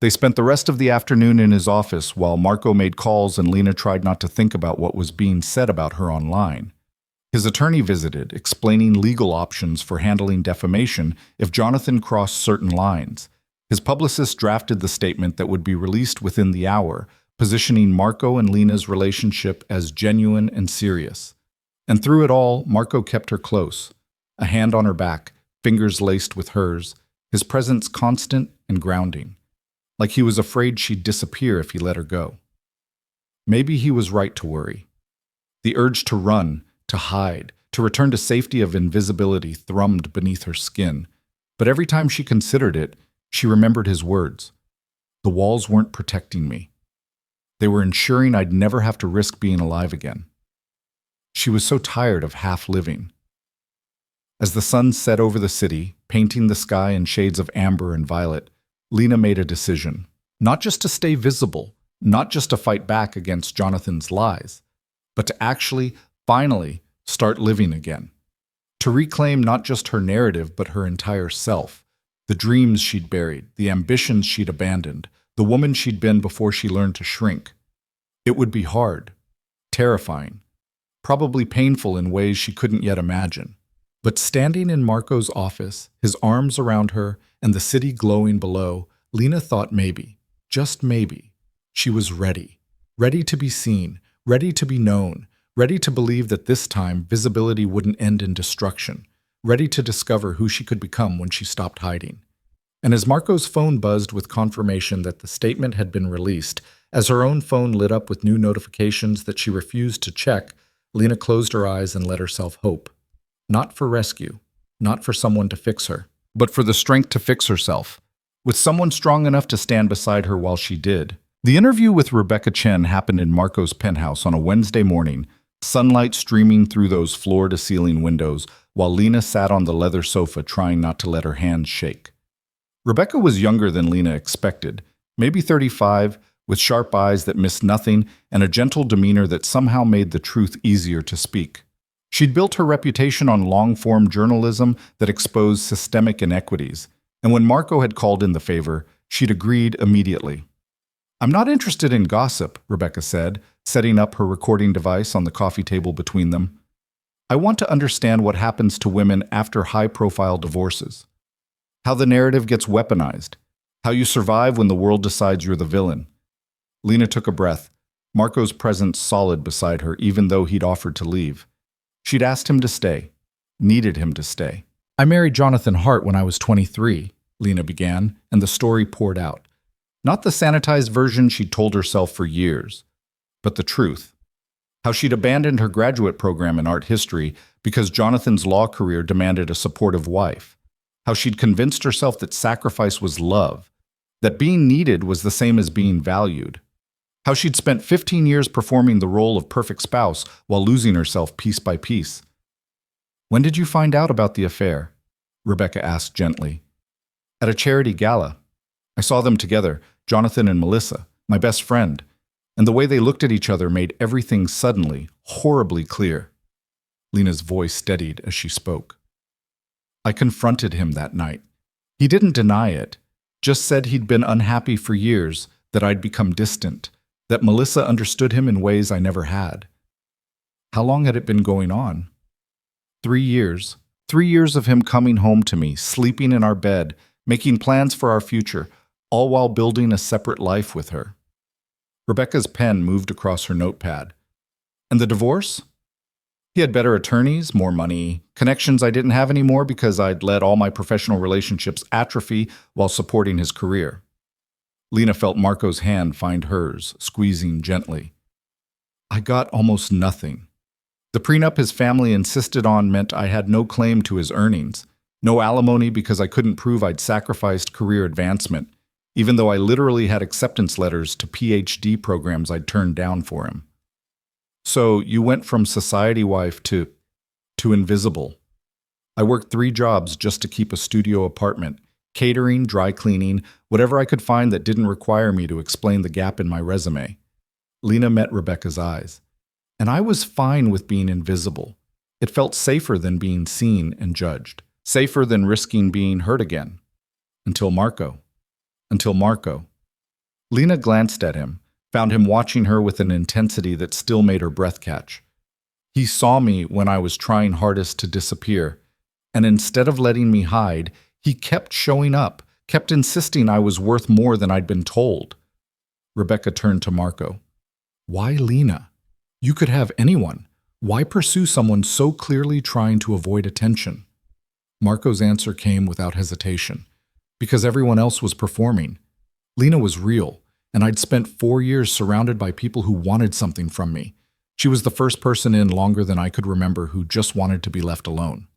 They spent the rest of the afternoon in his office while Marco made calls and Lena tried not to think about what was being said about her online. His attorney visited, explaining legal options for handling defamation if Jonathan crossed certain lines. His publicist drafted the statement that would be released within the hour, positioning Marco and Lena's relationship as genuine and serious. And through it all, Marco kept her close, a hand on her back, fingers laced with hers, his presence constant and grounding, like he was afraid she'd disappear if he let her go. Maybe he was right to worry. The urge to run, to hide, to return to safety of invisibility thrummed beneath her skin, but every time she considered it, she remembered his words. The walls weren't protecting me. They were ensuring I'd never have to risk being alive again. She was so tired of half living. As the sun set over the city, painting the sky in shades of amber and violet, Lena made a decision, not just to stay visible, not just to fight back against Jonathan's lies, but to actually, finally, start living again. To reclaim not just her narrative, but her entire self, the dreams she'd buried, the ambitions she'd abandoned, the woman she'd been before she learned to shrink. It would be hard, terrifying, probably painful in ways she couldn't yet imagine. But standing in Marco's office, his arms around her, and the city glowing below, Lena thought maybe, just maybe, she was ready. Ready to be seen, ready to be known, ready to believe that this time visibility wouldn't end in destruction, ready to discover who she could become when she stopped hiding. And as Marco's phone buzzed with confirmation that the statement had been released, as her own phone lit up with new notifications that she refused to check, Lena closed her eyes and let herself hope. Not for rescue, not for someone to fix her, but for the strength to fix herself, with someone strong enough to stand beside her while she did. The interview with Rebecca Chen happened in Marco's penthouse on a Wednesday morning, sunlight streaming through those floor-to-ceiling windows, while Lena sat on the leather sofa trying not to let her hands shake. Rebecca was younger than Lena expected, maybe 35, with sharp eyes that missed nothing and a gentle demeanor that somehow made the truth easier to speak. She'd built her reputation on long-form journalism that exposed systemic inequities, and when Marco had called in the favor, she'd agreed immediately. "I'm not interested in gossip," Rebecca said, setting up her recording device on the coffee table between them. "I want to understand what happens to women after high-profile divorces. How the narrative gets weaponized. How you survive when the world decides you're the villain." Lena took a breath, Marco's presence solid beside her even though he'd offered to leave. She'd asked him to stay, needed him to stay. "I married Jonathan Hart when I was 23, Lena began, and the story poured out. Not the sanitized version she'd told herself for years, but the truth. How she'd abandoned her graduate program in art history because Jonathan's law career demanded a supportive wife. How she'd convinced herself that sacrifice was love, that being needed was the same as being valued. How she'd spent 15 years performing the role of perfect spouse while losing herself piece by piece. "When did you find out about the affair?" Rebecca asked gently. "At a charity gala. I saw them together, Jonathan and Melissa, my best friend, and the way they looked at each other made everything suddenly, horribly clear." Lena's voice steadied as she spoke. "I confronted him that night. He didn't deny it, just said he'd been unhappy for years, that I'd become distant, that Melissa understood him in ways I never had." "How long had it been going on?" 3 years. 3 years of him coming home to me, sleeping in our bed, making plans for our future, all while building a separate life with her." Rebecca's pen moved across her notepad. "And the divorce?" "He had better attorneys, more money, connections I didn't have anymore because I'd let all my professional relationships atrophy while supporting his career." Lena felt Marco's hand find hers, squeezing gently. "I got almost nothing. The prenup his family insisted on meant I had no claim to his earnings, no alimony because I couldn't prove I'd sacrificed career advancement, even though I literally had acceptance letters to PhD programs I'd turned down for him." "So you went from society wife to invisible." "I worked 3 jobs just to keep a studio apartment, catering, dry cleaning, whatever I could find that didn't require me to explain the gap in my resume." Lena met Rebecca's eyes. "And I was fine with being invisible. It felt safer than being seen and judged, safer than risking being hurt again. Until Marco. Lena glanced at him, found him watching her with an intensity that still made her breath catch. "He saw me when I was trying hardest to disappear, and instead of letting me hide, he kept showing up, kept insisting I was worth more than I'd been told." Rebecca turned to Marco. "Why Lena? You could have anyone. Why pursue someone so clearly trying to avoid attention?" Marco's answer came without hesitation. "Because everyone else was performing. Lena was real, and I'd spent 4 years surrounded by people who wanted something from me. She was the first person in longer than I could remember who just wanted to be left alone."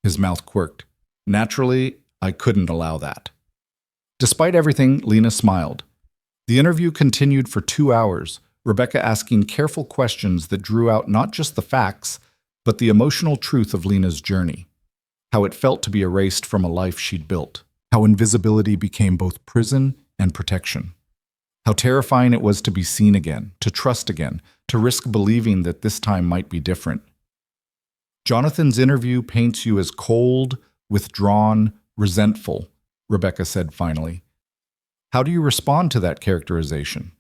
His mouth quirked. "Naturally, I couldn't allow that." Despite everything, Lena smiled. The interview continued for 2 hours, Rebecca asking careful questions that drew out not just the facts, but the emotional truth of Lena's journey. How it felt to be erased from a life she'd built. How invisibility became both prison and protection. How terrifying it was to be seen again, to trust again, to risk believing that this time might be different. "Jonathan's interview paints you as cold, withdrawn, resentful," Rebecca said finally. "How do you respond to that characterization?"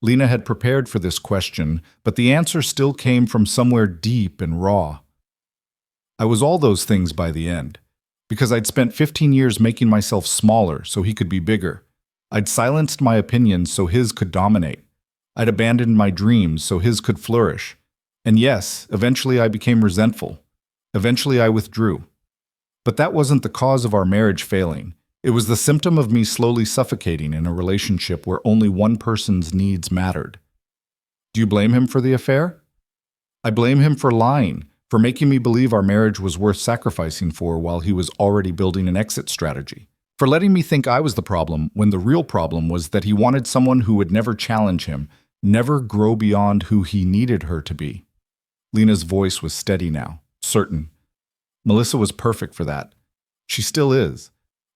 Lena had prepared for this question, but the answer still came from somewhere deep and raw. "I was all those things by the end, because I'd spent 15 years making myself smaller so he could be bigger. I'd silenced my opinions so his could dominate. I'd abandoned my dreams so his could flourish. And yes, eventually I became resentful. Eventually I withdrew. But that wasn't the cause of our marriage failing. It was the symptom of me slowly suffocating in a relationship where only one person's needs mattered." "Do you blame him for the affair?" I blame him for lying, for making me believe our marriage was worth sacrificing for while he was already building an exit strategy. For letting me think I was the problem when the real problem was that he wanted someone who would never challenge him, never grow beyond who he needed her to be. Lena's voice was steady now, certain. Melissa was perfect for that. She still is.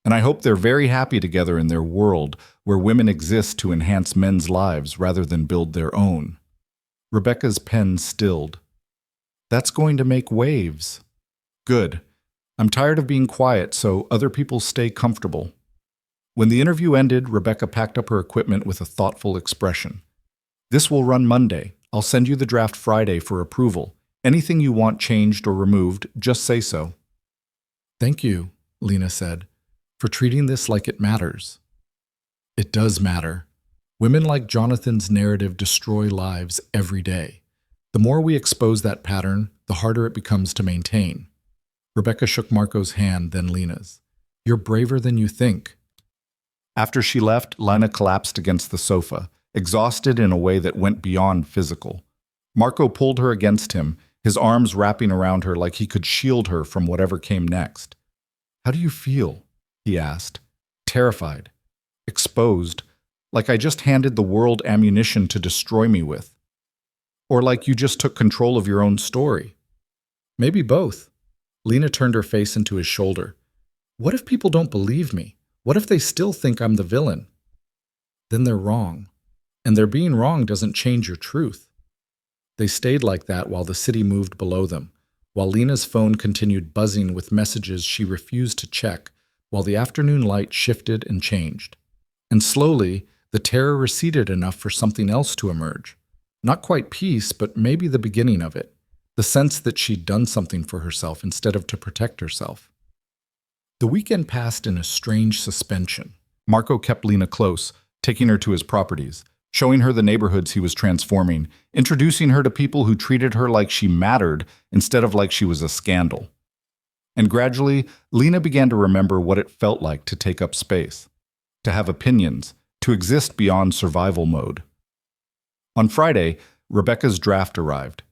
And I hope they're very happy together in their world where women exist to enhance men's lives rather than build their own. Rebecca's pen stilled. That's going to make waves. Good. I'm tired of being quiet, so other people stay comfortable. When the interview ended, Rebecca packed up her equipment with a thoughtful expression. This will run Monday. I'll send you the draft Friday for approval. Anything you want changed or removed, just say so. Thank you, Lena said, for treating this like it matters. It does matter. Women like Jonathan's narrative destroy lives every day. The more we expose that pattern, the harder it becomes to maintain. Rebecca shook Marco's hand, then Lena's. You're braver than you think. After she left, Lena collapsed against the sofa, exhausted in a way that went beyond physical. Marco pulled her against him, his arms wrapping around her like he could shield her from whatever came next. How do you feel? He asked. Terrified. Exposed. Like I just handed the world ammunition to destroy me with. Or like you just took control of your own story. Maybe both. Lena turned her face into his shoulder. What if people don't believe me? What if they still think I'm the villain? Then they're wrong. And their being wrong doesn't change your truth. They stayed like that while the city moved below them, while Lena's phone continued buzzing with messages she refused to check, while the afternoon light shifted and changed. And slowly, the terror receded enough for something else to emerge. Not quite peace, but maybe the beginning of it. The sense that she'd done something for herself instead of to protect herself. The weekend passed in a strange suspension. Marco kept Lena close, taking her to his properties, showing her the neighborhoods he was transforming, introducing her to people who treated her like she mattered instead of like she was a scandal. And gradually, Lena began to remember what it felt like to take up space, to have opinions, to exist beyond survival mode. On Friday, Rebecca's draft arrived.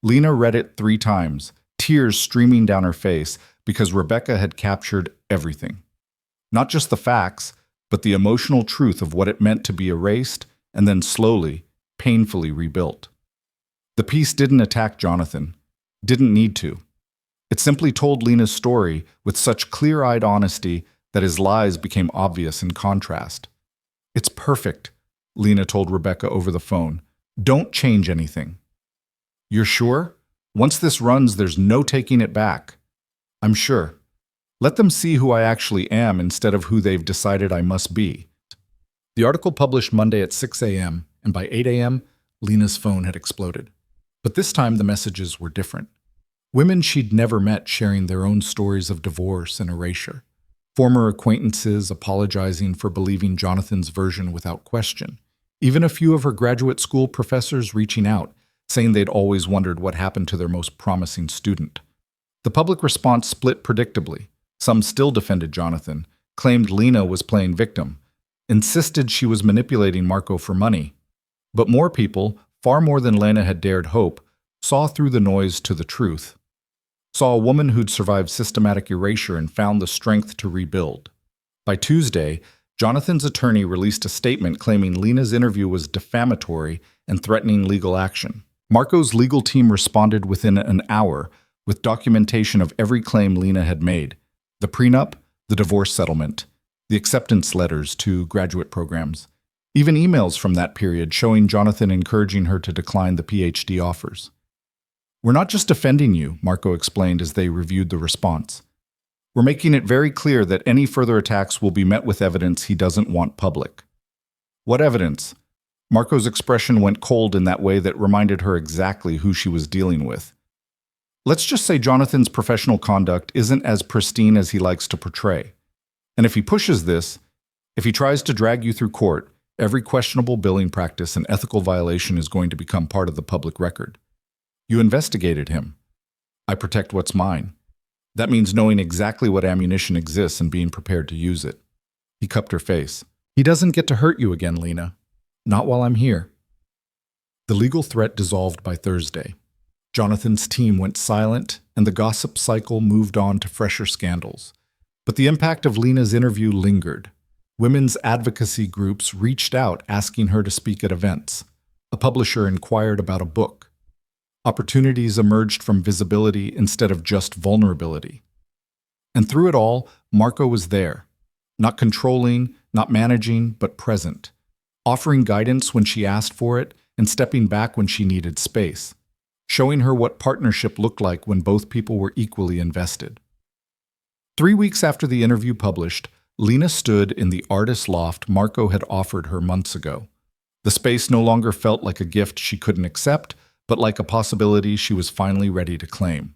Lena read it 3 times, tears streaming down her face because Rebecca had captured everything. Not just the facts, but the emotional truth of what it meant to be erased and then slowly, painfully rebuilt. The piece didn't attack Jonathan, didn't need to. It simply told Lena's story with such clear-eyed honesty that his lies became obvious in contrast. It's perfect, Lena told Rebecca over the phone. Don't change anything. You're sure? Once this runs, there's no taking it back. I'm sure. Let them see who I actually am instead of who they've decided I must be. The article published Monday at 6 a.m., and by 8 a.m., Lena's phone had exploded. But this time the messages were different. Women she'd never met sharing their own stories of divorce and erasure. Former acquaintances apologizing for believing Jonathan's version without question. Even a few of her graduate school professors reaching out, saying they'd always wondered what happened to their most promising student. The public response split predictably. Some still defended Jonathan, claimed Lena was playing victim, insisted she was manipulating Marco for money. But more people, far more than Lena had dared hope, saw through the noise to the truth. Saw a woman who'd survived systematic erasure and found the strength to rebuild. By Tuesday, Jonathan's attorney released a statement claiming Lena's interview was defamatory and threatening legal action. Marco's legal team responded within an hour with documentation of every claim Lena had made: the prenup, the divorce settlement, the acceptance letters to graduate programs, even emails from that period showing Jonathan encouraging her to decline the PhD offers. We're not just defending you, Marco explained as they reviewed the response. We're making it very clear that any further attacks will be met with evidence he doesn't want public. What evidence? Marco's expression went cold in that way that reminded her exactly who she was dealing with. Let's just say Jonathan's professional conduct isn't as pristine as he likes to portray. And if he pushes this, if he tries to drag you through court, every questionable billing practice and ethical violation is going to become part of the public record. You investigated him. I protect what's mine. That means knowing exactly what ammunition exists and being prepared to use it. He cupped her face. He doesn't get to hurt you again, Lena. Not while I'm here. The legal threat dissolved by Thursday. Jonathan's team went silent, and the gossip cycle moved on to fresher scandals. But the impact of Lena's interview lingered. Women's advocacy groups reached out asking her to speak at events. A publisher inquired about a book. Opportunities emerged from visibility instead of just vulnerability. And through it all, Marco was there. Not controlling, not managing, but present. Offering guidance when she asked for it and stepping back when she needed space. Showing her what partnership looked like when both people were equally invested. 3 weeks after the interview published, Lena stood in the artist loft Marco had offered her months ago. The space no longer felt like a gift she couldn't accept, but like a possibility she was finally ready to claim.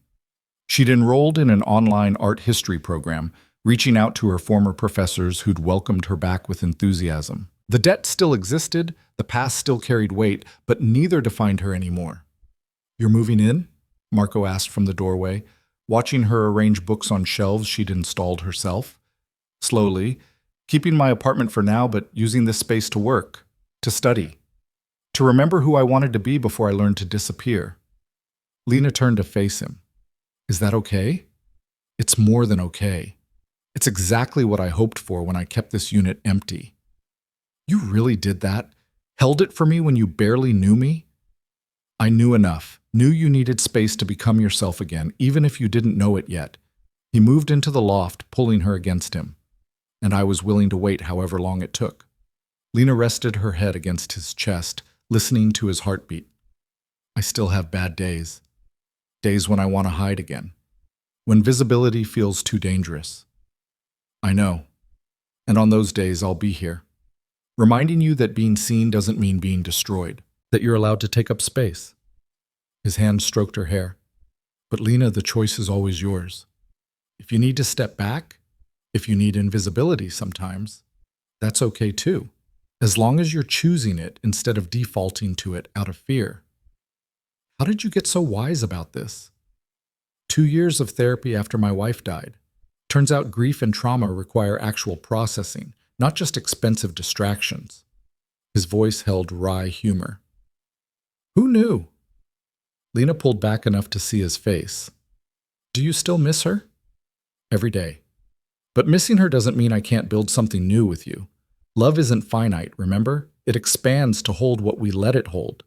She'd enrolled in an online art history program, reaching out to her former professors who'd welcomed her back with enthusiasm. The debt still existed, the past still carried weight, but neither defined her anymore. "You're moving in?" Marco asked from the doorway, watching her arrange books on shelves she'd installed herself. Slowly, keeping my apartment for now, but using this space to work, to study, to remember who I wanted to be before I learned to disappear. Lena turned to face him. "Is that okay?" "It's more than okay. It's exactly what I hoped for when I kept this unit empty." "You really did that? Held it for me when you barely knew me?" "I knew enough. Knew you needed space to become yourself again, even if you didn't know it yet." He moved into the loft, pulling her against him. And I was willing to wait however long it took. Lena rested her head against his chest, listening to his heartbeat. "I still have bad days. Days when I want to hide again. When visibility feels too dangerous." "I know. And on those days, I'll be here. Reminding you that being seen doesn't mean being destroyed. That you're allowed to take up space." His hand stroked her hair. "But Lena, the choice is always yours. If you need to step back, if you need invisibility sometimes, that's okay too. As long as you're choosing it instead of defaulting to it out of fear." "How did you get so wise about this?" 2 years of therapy after my wife died. Turns out grief and trauma require actual processing, not just expensive distractions. His voice held wry humor. "Who knew?" Lena pulled back enough to see his face. "Do you still miss her?" "Every day. But missing her doesn't mean I can't build something new with you. Love isn't finite, remember? It expands to hold what we let it hold."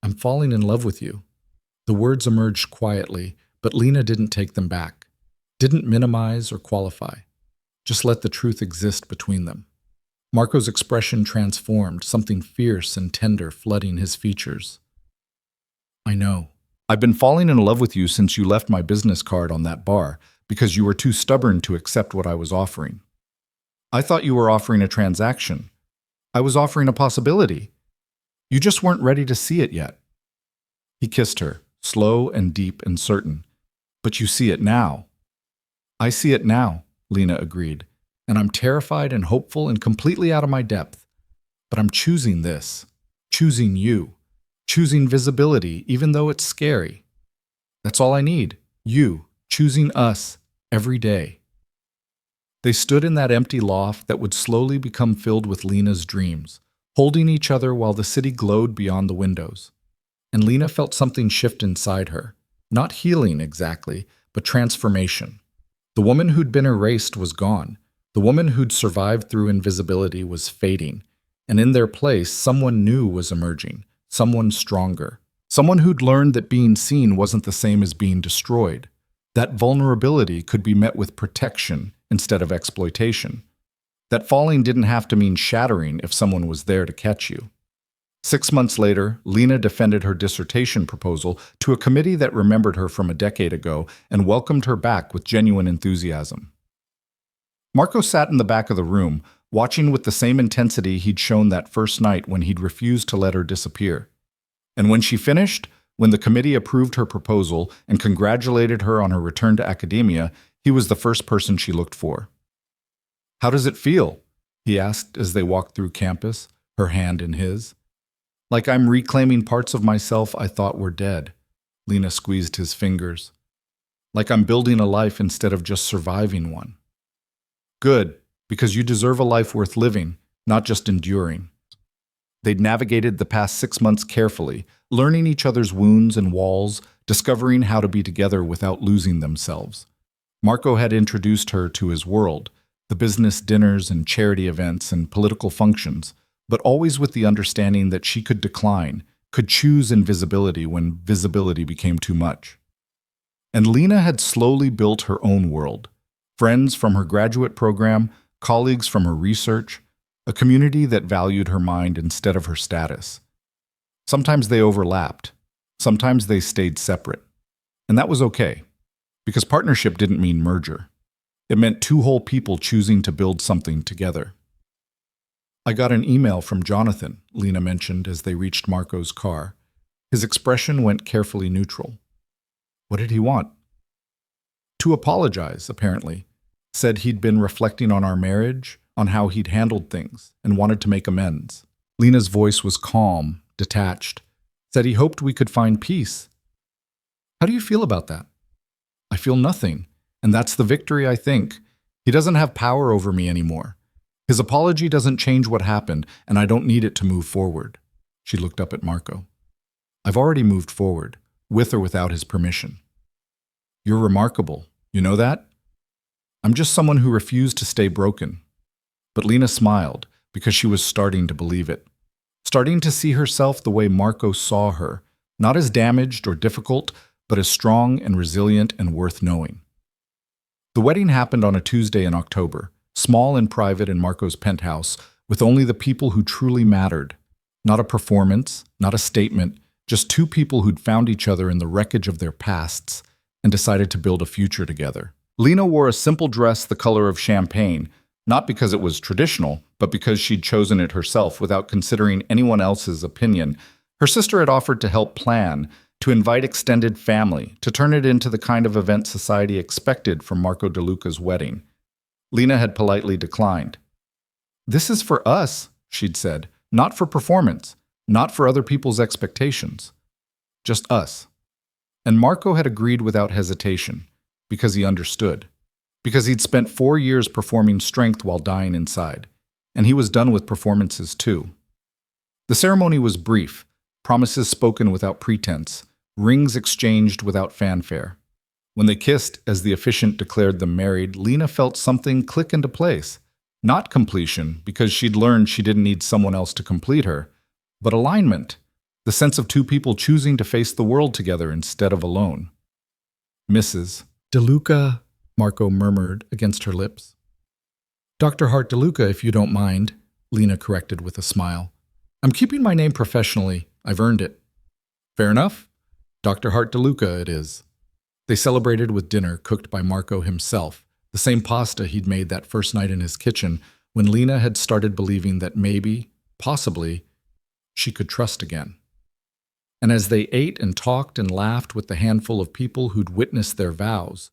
"I'm falling in love with you." The words emerged quietly, but Lena didn't take them back. Didn't minimize or qualify. Just let the truth exist between them. Marco's expression transformed, something fierce and tender flooding his features. "I know. I've been falling in love with you since you left my business card on that bar, because you were too stubborn to accept what I was offering. I thought you were offering a transaction. I was offering a possibility. You just weren't ready to see it yet." He kissed her, slow and deep and certain. "But you see it now." "I see it now," Lena agreed, "and I'm terrified and hopeful and completely out of my depth. But I'm choosing this, choosing you, choosing visibility even though it's scary. That's all I need, you, choosing us, every day." They stood in that empty loft that would slowly become filled with Lena's dreams, holding each other while the city glowed beyond the windows. And Lena felt something shift inside her, not healing exactly, but transformation. The woman who'd been erased was gone. The woman who'd survived through invisibility was fading, and in their place, someone new was emerging, someone stronger, someone who'd learned that being seen wasn't the same as being destroyed. That vulnerability could be met with protection instead of exploitation. That falling didn't have to mean shattering if someone was there to catch you. 6 months later, Lena defended her dissertation proposal to a committee that remembered her from a decade ago and welcomed her back with genuine enthusiasm. Marco sat in the back of the room, watching with the same intensity he'd shown that first night when he'd refused to let her disappear. And when she finished, when the committee approved her proposal and congratulated her on her return to academia, he was the first person she looked for. "How does it feel?" he asked as they walked through campus, her hand in his. "Like I'm reclaiming parts of myself I thought were dead." Lena squeezed his fingers. "Like I'm building a life instead of just surviving one." "Good, because you deserve a life worth living, not just enduring." They'd navigated the past 6 months carefully, learning each other's wounds and walls, discovering how to be together without losing themselves. Marco had introduced her to his world, the business dinners and charity events and political functions, but always with the understanding that she could decline, could choose invisibility when visibility became too much. And Lena had slowly built her own world. Friends from her graduate program, colleagues from her research, a community that valued her mind instead of her status. Sometimes they overlapped. Sometimes they stayed separate. And that was okay, because partnership didn't mean merger. It meant two whole people choosing to build something together. I got an email from Jonathan, Lena mentioned as they reached Marco's car. His expression went carefully neutral. What did he want? To apologize, apparently. Said he'd been reflecting on our marriage, on how he'd handled things, and wanted to make amends. Lena's voice was calm, detached. Said he hoped we could find peace. How do you feel about that? I feel nothing, and that's the victory, I think. He doesn't have power over me anymore. His apology doesn't change what happened, and I don't need it to move forward. She looked up at Marco. I've already moved forward, with or without his permission. You're remarkable. You know that? I'm just someone who refused to stay broken. But Lena smiled, because she was starting to believe it. Starting to see herself the way Marco saw her, not as damaged or difficult, but as strong and resilient and worth knowing. The wedding happened on a Tuesday in October, small and private in Marco's penthouse, with only the people who truly mattered. Not a performance, not a statement, just two people who'd found each other in the wreckage of their pasts and decided to build a future together. Lena wore a simple dress the color of champagne, not because it was traditional, but because she'd chosen it herself without considering anyone else's opinion. Her sister had offered to help plan, to invite extended family, to turn it into the kind of event society expected from Marco De Luca's wedding. Lena had politely declined. This is for us, she'd said, not for performance, not for other people's expectations. Just us. And Marco had agreed without hesitation, because he understood. Because he'd spent 4 years performing strength while dying inside, and he was done with performances too. The ceremony was brief, promises spoken without pretense, rings exchanged without fanfare. When they kissed, as the officiant declared them married, Lena felt something click into place. Not completion, because she'd learned she didn't need someone else to complete her, but alignment, the sense of two people choosing to face the world together instead of alone. Mrs. De Luca, Marco murmured against her lips. Dr. Hart De Luca, if you don't mind, Lena corrected with a smile. I'm keeping my name professionally. I've earned it. Fair enough. Dr. Hart De Luca it is. They celebrated with dinner cooked by Marco himself, the same pasta he'd made that first night in his kitchen when Lena had started believing that maybe, possibly, she could trust again. And as they ate and talked and laughed with the handful of people who'd witnessed their vows,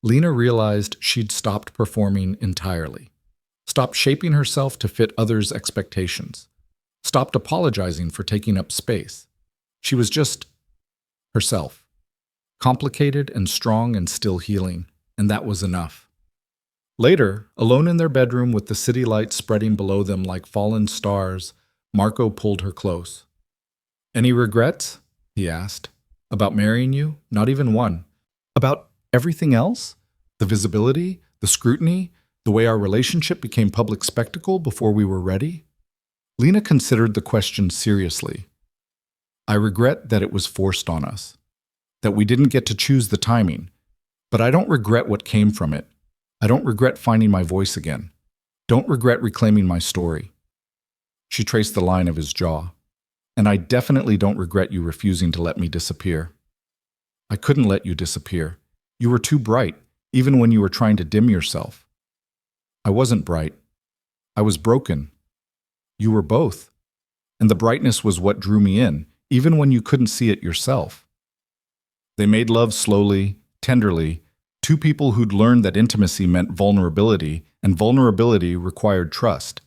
Lena realized she'd stopped performing entirely, stopped shaping herself to fit others' expectations, stopped apologizing for taking up space. She was just herself, complicated and strong and still healing, and that was enough. Later, alone in their bedroom with the city lights spreading below them like fallen stars, Marco pulled her close. Any regrets? He asked. About marrying you? Not even one. About everything else? The visibility, the scrutiny, the way our relationship became public spectacle before we were ready? Lena considered the question seriously. I regret that it was forced on us, that we didn't get to choose the timing, but I don't regret what came from it. I don't regret finding my voice again. Don't regret reclaiming my story. She traced the line of his jaw. And I definitely don't regret you refusing to let me disappear. I couldn't let you disappear. You were too bright, even when you were trying to dim yourself. I wasn't bright. I was broken. You were both. And the brightness was what drew me in, even when you couldn't see it yourself. They made love slowly, tenderly, two people who'd learned that intimacy meant vulnerability, and vulnerability required trust.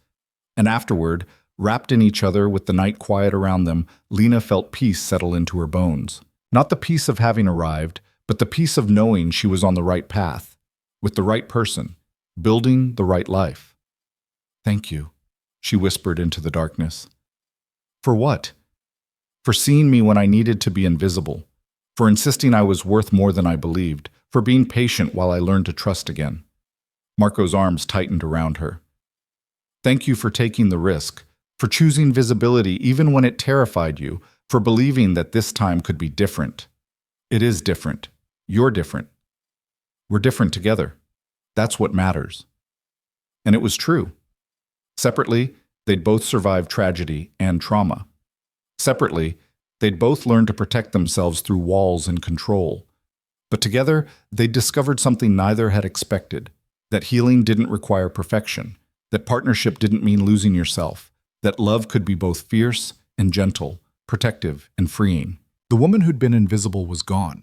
And afterward, wrapped in each other with the night quiet around them, Lena felt peace settle into her bones. Not the peace of having arrived, but the peace of knowing she was on the right path, with the right person, building the right life. Thank you, she whispered into the darkness. For what? for seeing me when I needed to be invisible, for insisting I was worth more than I believed, for being patient while I learned to trust again. Marco's arms tightened around her. Thank you for taking the risk, for choosing visibility even when it terrified you, for believing that this time could be different. It is different. You're different. We're different together. That's what matters. And it was true. Separately, they'd both survived tragedy and trauma. Separately, they'd both learned to protect themselves through walls and control. But together, they'd discovered something neither had expected, that healing didn't require perfection, that partnership didn't mean losing yourself, that love could be both fierce and gentle, protective and freeing. The woman who'd been invisible was gone.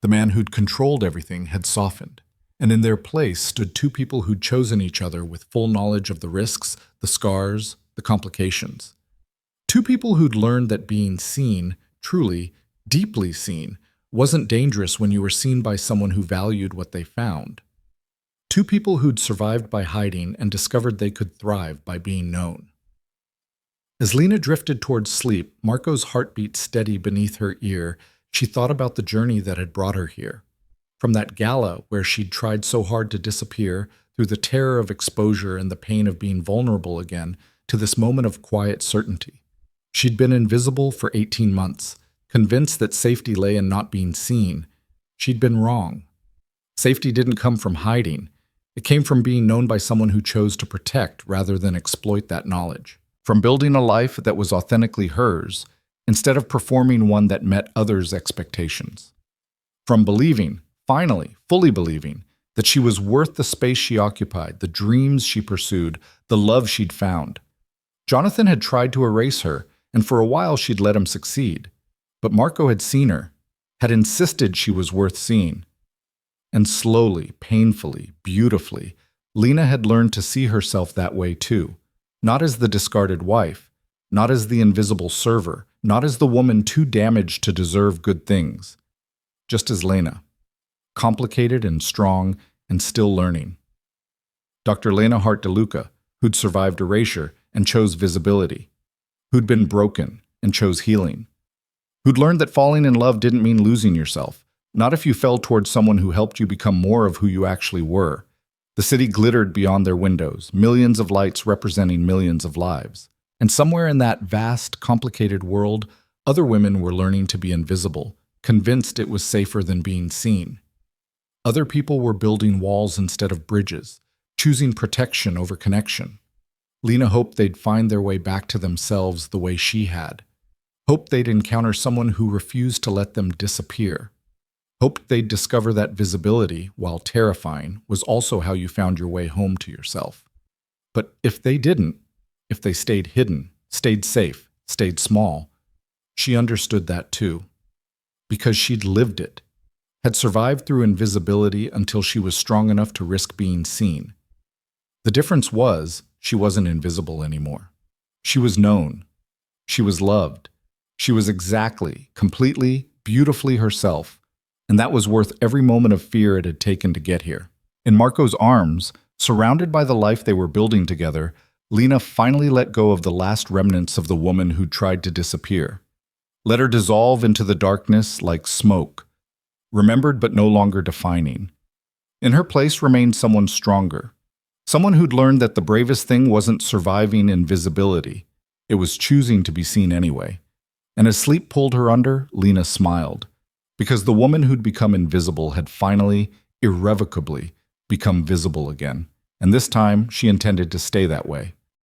The man who'd controlled everything had softened, and in their place stood two people who'd chosen each other with full knowledge of the risks, the scars, the complications. Two people who'd learned that being seen, truly, deeply seen, wasn't dangerous when you were seen by someone who valued what they found. Two people who'd survived by hiding and discovered they could thrive by being known. As Lena drifted towards sleep, Marco's heartbeat steady beneath her ear, she thought about the journey that had brought her here. From that gala where she'd tried so hard to disappear, through the terror of exposure and the pain of being vulnerable again, to this moment of quiet certainty. She'd been invisible for 18 months, convinced that safety lay in not being seen. She'd been wrong. Safety didn't come from hiding. It came from being known by someone who chose to protect rather than exploit that knowledge. From building a life that was authentically hers, instead of performing one that met others' expectations. From believing, finally, fully believing, that she was worth the space she occupied, the dreams she pursued, the love she'd found. Jonathan had tried to erase her, and for a while she'd let him succeed. But Marco had seen her, had insisted she was worth seeing. And slowly, painfully, beautifully, Lena had learned to see herself that way too. Not as the discarded wife, not as the invisible server, not as the woman too damaged to deserve good things. Just as Lena, complicated and strong and still learning. Dr. Lena Hart DeLuca, who'd survived erasure and chose visibility, who'd been broken and chose healing, who'd learned that falling in love didn't mean losing yourself, not if you fell towards someone who helped you become more of who you actually were. The city glittered beyond their windows, millions of lights representing millions of lives. And somewhere in that vast, complicated world, other women were learning to be invisible, convinced it was safer than being seen. Other people were building walls instead of bridges, choosing protection over connection. Lena hoped they'd find their way back to themselves the way she had. Hoped they'd encounter someone who refused to let them disappear. Hoped they'd discover that visibility, while terrifying, was also how you found your way home to yourself. But if they didn't, if they stayed hidden, stayed safe, stayed small, she understood that too. Because she'd lived it, had survived through invisibility until she was strong enough to risk being seen. The difference was, she wasn't invisible anymore. She was known. She was loved. She was exactly, completely, beautifully herself. And that was worth every moment of fear it had taken to get here. In Marco's arms, surrounded by the life they were building together, Lena finally let go of the last remnants of the woman who'd tried to disappear. Let her dissolve into the darkness like smoke, remembered but no longer defining. In her place remained someone stronger, someone who'd learned that the bravest thing wasn't surviving invisibility, it was choosing to be seen anyway. And as sleep pulled her under, Lena smiled. Because the woman who'd become invisible had finally, irrevocably, become visible again. And this time, she intended to stay that way.